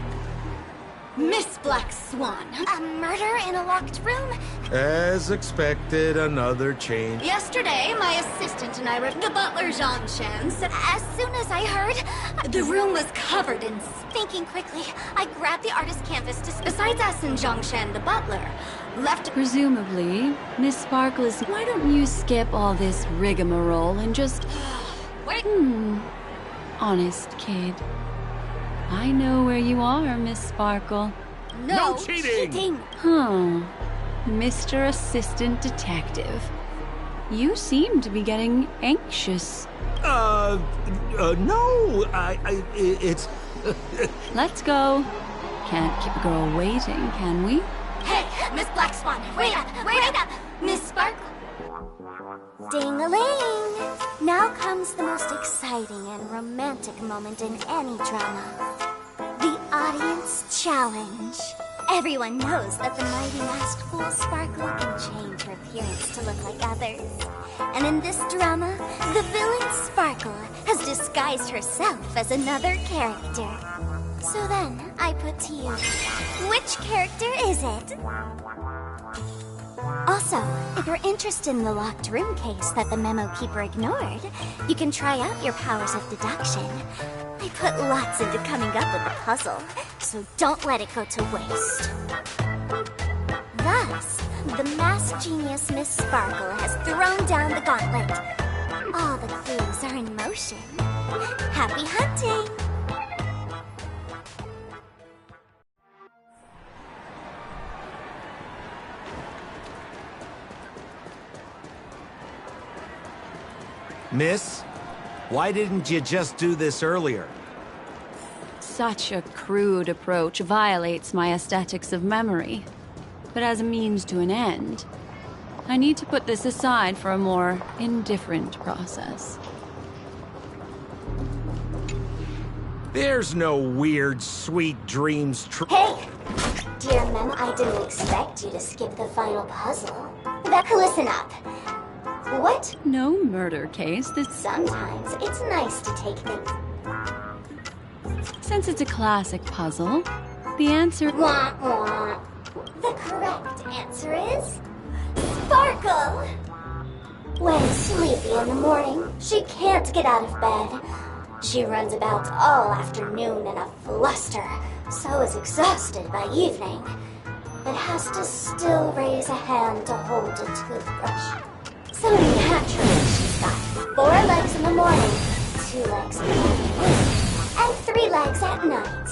Miss Black Swan. A murder in a locked room? As expected, another change. Yesterday, my assistant and I were the butler, Zhongshan, said As soon as I heard, the room was covered in... thinking quickly, I grabbed the artist canvas to... Besides us and Zhongshan, the butler, left... Presumably, Miss Sparkle is... Why don't you skip all this rigmarole and just... Wait. Honest, kid. I know where you are, Miss Sparkle. No cheating! Huh. Mr. Assistant Detective. You seem to be getting anxious. No, it's... Let's go. Can't keep a girl waiting, can we? Hey, Miss Black Swan, wait up, wait up! Miss Sparkle. Ding-a-ling! Now comes the most exciting and romantic moment in any drama. The audience challenge. Everyone knows that the mighty masked fool Sparkle can change her appearance to look like others. And in this drama, the villain Sparkle has disguised herself as another character. So then, I put to you, which character is it? Also, if you're interested in the locked room case that the memo keeper ignored, you can try out your powers of deduction. I put lots into coming up with the puzzle, so don't let it go to waste. Thus, the masked genius Miss Sparkle has thrown down the gauntlet. All the clues are in motion. Happy hunting! Miss, why didn't you just do this earlier? Such a crude approach violates my aesthetics of memory. But as a means to an end, I need to put this aside for a more indifferent process. There's no weird, sweet dreams. Hey! Dear Mem, I didn't expect you to skip the final puzzle. Listen up. What? No murder case. Sometimes it's nice to take things. Since it's a classic puzzle, the answer... Wah, wah. The correct answer is... Sparkle! When sleepy in the morning, she can't get out of bed. She runs about all afternoon in a fluster, so is exhausted by evening, but has to still raise a hand to hold a toothbrush. So naturally, she's got 4 legs in the morning, 2 legs in the afternoon, and 3 legs at night.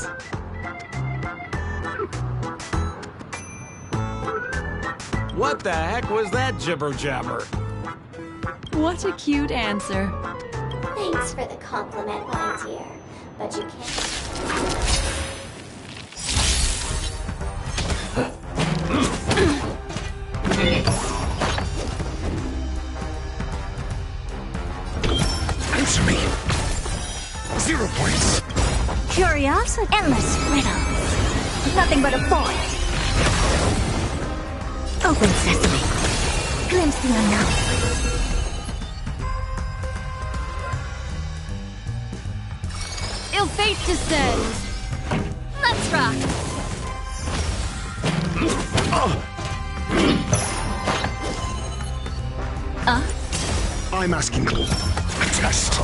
What the heck was that jibber-jabber? What a cute answer. Thanks for the compliment, my dear, but you can't... Answer me! 0 points! Curiosity. Endless riddles. Nothing but a void. Open sesame. Glimpse the unknown. Ill fate descends. Let's rock. I'm asking a test.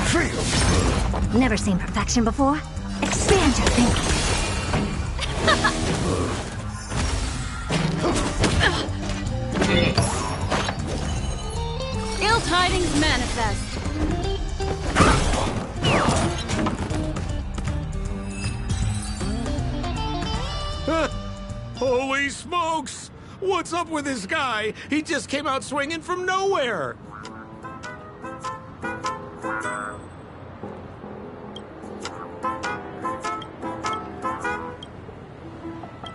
Fail. Never seen perfection before? Expand your thinking. Ill tidings manifest. Holy smokes! What's up with this guy? He just came out swinging from nowhere!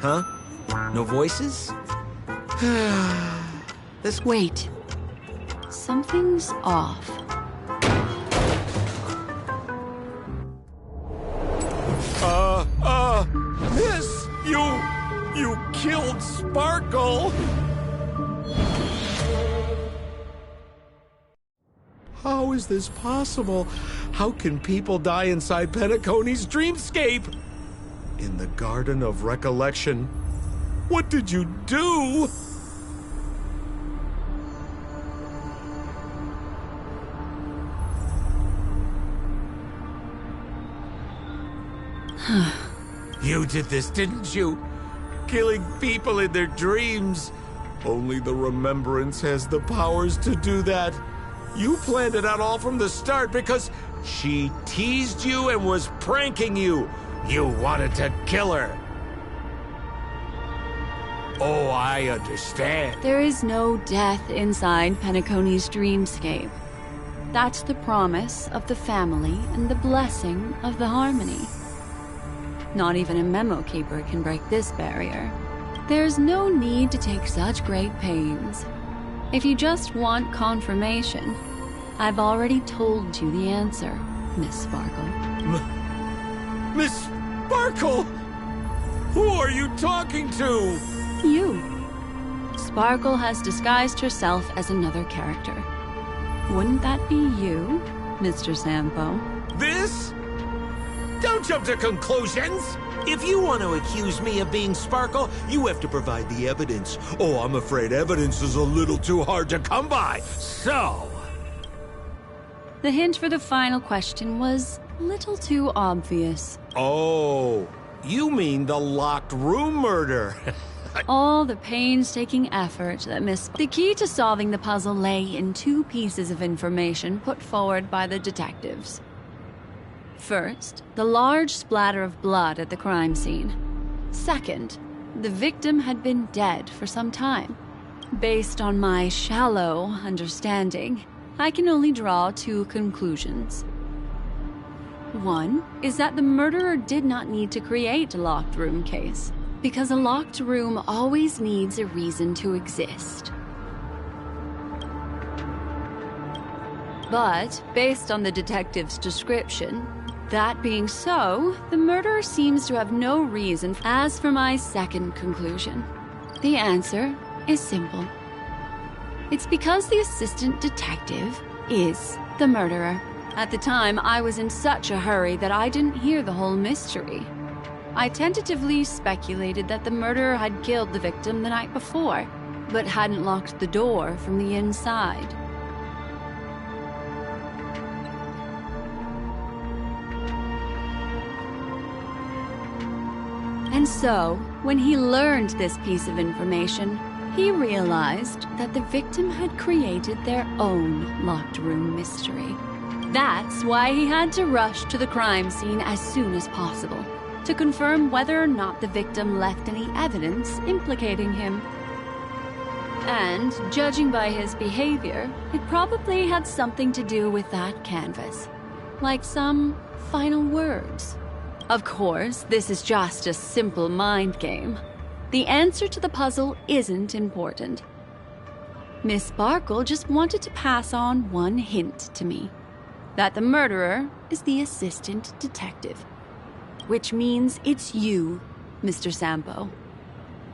Huh? No voices? Wait. Something's off. Miss, you killed Sparkle! How is this possible? How can people die inside Penacony's dreamscape? In the Garden of Recollection. What did you do? You did this, didn't you? Killing people in their dreams. Only the Remembrance has the powers to do that. You planned it out all from the start because she teased you and was pranking you. You wanted to kill her. Oh, I understand. There is no death inside Penacony's dreamscape. That's the promise of the family and the blessing of the harmony. Not even a memo keeper can break this barrier. There's no need to take such great pains. If you just want confirmation, I've already told you the answer, Miss Sparkle. Miss Sparkle? Who are you talking to? You. Sparkle has disguised herself as another character. Wouldn't that be you, Mr. Sampo? This? Don't jump to conclusions! If you want to accuse me of being Sparkle, you have to provide the evidence. Oh, I'm afraid evidence is a little too hard to come by. So... The hint for the final question was a little too obvious. Oh, you mean the locked room murder. All the painstaking effort that The key to solving the puzzle lay in two pieces of information put forward by the detectives. First, the large splatter of blood at the crime scene. Second, the victim had been dead for some time. Based on my shallow understanding, I can only draw two conclusions. One is that the murderer did not need to create a locked room case, because a locked room always needs a reason to exist. But, based on the detective's description, that being so, the murderer seems to have no reason. As for my second conclusion, the answer is simple. It's because the assistant detective is the murderer. At the time, I was in such a hurry that I didn't hear the whole mystery. I tentatively speculated that the murderer had killed the victim the night before, but hadn't locked the door from the inside. And so, when he learned this piece of information, he realized that the victim had created their own locked room mystery. That's why he had to rush to the crime scene as soon as possible, to confirm whether or not the victim left any evidence implicating him. And, judging by his behavior, it probably had something to do with that canvas. Like some final words. Of course, this is just a simple mind game. The answer to the puzzle isn't important. Miss Sparkle just wanted to pass on one hint to me. That the murderer is the assistant detective. Which means it's you, Mr. Sampo.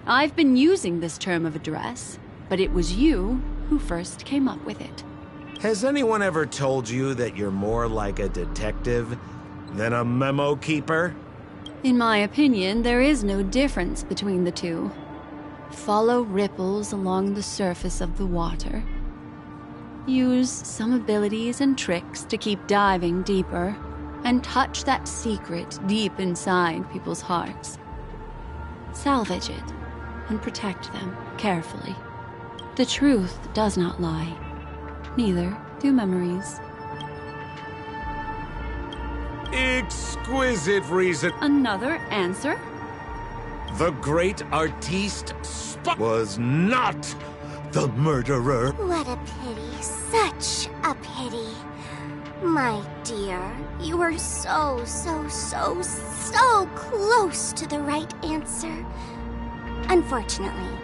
I've been using this term of address, but it was you who first came up with it. Has anyone ever told you that you're more like a detective than a memo keeper? In my opinion, there is no difference between the two. Follow ripples along the surface of the water. Use some abilities and tricks to keep diving deeper, and touch that secret deep inside people's hearts. Salvage it, and protect them carefully. The truth does not lie. Neither do memories. Exquisite reason. Another answer? The great artiste was not the murderer. What a pity. Such a pity. My dear, you were so close to the right answer. Unfortunately,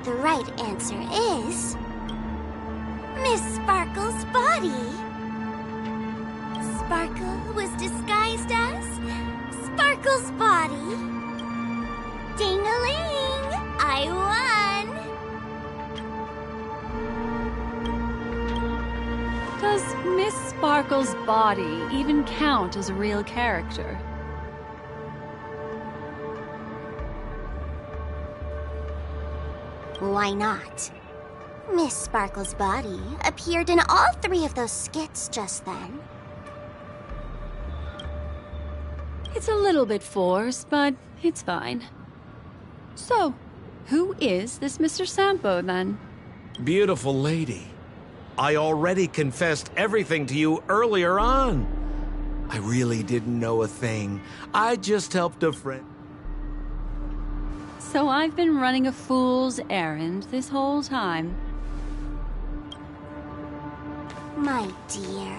the right answer is... Miss Sparkle's body. Sparkle was disguised as Sparkle's body. Ding-a-ling! I won! Does Miss Sparkle's body even count as a real character? Why not? Miss Sparkle's body appeared in all three of those skits just then. It's a little bit forced, but it's fine. So, who is this Mr. Sampo, then? Beautiful lady. I already confessed everything to you earlier on. I really didn't know a thing. I just helped a friend. So I've been running a fool's errand this whole time. My dear,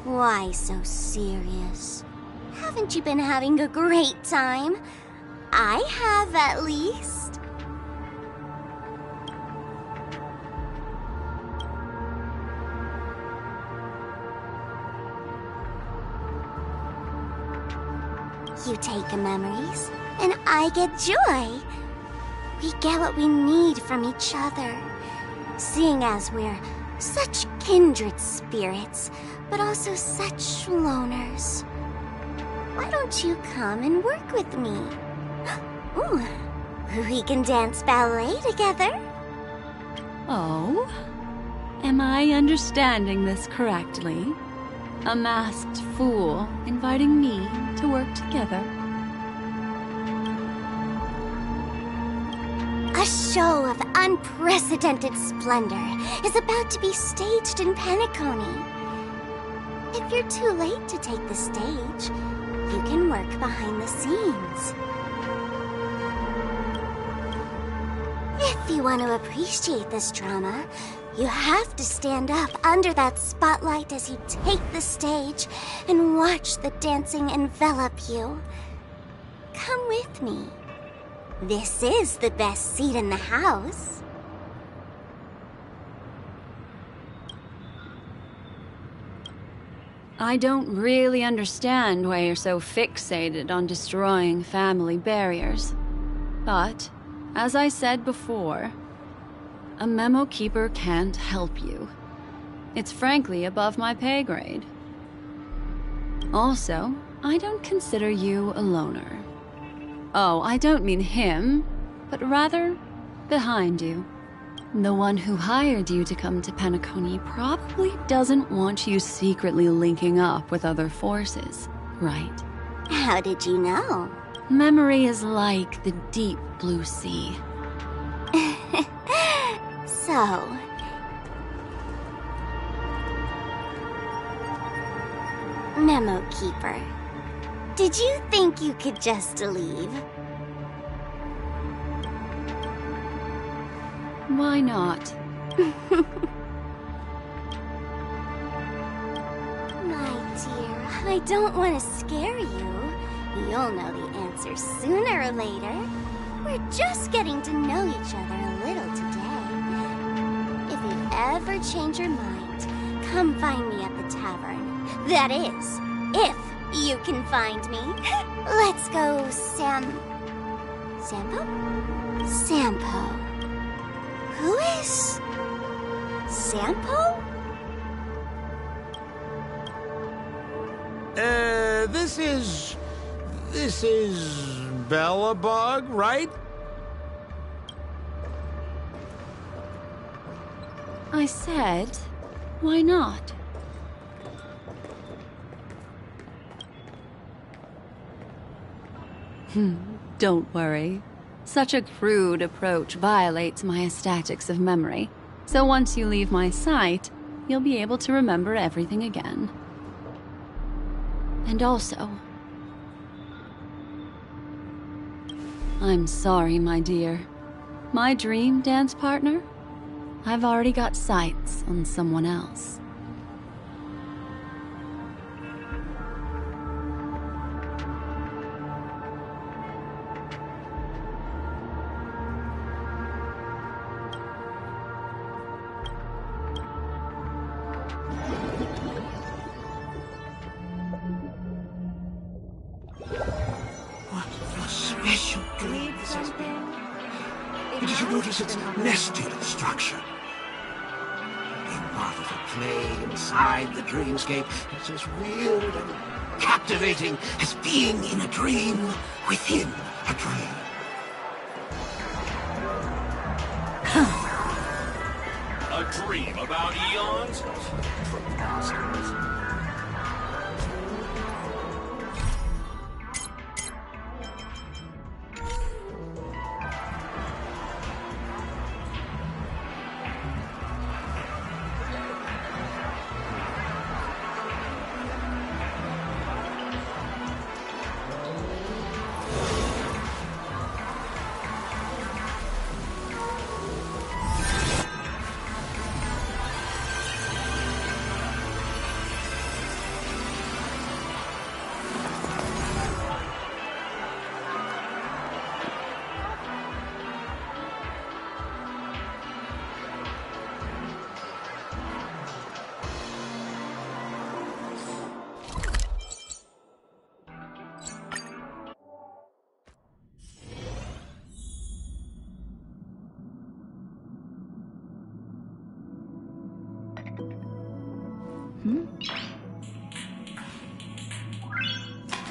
why so serious? Haven't you been having a great time? I have, at least. You take memories, and I get joy. We get what we need from each other, seeing as we're such kindred spirits, but also such loners. Why don't you come and work with me? Ooh, we can dance ballet together. Oh? Am I understanding this correctly? A masked fool inviting me to work together? A show of unprecedented splendor is about to be staged in Penacony. If you're too late to take the stage, you can work behind the scenes. If you want to appreciate this drama, you have to stand up under that spotlight as you take the stage and watch the dancing envelop you. Come with me. This is the best seat in the house. I don't really understand why you're so fixated on destroying family barriers. But, as I said before, a memo keeper can't help you. It's frankly above my pay grade. Also, I don't consider you a loner. Oh, I don't mean him, but rather behind you. The one who hired you to come to Penacony probably doesn't want you secretly linking up with other forces, right? How did you know? Memory is like the deep blue sea. So... Memo Keeper, did you think you could just leave? Why not? My dear, I don't want to scare you. You'll know the answer sooner or later. We're just getting to know each other a little today. If you ever change your mind, come find me at the tavern. That is, if you can find me. Let's go, Sampo? Sampo. Who is... Sampo? This is Bellabug, right? I said, why not? Don't worry. Such a crude approach violates my statics of memory. So once you leave my sight, you'll be able to remember everything again. And also... I'm sorry, my dear. My dream dance partner? I've already got sights on someone else. Special dream this has been. Did you notice its nested structure? Being part of a play inside the dreamscape is as weird and captivating as being in a dream within a dream. A dream about eons?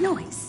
Noise.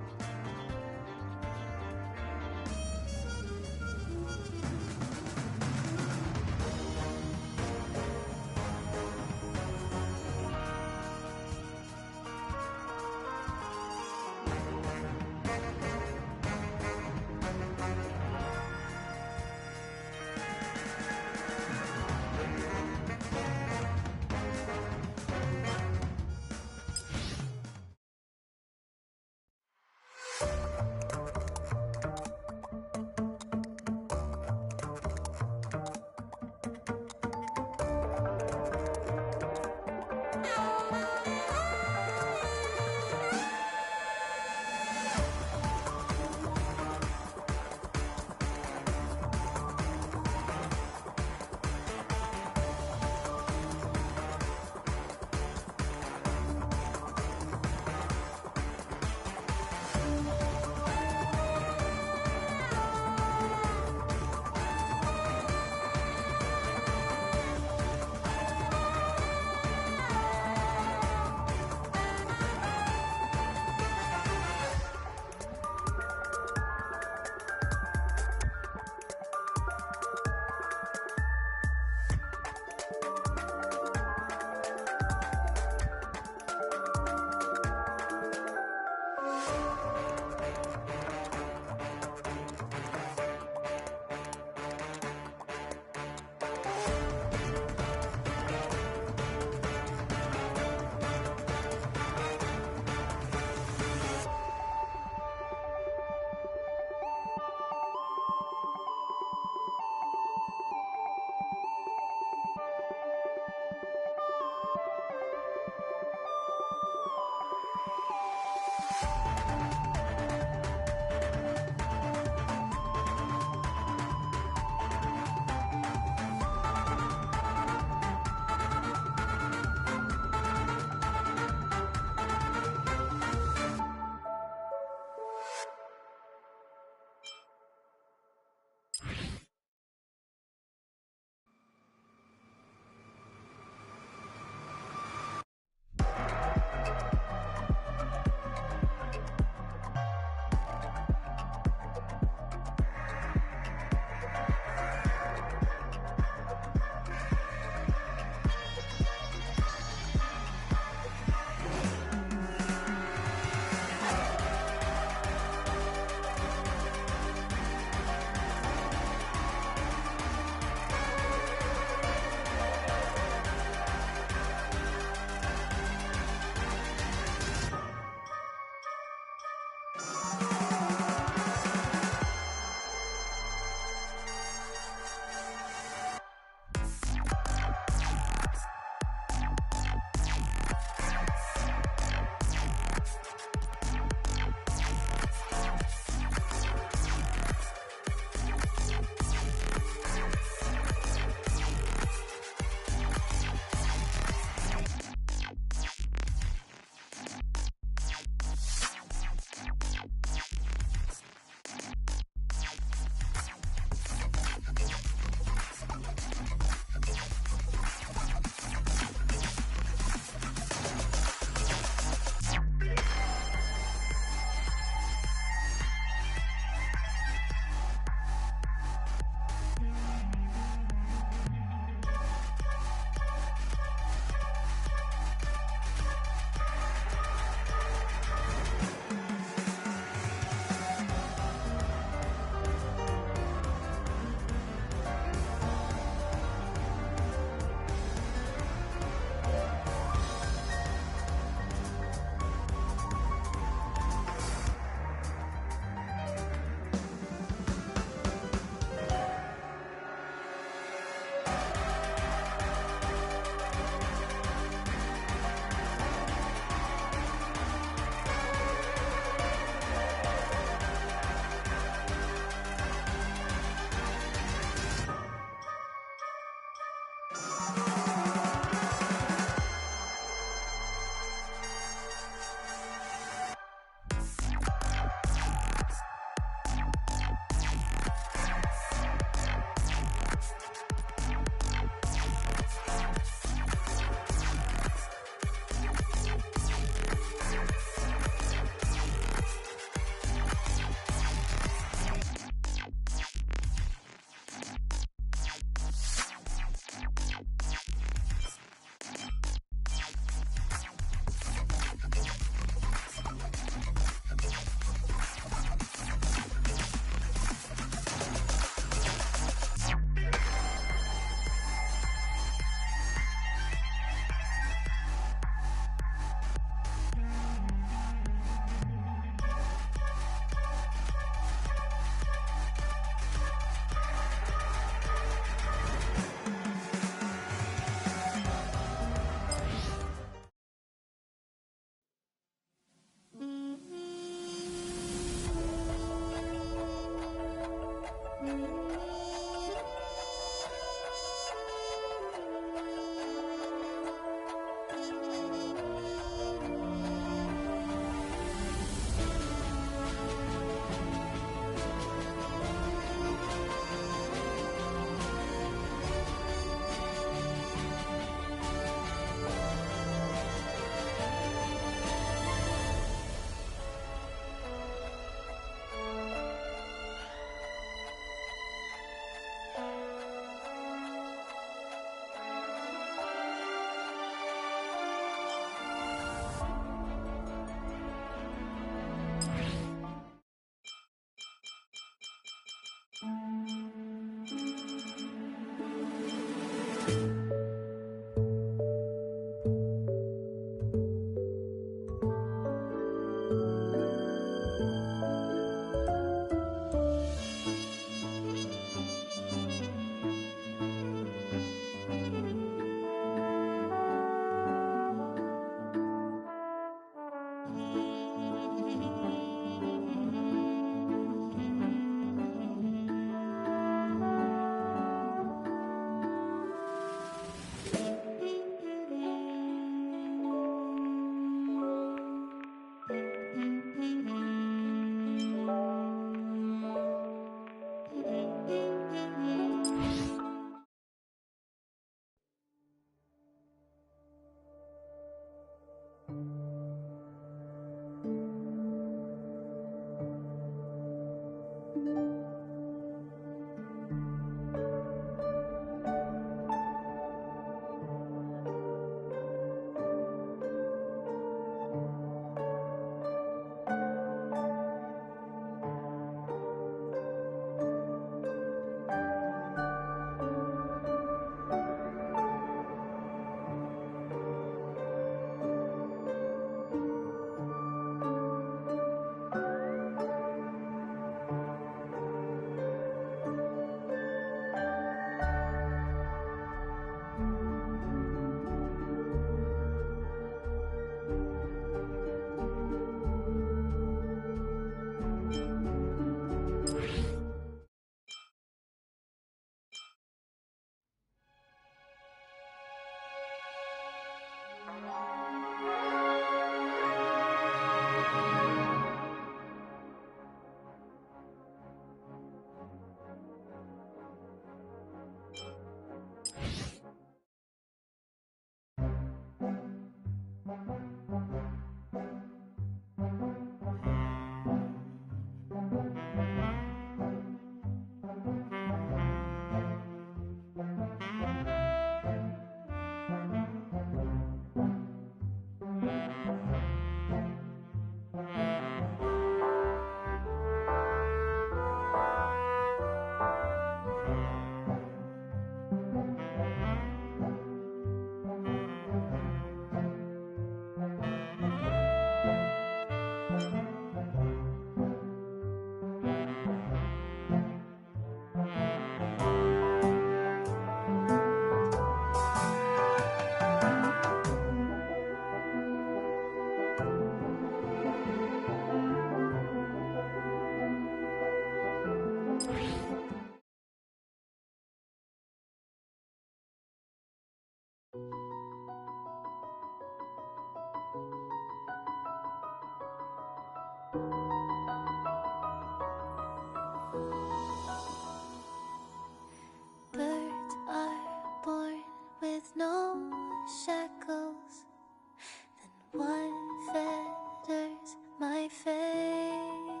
What fetters my fate?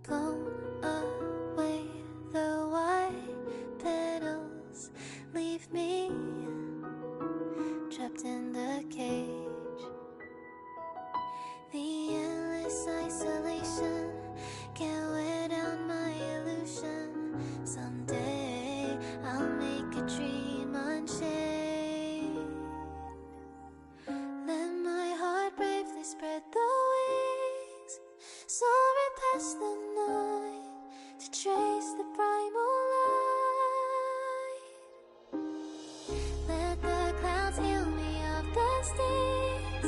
Blown away the white petals, leave me trapped in the cage. The endless isolation can't wear down my illusion. Someday I'll make a dream unchained. Let my heart bravely spread the wings, soaring past the night to trace the primal light. Let the clouds heal me of the stings,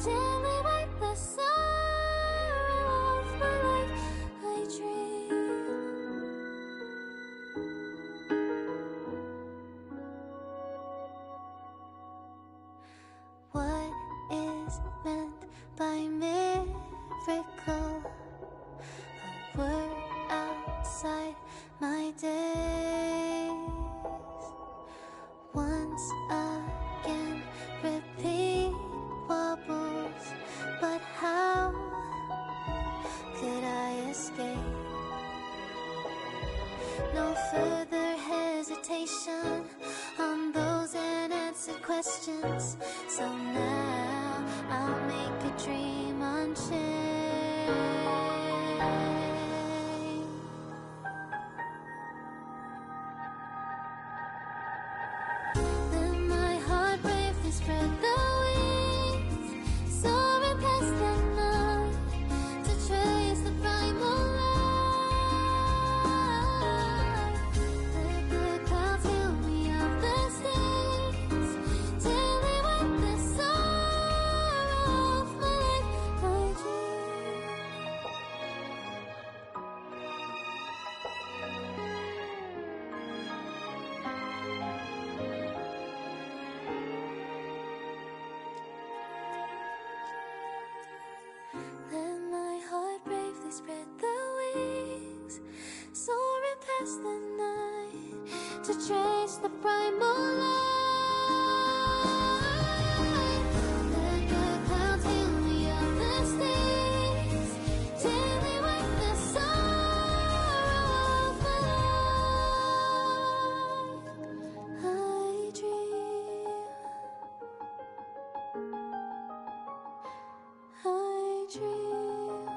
gently wipe the sorrow off my life. I dream. What is meant by miracle? A word outside my days. Once again, repeat wobbles, but how could I escape? No further hesitation on those unanswered questions. So now I'll make a dream unchained. Let my heart bravely spread the wings, soaring past the night to trace the primal light. Let the clouds heal me of the stains, till they wipe the sorrow off my life. I dream. Let my heart bravely spread the wings, soaring past the night to trace the primal light. Let the clouds heal me of the stains, till they wipe the sorrow off my life. I dream. I dream.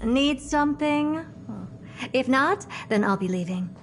Need something? If not, then I'll be leaving.